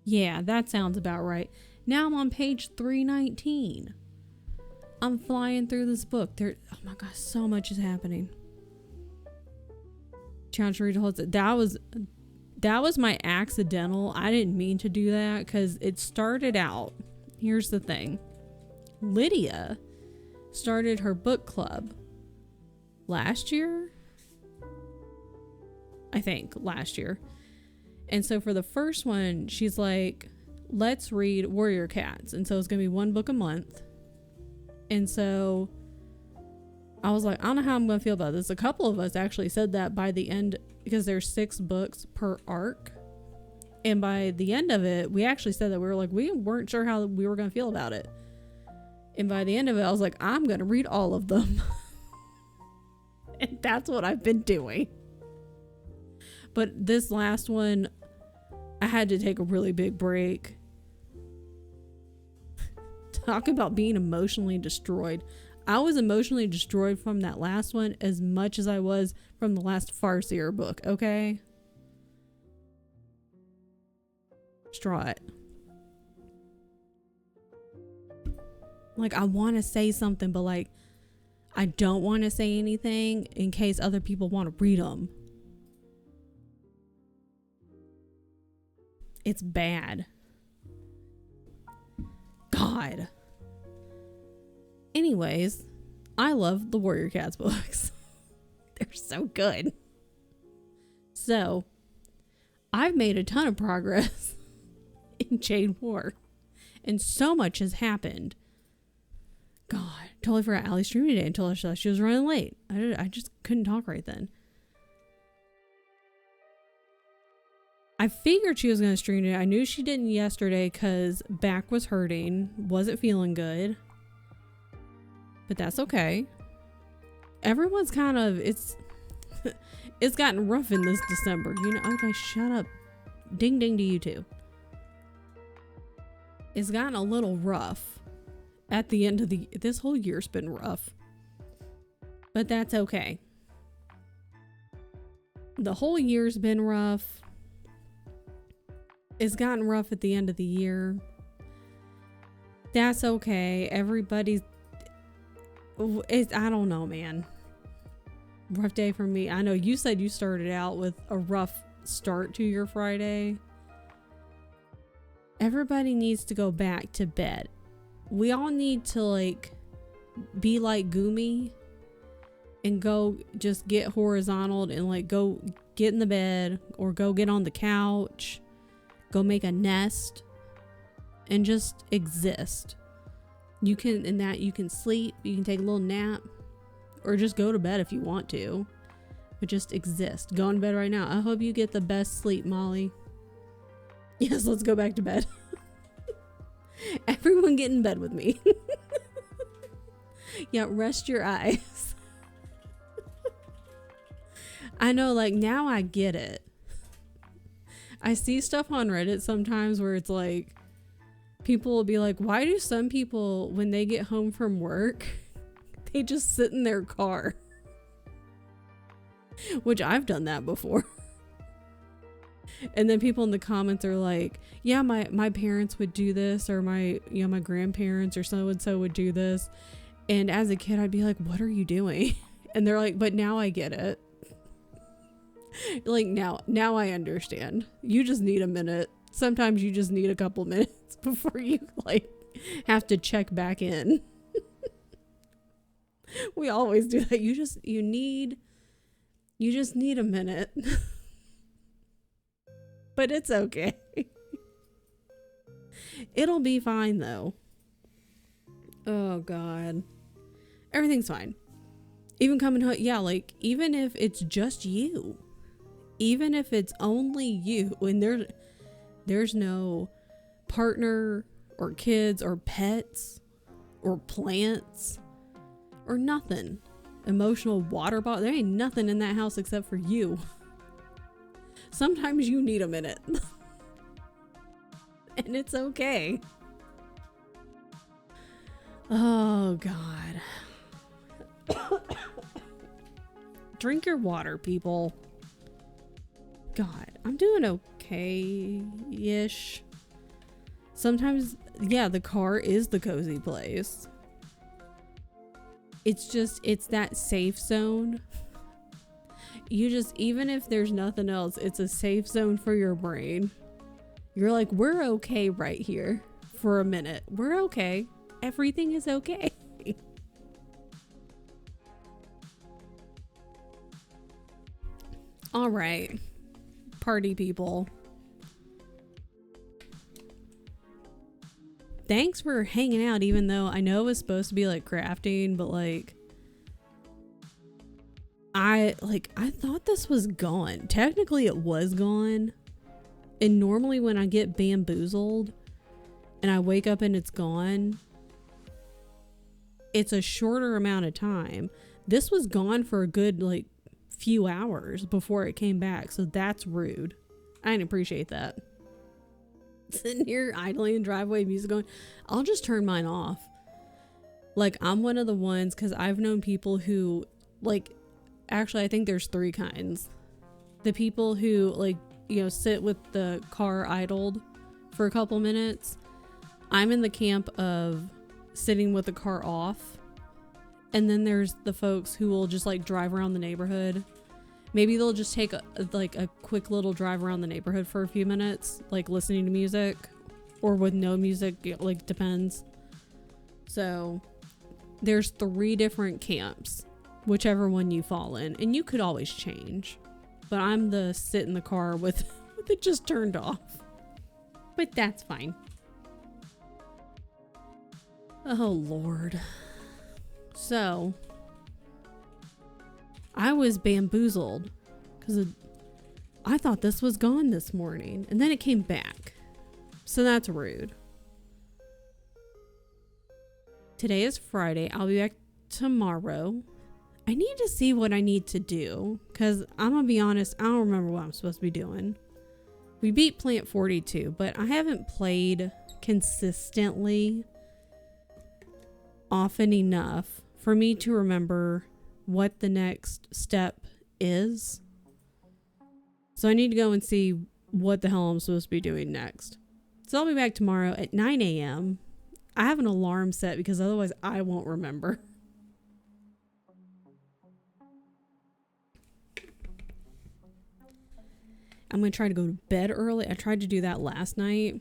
Yeah, that sounds about right. Now I'm on page 319. I'm flying through this book. Oh my gosh, so much is happening. Challenge to read the whole thing. That was my accidental. I didn't mean to do that because it started out. Here's the thing. Lydia started her book club last year. I think last year. And so for the first one, she's like, let's read Warrior Cats. And so it's going to be one book a month. And so I was like, I don't know how I'm going to feel about this. A couple of us actually said that by the end, because there's 6 books per arc. And by the end of it, we actually said that we were like, we weren't sure how we were going to feel about it. And by the end of it, I was like, I'm going to read all of them. And that's what I've been doing. But this last one, I had to take a really big break. Talk about being emotionally destroyed. I was emotionally destroyed from that last one as much as I was from the last Farseer book, okay? Distraught. Like, I want to say something, but like, I don't want to say anything in case other people want to read them. It's bad. God. Anyways, I love the Warrior Cats books. They're so good. So, I've made a ton of progress in Jade War. And so much has happened. God, totally forgot Allie streamed today until she was running late. I just couldn't talk right then. I figured she was going to stream today. I knew she didn't yesterday because back was hurting. Wasn't feeling good. But that's okay. Everyone's kind of, it's gotten rough in this December. You know, okay, shut up. Ding ding to you too. It's gotten a little rough. at the end of this whole year's been rough. But that's okay. The whole year's been rough. It's gotten rough at the end of the year. That's okay. I don't know, man. Rough day for me. I know you said you started out with a rough start to your Friday. Everybody needs to go back to bed. We all need to like be like Gumi and go just get horizontal and like go get in the bed or go get on the couch, go make a nest and just exist. You can sleep, you can take a little nap or just go to bed if you want to, but just exist. Go in bed right now. I hope you get the best sleep, Molly. Yes, let's go back to bed. Everyone get in bed with me. Yeah, rest your eyes. I know, like, now I get it. I see stuff on Reddit sometimes where it's like, people will be like, why do some people, when they get home from work, they just sit in their car? Which I've done that before. And then people in the comments are like, yeah, my parents would do this, or my grandparents or so and so would do this. And as a kid, I'd be like, what are you doing? And they're like, but now I get it. Like, now I understand. You just need a minute. Sometimes you just need a couple minutes before you like have to check back in. We always do that. You just need a minute. But it's okay. It'll be fine though. Oh God. Everything's fine. Even coming home, yeah, like even if it's just you. Even if it's only you and there's no partner or kids or pets or plants or nothing. Emotional water bottle. There ain't nothing in that house except for you. Sometimes you need a minute. And it's okay. Oh God. Drink your water, people. God, I'm doing okay-ish. Sometimes, yeah, the car is the cozy place. It's that safe zone. Even if there's nothing else, it's a safe zone for your brain. You're like, we're okay right here for a minute. We're okay. Everything is okay. All right. Party people. Thanks for hanging out, even though I know it was supposed to be like crafting, but like I thought this was gone. Technically it was gone. And normally when I get bamboozled and I wake up and it's gone, it's a shorter amount of time. This was gone for a good like few hours before it came back, so that's rude. I didn't appreciate that. Sitting here idling in driveway, music going. I'll just turn mine off. Like, I'm one of the ones, because I've known people who like, actually I think there's 3 kinds. The people who like, sit with the car idled for a couple minutes. I'm in the camp of sitting with the car off. And then there's the folks who will just like drive around the neighborhood. Maybe they'll just take a quick little drive around the neighborhood for a few minutes, like listening to music, or with no music, like depends. So there's 3 different camps, whichever one you fall in, and you could always change. But I'm the sit in the car with it just turned off. But that's fine. Oh Lord. So I was bamboozled because I thought this was gone this morning, and then it came back. So that's rude. Today is Friday. I'll be back tomorrow. I need to see what I need to do, because I'm gonna be honest, I don't remember what I'm supposed to be doing. We beat Plant 42, but I haven't played consistently often enough for me to remember what the next step is. So I need to go and see what the hell I'm supposed to be doing next. So I'll be back tomorrow at 9 a.m. I have an alarm set because otherwise I won't remember. I'm going to try to go to bed early. I tried to do that last night.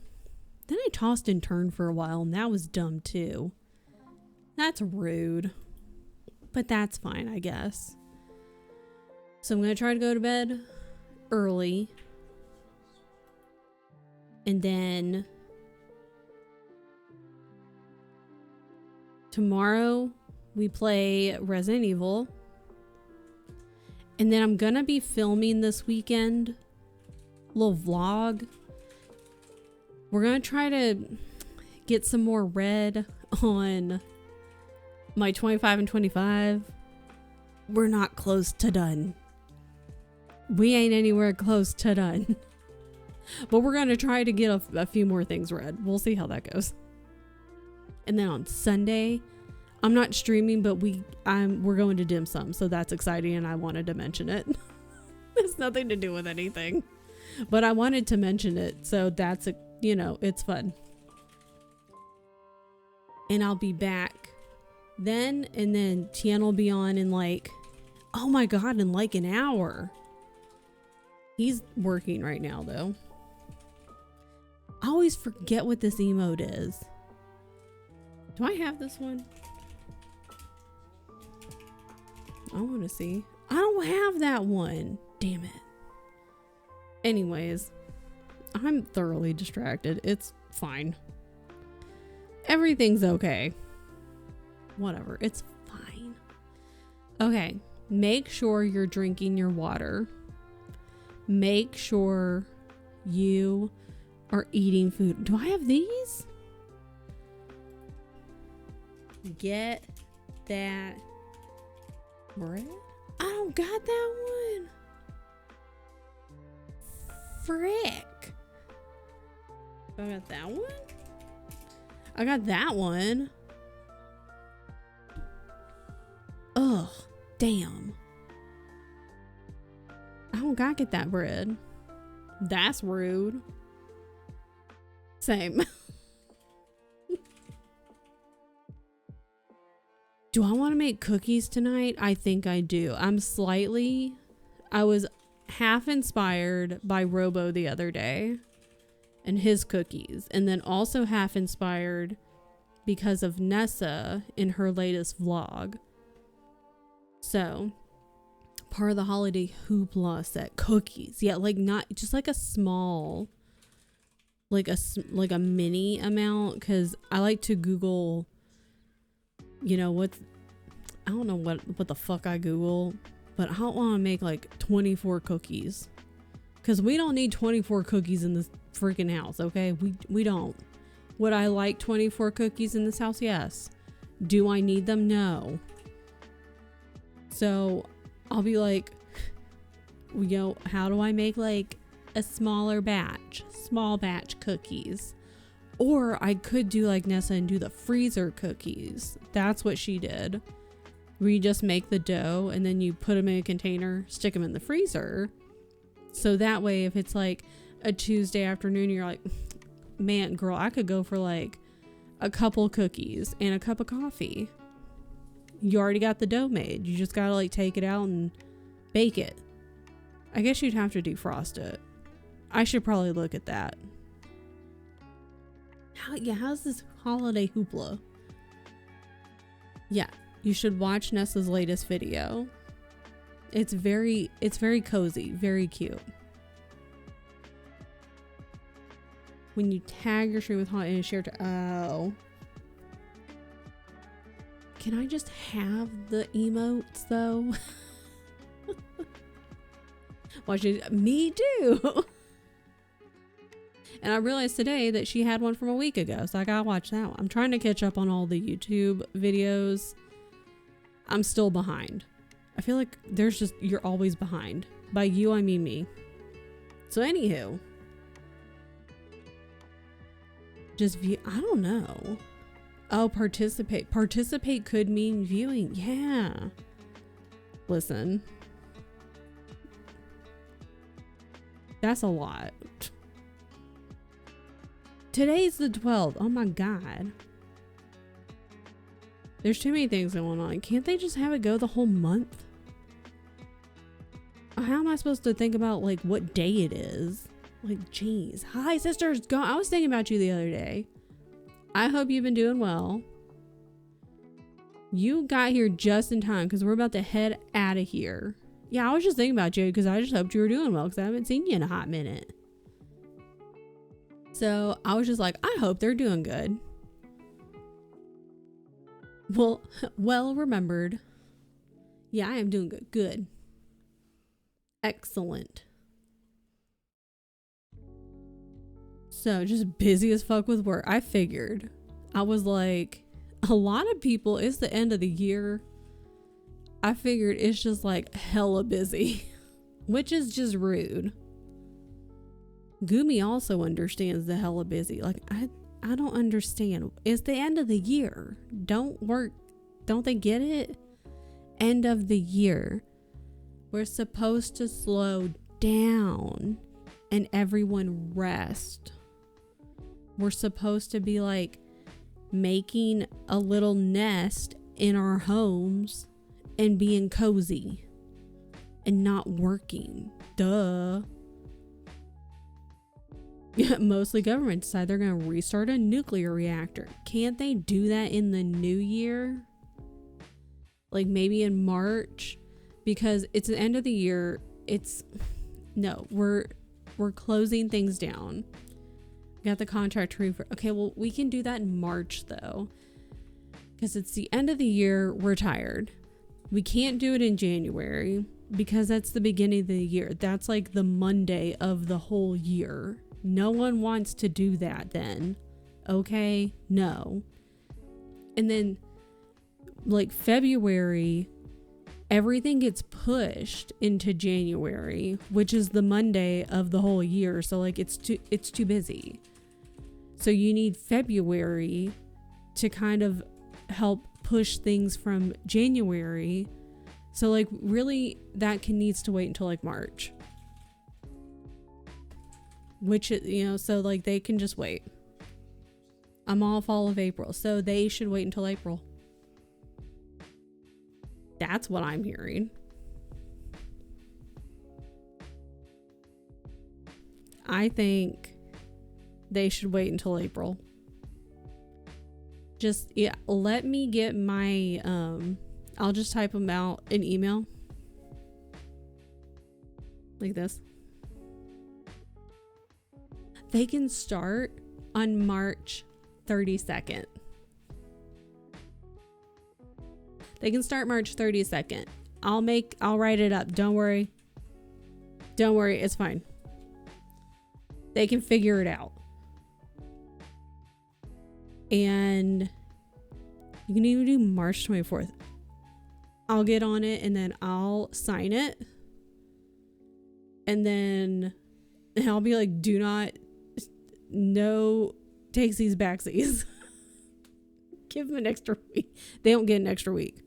Then I tossed and turned for a while, and that was dumb too. That's rude. But that's fine, I guess. So I'm going to try to go to bed early. And then tomorrow we play Resident Evil. And then I'm going to be filming this weekend. Little vlog. We're gonna try to get some more red on my 25 and 25. We're not close to done. We ain't anywhere close to done. But we're gonna try to get a few more things red. We'll see how that goes. And then on Sunday, I'm not streaming, but we're going to dim sum, so that's exciting, and I wanted to mention it. It's nothing to do with anything. But I wanted to mention it, so that's it's fun. And I'll be back then, and then Tien will be on in oh my god, in like an hour. He's working right now, though. I always forget what this emote is. Do I have this one? I want to see. I don't have that one. Damn it. Anyways, I'm thoroughly distracted. It's fine. Everything's okay. Whatever. It's fine. Okay. Make sure you're drinking your water. Make sure you are eating food. Do I have these? Get that bread? I don't got that one. Frick. I got that one? I got that one. Ugh. Damn. I don't gotta get that bread. That's rude. Same. Do I want to make cookies tonight? I think I do. I was half inspired by Robo the other day and his cookies, and then also half inspired because of Nessa in her latest vlog. So part of the holiday hoopla set, cookies. Yeah, not just like a small, like a mini amount, because I like to Google, I don't know what the fuck I Google. But I don't want to make 24 cookies. Because we don't need 24 cookies in this freaking house, okay? We don't. Would I like 24 cookies in this house? Yes. Do I need them? No. So I'll be how do I make a small batch cookies? Or I could do like Nessa and do the freezer cookies. That's what she did. Where you just make the dough and then you put them in a container, stick them in the freezer. So that way, if it's a Tuesday afternoon, you're like, man, girl, I could go for a couple cookies and a cup of coffee. You already got the dough made. You just gotta take it out and bake it. I guess you'd have to defrost it. I should probably look at that. How's this holiday hoopla? Yeah. You should watch Nessa's latest video. It's very cozy, very cute. When you tag your stream with hot and share oh. Can I just have the emotes though? Watch it. Me too. And I realized today that she had one from a week ago, so I gotta watch that one. I'm trying to catch up on all the YouTube videos. I'm still behind. I feel like you're always behind. By you, I mean me. So anywho. I don't know. Oh, participate. Participate could mean viewing. Yeah. Listen. That's a lot. Today's the 12th. Oh my God. There's too many things going on. Can't they just have it go the whole month? How am I supposed to think about like what day it is? Like, geez. Hi, sisters. I was thinking about you the other day. I hope you've been doing well. You got here just in time because we're about to head out of here. Yeah, I was just thinking about you because I just hoped you were doing well because I haven't seen you in a hot minute. So I was just like, I hope they're doing good. Well remembered. Yeah, I am doing good. Good. Excellent. So just busy as fuck with work. I figured. I was like, a lot of people, it's the end of the year. I figured it's just like hella busy, which is just rude. Gumi also understands the hella busy. Like, I don't understand. It's the end of the year. Don't they get it? End of the year. We're supposed to slow down and everyone rest. We're supposed to be like making a little nest in our homes and being cozy and not working. Duh. Yeah, mostly governments decide they're going to restart a nuclear reactor. Can't they do that in the new year? Like maybe in March? Because it's the end of the year. We're closing things down. Got the contract for. Okay, well, we can do that in March though. Because it's the end of the year. We're tired. We can't do it in January because that's the beginning of the year. That's like the Monday of the whole year. No one wants to do that then. Okay? No. And then like February, everything gets pushed into January, which is the Monday of the whole year. So like it's too busy. So you need February to kind of help push things from January. So like really that needs to wait until like March. Which, so like they can just wait. I'm off all of April, so they should wait until April. That's what I'm hearing. I think they should wait until April. Just, yeah, let me get my, I'll just type them out in email. Like this. They can start on March 32nd. They can start March 32nd. I'll write it up. Don't worry. Don't worry. It's fine. They can figure it out. And you can even do March 24th. I'll get on it and then I'll sign it. And then I'll be like, no takesies backsies. Give them an extra week. They don't get an extra week.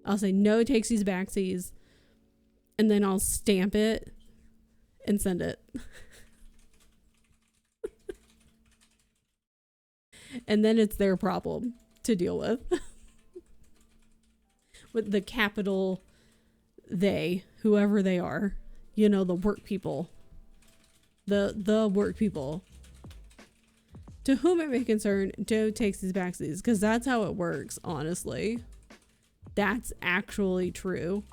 I'll say no takesies backsies. And then I'll stamp it and send it. And then it's their problem to deal with. With the capital they, whoever they are. The work people. The work people. To whom it may concern, Joe takes his backsies. Because that's how it works, honestly. That's actually true.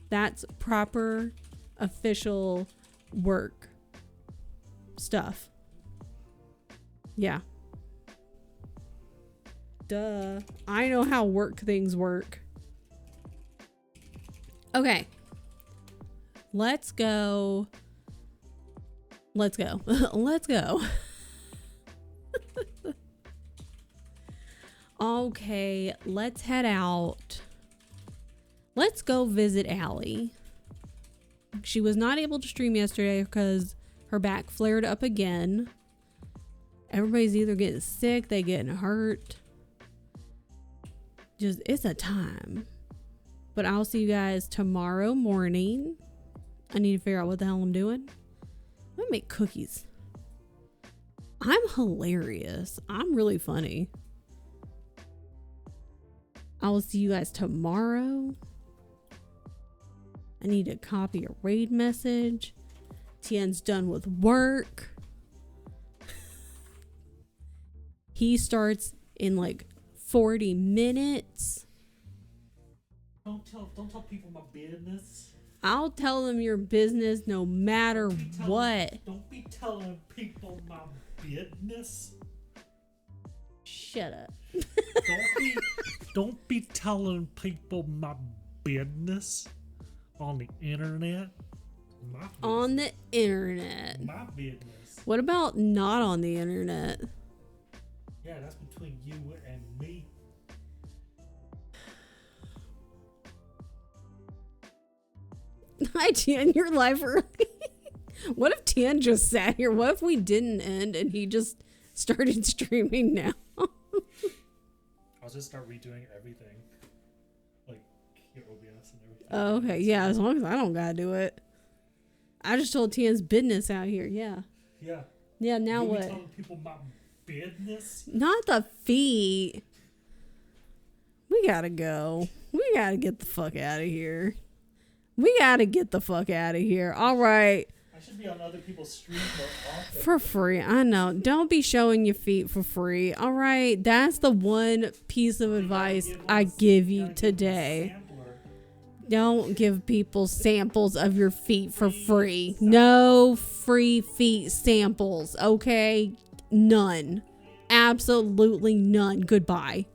That's proper, official work stuff. Yeah. Duh. I know how work things work. Okay. Let's go. Let's go. Okay, let's head out. Let's go visit Allie. She was not able to stream yesterday because her back flared up again. Everybody's either getting sick, they getting hurt. just, it's a time. But I'll see you guys tomorrow morning. I need to figure out what the hell I'm doing. I'm gonna make cookies. I'm hilarious. I'm really funny. I will see you guys tomorrow. I need to copy a raid message. Tien's done with work. He starts in like 40 minutes. Don't tell people my business. I'll tell them your business no matter what. Don't be telling people my business. Shut up. Don't be telling people my business on the internet. My business. On the internet. My business. What about not on the internet? Yeah, that's between you and me. Hi, Tien, you're live early. What if Tien just sat here? What if we didn't end and he just started streaming now? I'll just start redoing everything. Like your OBS and everything. Oh, okay. Yeah, as long as I don't gotta do it. I just told Tien's business out here. Yeah. Yeah. Yeah, now You'll be what? telling people my business? Not the feet. We gotta go. We gotta get the fuck out of here. We gotta get the fuck out of here. All right. I should be on other people's streams more often. For free. I know. Don't be showing your feet for free. All right. That's the one piece of advice I give you today. Don't give people samples of your feet for free. No free feet samples. Okay? None. Absolutely none. Goodbye.